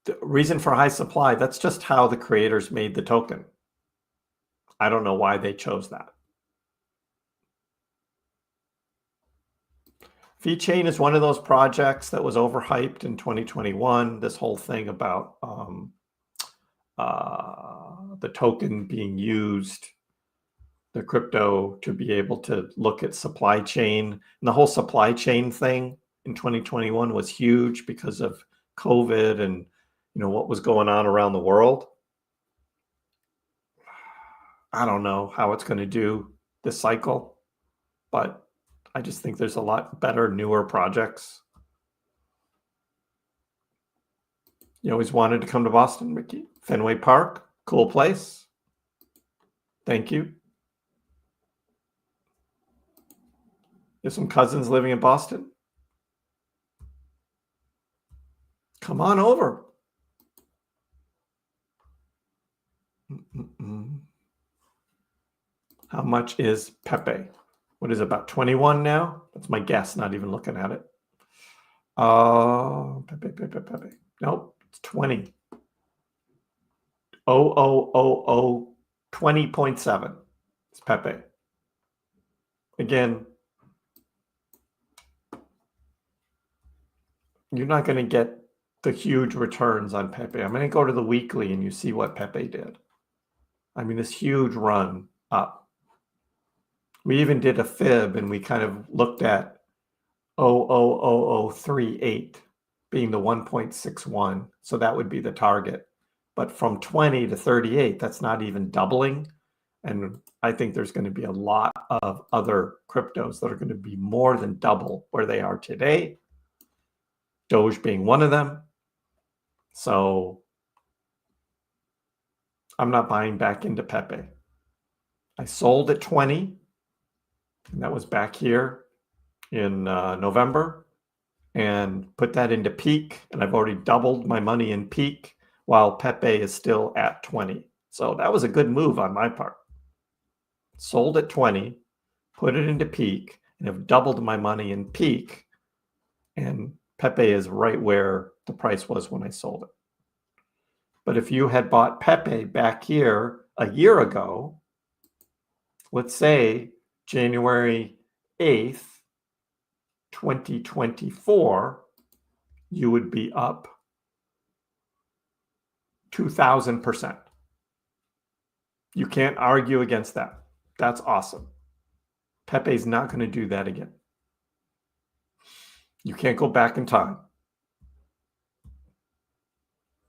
The reason for high supply, that's just how the creators made the token. I don't know why they chose that. VeChain is one of those projects that was overhyped in 2021. This whole thing about the token being used, the crypto, to be able to look at supply chain. And the whole supply chain thing in 2021 was huge because of COVID and what was going on around the world. I don't know how it's going to do this cycle, but I just think there's a lot better, newer projects. You always wanted to come to Boston, Mickey. Fenway Park, cool place. Thank you. You have some cousins living in Boston? Come on over. How much is Pepe? What is it, about 21 now? That's my guess, not even looking at it. Pepe. Nope, it's 20. 20.7. It's Pepe. Again, you're not going to get the huge returns on Pepe. I'm going to go to the weekly and you see what Pepe did. I mean, this huge run up. We even did a fib and we kind of looked at 0.00038 being the 1.61. So that would be the target. But from 20 to 38, that's not even doubling. And I think there's going to be a lot of other cryptos that are going to be more than double where they are today. Doge being one of them. So I'm not buying back into Pepe. I sold at 20. And that was back here in November, and put that into peak. And I've already doubled my money in peak while Pepe is still at 20. So that was a good move on my part. Sold at 20, put it into peak, and have doubled my money in peak. And Pepe is right where the price was when I sold it. But if you had bought Pepe back here a year ago, let's say January 8th, 2024, you would be up 2,000%. You can't argue against that. That's awesome. Pepe's not going to do that again. You can't go back in time.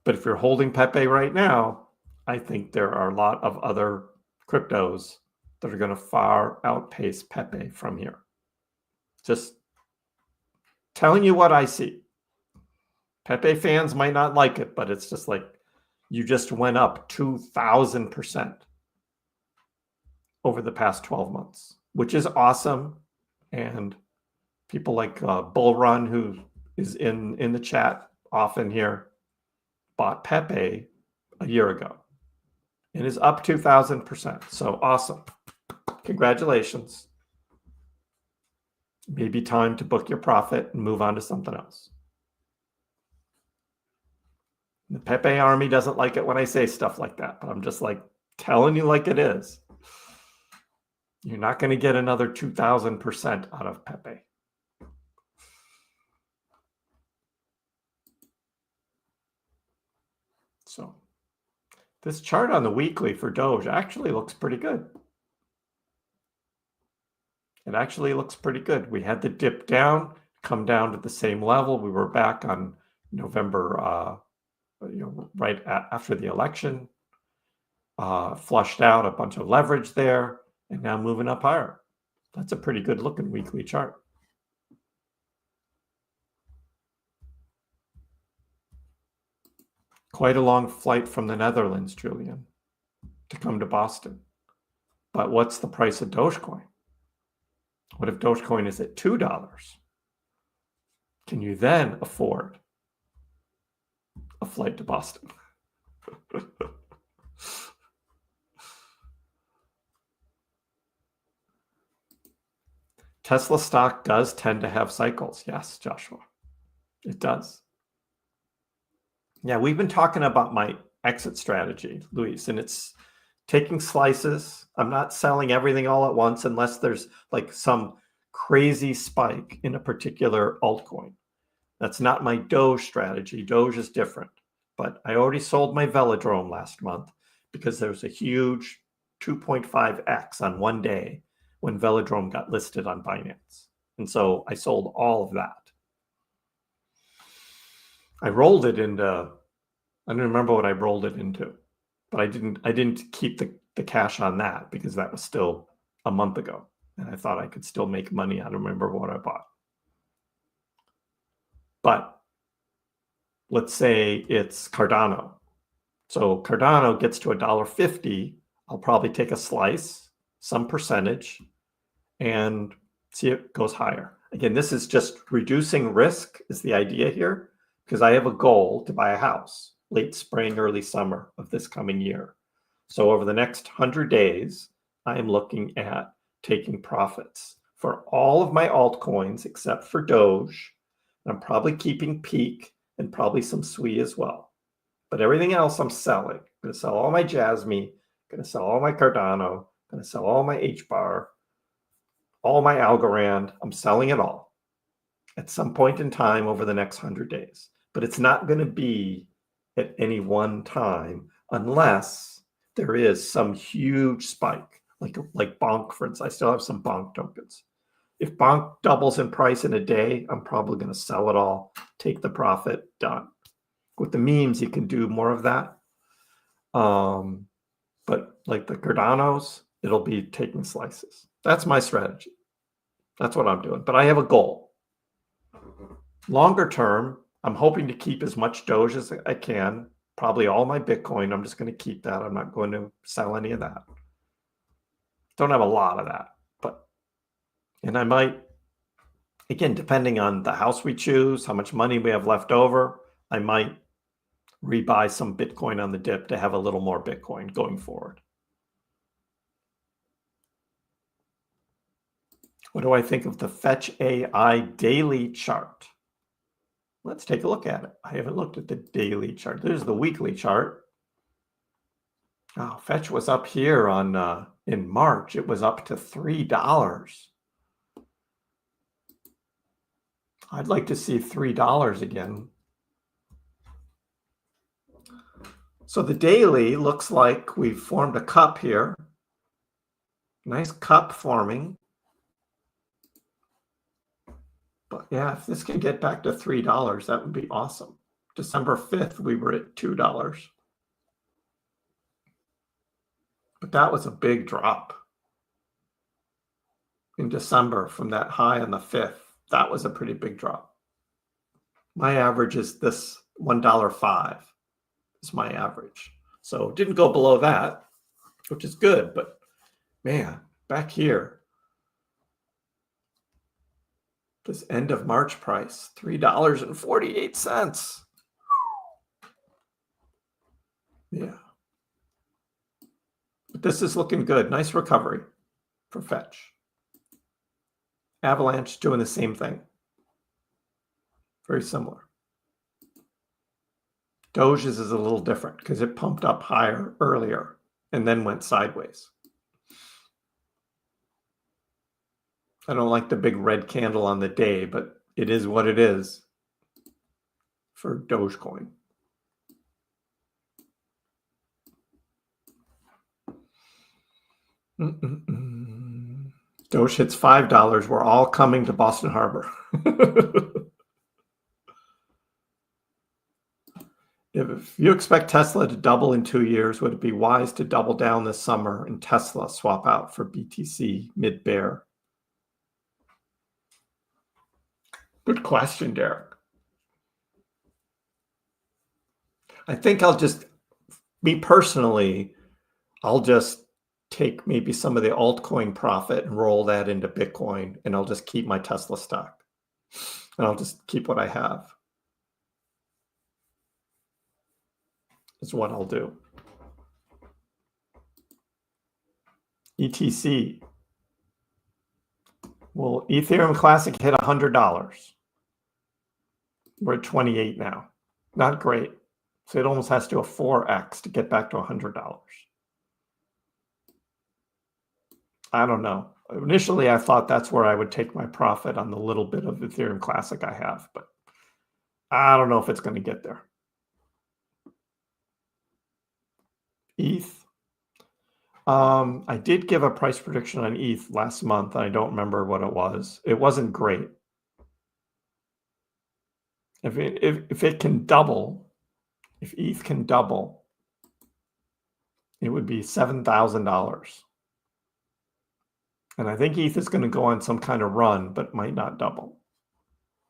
But if you're holding Pepe right now, I think there are a lot of other cryptos that are going to far outpace Pepe from here. Just telling you what I see. Pepe fans might not like it, but it's just like, You just went up 2,000% over the past 12 months, which is awesome. And people like Bull Run, who is in the chat often here, bought Pepe a year ago and is up 2,000%. So awesome. Congratulations. Maybe time to book your profit and move on to something else. The Pepe army doesn't like it when I say stuff like that, but I'm just like telling you like it is. You're not going to get another 2,000% out of Pepe. So this chart on the weekly for Doge actually looks pretty good. It actually looks pretty good. We had the dip down, come down to the same level. We were back on November, right after the election, flushed out a bunch of leverage there, and now moving up higher. That's a pretty good looking weekly chart. Quite a long flight from the Netherlands, Julian, to come to Boston. But what's the price of Dogecoin? What if Dogecoin is at $2? Can you then afford a flight to Boston? Tesla stock does tend to have cycles. Yes, Joshua, it does. Yeah, we've been talking about my exit strategy, Luis, and it's taking slices. I'm not selling everything all at once unless there's like some crazy spike in a particular altcoin. That's not my Doge strategy. Doge is different. But I already sold my Velodrome last month because there was a huge 2.5x on one day when Velodrome got listed on Binance. And so I sold all of that. I rolled it into, I don't remember what I rolled it into, but I didn't keep the cash on that because that was still a month ago. And I thought I could still make money. I don't remember what I bought. But let's say it's Cardano. So Cardano gets to $1.50. I'll probably take a slice, some percentage, and see it goes higher. Again, this is just reducing risk is the idea here, because I have a goal to buy a house late spring, early summer of this coming year. So over the next 100 days, I am looking at taking profits for all of my altcoins except for Doge. I'm probably keeping Peak and probably some SWI as well. But everything else I'm selling. I'm going to sell all my Jasmy, going to sell all my Cardano, going to sell all my HBAR, all my Algorand. I'm selling it all at some point in time over the next 100 days. But it's not going to be at any one time unless there is some huge spike, like Bonk, for instance. I still have some Bonk tokens. If Bonk doubles in price in a day, I'm probably going to sell it all, take the profit, done. With the memes, you can do more of that. But like the Cardanos, it'll be taking slices. That's my strategy. That's what I'm doing. But I have a goal. Longer term, I'm hoping to keep as much Doge as I can. Probably all my Bitcoin. I'm just going to keep that. I'm not going to sell any of that. Don't have a lot of that. And I might, again, depending on the house we choose, how much money we have left over, I might rebuy some Bitcoin on the dip to have a little more Bitcoin going forward. What do I think of the Fetch AI daily chart? Let's take a look at it. I haven't looked at the daily chart. There's the weekly chart. Oh, Fetch was up here on in March. It was up to $3. I'd like to see $3 again. So the daily looks like we've formed a cup here. Nice cup forming. But yeah, if this can get back to $3, that would be awesome. December 5th, we were at $2. But that was a big drop in December from that high on the 5th. That was a pretty big drop. My average is this $1.05. is my average. So it didn't go below that, which is good. But man, back here, this end of March price, $3.48. Yeah. But this is looking good. Nice recovery for Fetch. Avalanche doing the same thing. Very similar. Doge is a little different because it pumped up higher earlier and then went sideways. I don't like the big red candle on the day, but it is what it is for Dogecoin. Doge hits $5. We're all coming to Boston Harbor. If you expect Tesla to double in 2 years, would it be wise to double down this summer and Tesla swap out for BTC mid-bear? Good question, Derek. I think I'll just, me personally, I'll just take maybe some of the altcoin profit and roll that into Bitcoin, and I'll just keep my Tesla stock. And I'll just keep what I have. Is what I'll do. ETC. Well, Ethereum Classic hit $100. We're at 28 now. Not great. So it almost has to do a 4x to get back to $100. I don't know. Initially, I thought that's where I would take my profit on the little bit of Ethereum Classic I have, but I don't know if it's going to get there. ETH. I did give a price prediction on ETH last month. I don't remember what it was. It wasn't great. If it can double, if ETH can double, it would be $7,000. And I think ETH is going to go on some kind of run, but might not double.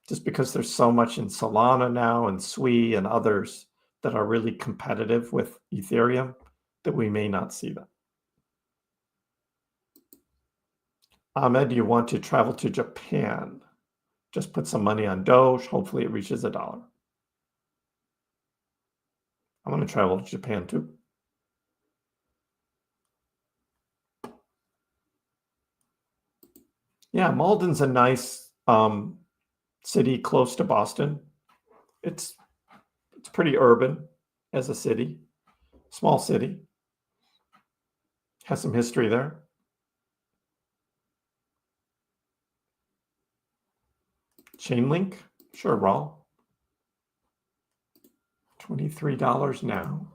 Just because there's so much in Solana now and Sui and others that are really competitive with Ethereum that we may not see that. Ahmed, you want to travel to Japan? Just put some money on Doge. Hopefully it reaches $1. I'm going to travel to Japan too. Yeah, Malden's a nice city close to Boston. It's pretty urban as a city. Small city. Has some history there. Chainlink, sure, Raw. $23 now.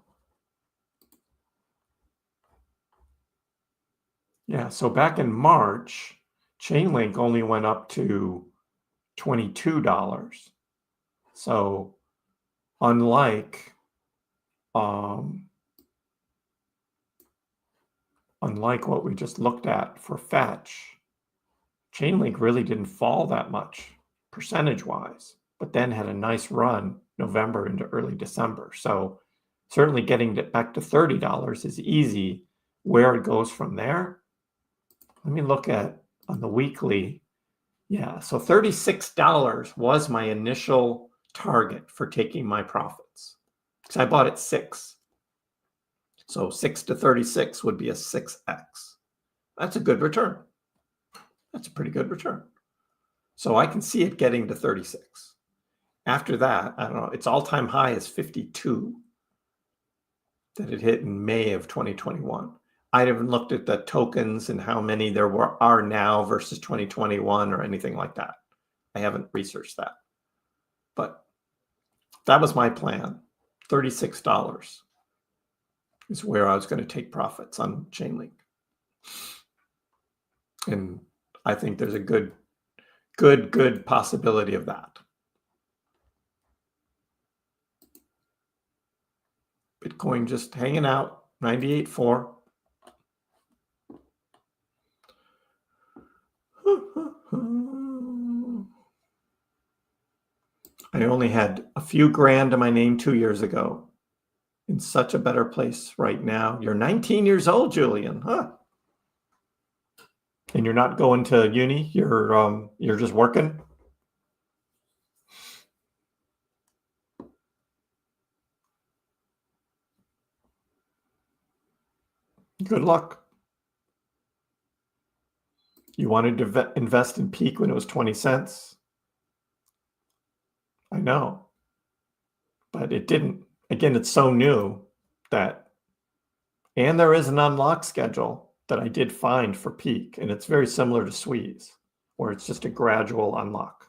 Yeah, so back in March, Chainlink only went up to $22. So unlike what we just looked at for Fetch, Chainlink really didn't fall that much percentage-wise, but then had a nice run November into early December. So certainly getting it back to $30 is easy. Where it goes from there, let me look at on the weekly. Yeah, so $36 was my initial target for taking my profits because I bought at 6. So 6 to 36 would be a 6x. That's a good return. That's a pretty good return. So I can see it getting to 36. After that, I don't know, its all-time high is 52 that it hit in May of 2021. I haven't looked at the tokens and how many there are now versus 2021 or anything like that. I haven't researched that. But that was my plan. $36 is where I was going to take profits on Chainlink. And I think there's a good possibility of that. Bitcoin just hanging out, 98.4. I only had a few grand in my name 2 years ago. in such a better place right now. You're 19 years old, Julian, huh? And you're not going to uni. You're just working. Good luck. You wanted to invest in Peak when it was 20 cents. I know, but it didn't. Again, it's so new that, and there is an unlock schedule that I did find for Peak, and it's very similar to Swee's, where it's just a gradual unlock.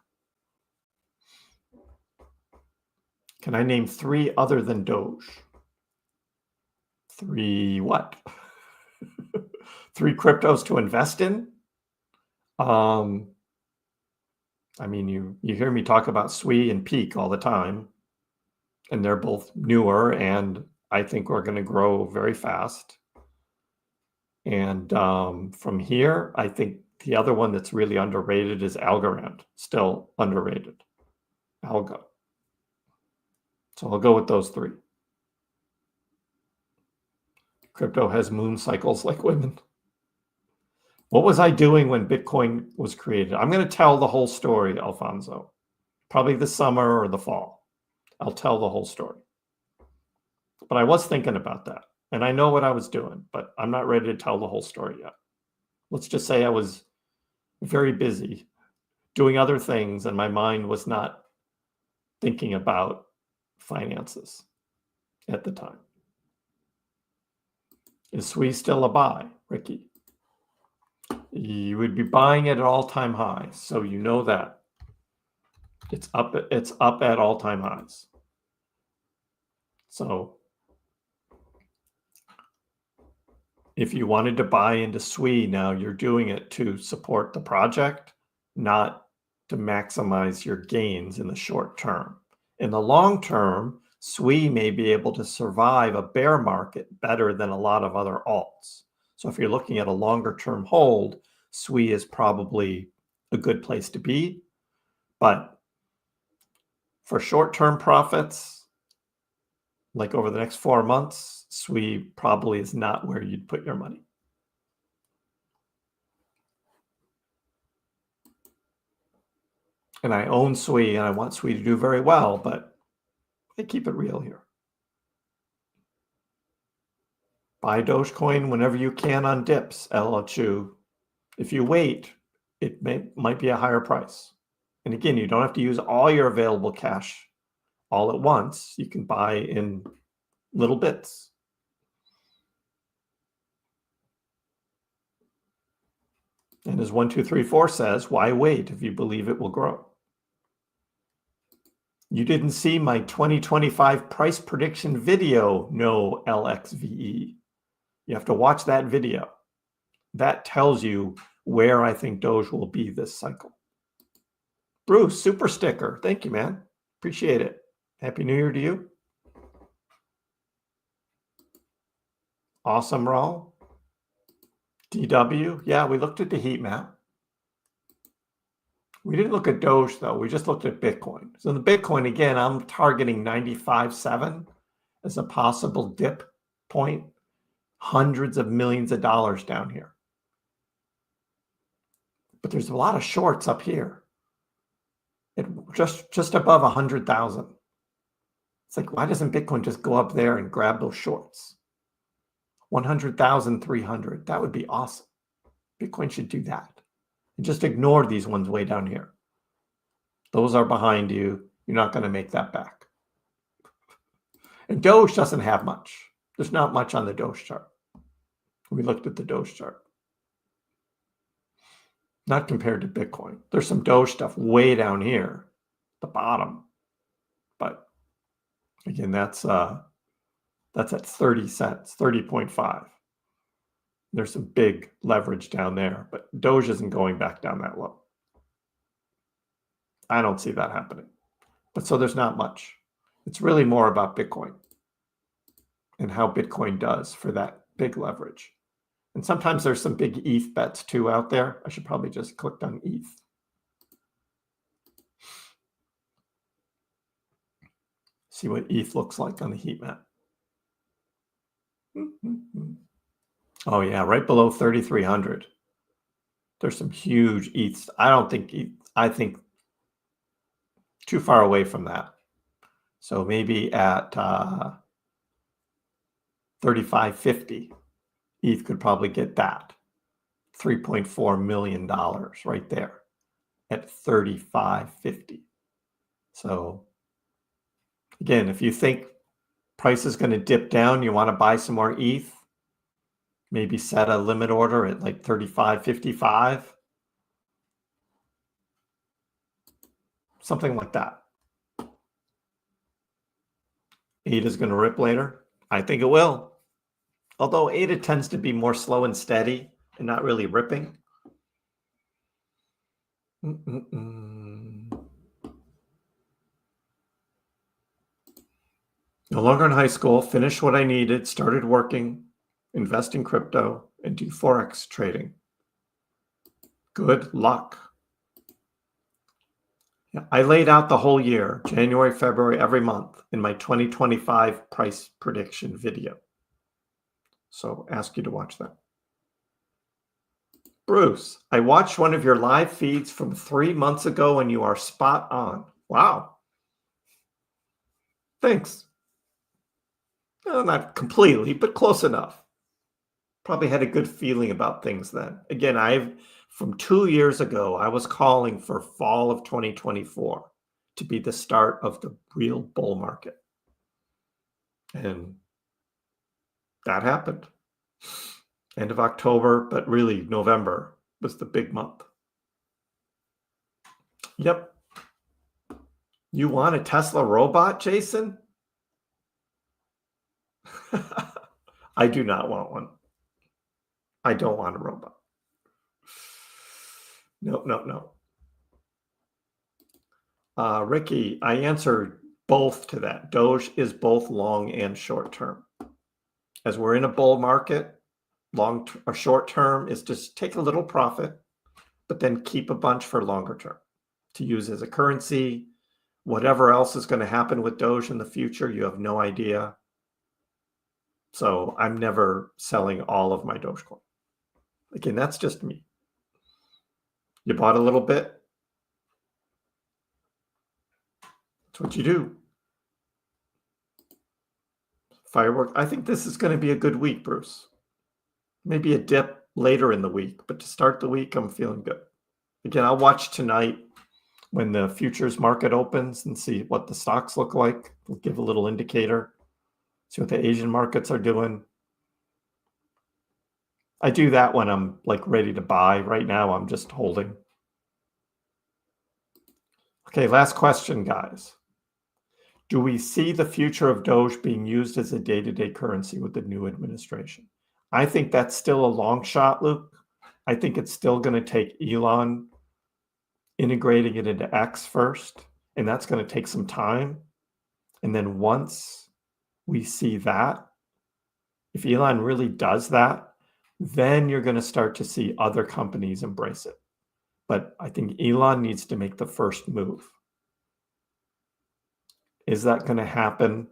Can I name 3 other than Doge? 3 what? 3 cryptos to invest in? I mean, you hear me talk about SWE and Peak all the time, and they're both newer, and I think we're going to grow very fast. And from here, I think the other one that's really underrated is Algorand, still underrated. Algo. So I'll go with those 3. Crypto has moon cycles like women. What was I doing when Bitcoin was created? I'm going to tell the whole story, Alfonso. Probably the summer or the fall. I'll tell the whole story. But I was thinking about that. And I know what I was doing, but I'm not ready to tell the whole story yet. Let's just say I was very busy doing other things, and my mind was not thinking about finances at the time. Is SWE still a buy, Ricky? You would be buying it at all-time highs, so you know that. It's up at all-time highs. So if you wanted to buy into SWE now, you're doing it to support the project, not to maximize your gains in the short term. In the long term, SWE may be able to survive a bear market better than a lot of other alts. So if you're looking at a longer term hold, SWE is probably a good place to be. But for short term profits, like over the next 4 months, SWE probably is not where you'd put your money. And I own SWE, and I want SWE to do very well, but I keep it real here. Buy Dogecoin whenever you can on dips, LLChu. If you wait, it might be a higher price. And again, you don't have to use all your available cash all at once. You can buy in little bits. And as 1234 says, why wait if you believe it will grow? You didn't see my 2025 price prediction video, no LXVE. You have to watch that video. That tells you where I think Doge will be this cycle. Bruce, super sticker. Thank you, man. Appreciate it. Happy New Year to you. Awesome, Raul. DW. Yeah, we looked at the heat map. We didn't look at Doge, though. We just looked at Bitcoin. So the Bitcoin, again, I'm targeting 95.7 as a possible dip point. Hundreds of millions of dollars down here. But there's a lot of shorts up here. Just above 100,000. It's like, why doesn't Bitcoin just go up there and grab those shorts? 100,300. That would be awesome. Bitcoin should do that. And just ignore these ones way down here. Those are behind you. You're not going to make that back. And Doge doesn't have much. There's not much on the Doge chart. We looked at the Doge chart. Not compared to Bitcoin. There's some Doge stuff way down here, the bottom. But again, that's at 30 cents, 30.5. There's some big leverage down there, but Doge isn't going back down that low. I don't see that happening. But so there's not much. It's really more about Bitcoin and how Bitcoin does for that big leverage. And sometimes there's some big ETH bets too out there. I should probably just click on ETH. See what ETH looks like on the heat map. Oh yeah, right below 3,300. There's some huge ETHs. I think too far away from that. So maybe at 3,550, ETH could probably get that. $3.4 million right there at 3,550. So again, if you think price is going to dip down, you want to buy some more ETH, maybe set a limit order at like 3,555. Something like that. ADA is going to rip later. I think it will. Although ADA tends to be more slow and steady and not really ripping. No longer in high school, finished what I needed, started working, invest in crypto, and do Forex trading. Good luck. Yeah, I laid out the whole year, January, February, every month in my 2025 price prediction video. So ask you to watch that. Bruce, I watched one of your live feeds from 3 months ago and you are spot on. Wow. Thanks. No, not completely, but close enough. Probably had a good feeling about things then. Again, from 2 years ago, I was calling for fall of 2024 to be the start of the real bull market. And that happened. End of October, but really November was the big month. Yep. You want a Tesla robot, Jason? I do not want one. I don't want a robot. No. Ricky, I answered both to that. Doge is both long and short term. As we're in a bull market, long or short term is just take a little profit, but then keep a bunch for longer term to use as a currency. Whatever else is going to happen with Doge in the future, you have no idea. So I'm never selling all of my Dogecoin. Again, that's just me. You bought a little bit. That's what you do. Fireworks. I think this is going to be a good week, Bruce. Maybe a dip later in the week, but to start the week, I'm feeling good. Again, I'll watch tonight when the futures market opens and see what the stocks look like. We'll give a little indicator. See what the Asian markets are doing. I do that when I'm like ready to buy. Right now, I'm just holding. Okay, last question, guys. Do we see the future of Doge being used as a day-to-day currency with the new administration? I think that's still a long shot, Luke. I think it's still going to take Elon integrating it into X first, and that's going to take some time. And then once we see that, if Elon really does that, then you're going to start to see other companies embrace it. But I think Elon needs to make the first move. Is that going to happen?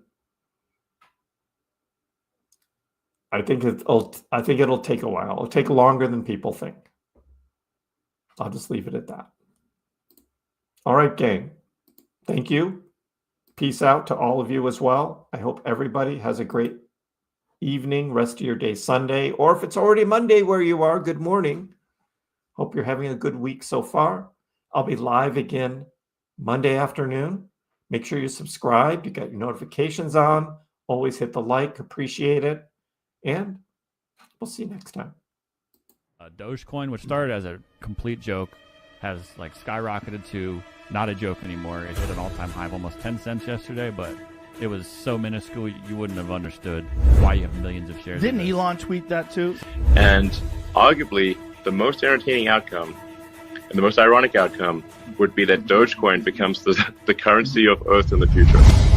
I think it'll take a while. It'll take longer than people think. I'll just leave it at that. All right, gang. Thank you. Peace out to all of you as well. I hope everybody has a great evening, rest of your day Sunday, or if it's already Monday where you are, good morning. Hope you're having a good week so far. I'll be live again Monday afternoon. Make sure you subscribe. You got your notifications on. Always hit the like. Appreciate it. And we'll see you next time.
Dogecoin, which started as a complete joke, has like skyrocketed to not a joke anymore. It hit an all-time high of almost 10 cents yesterday, but it was so minuscule you wouldn't have understood why you have millions of shares.
Didn't Elon tweet that too?
And arguably, the most entertaining outcome and the most ironic outcome would be that Dogecoin becomes the currency of Earth in the future.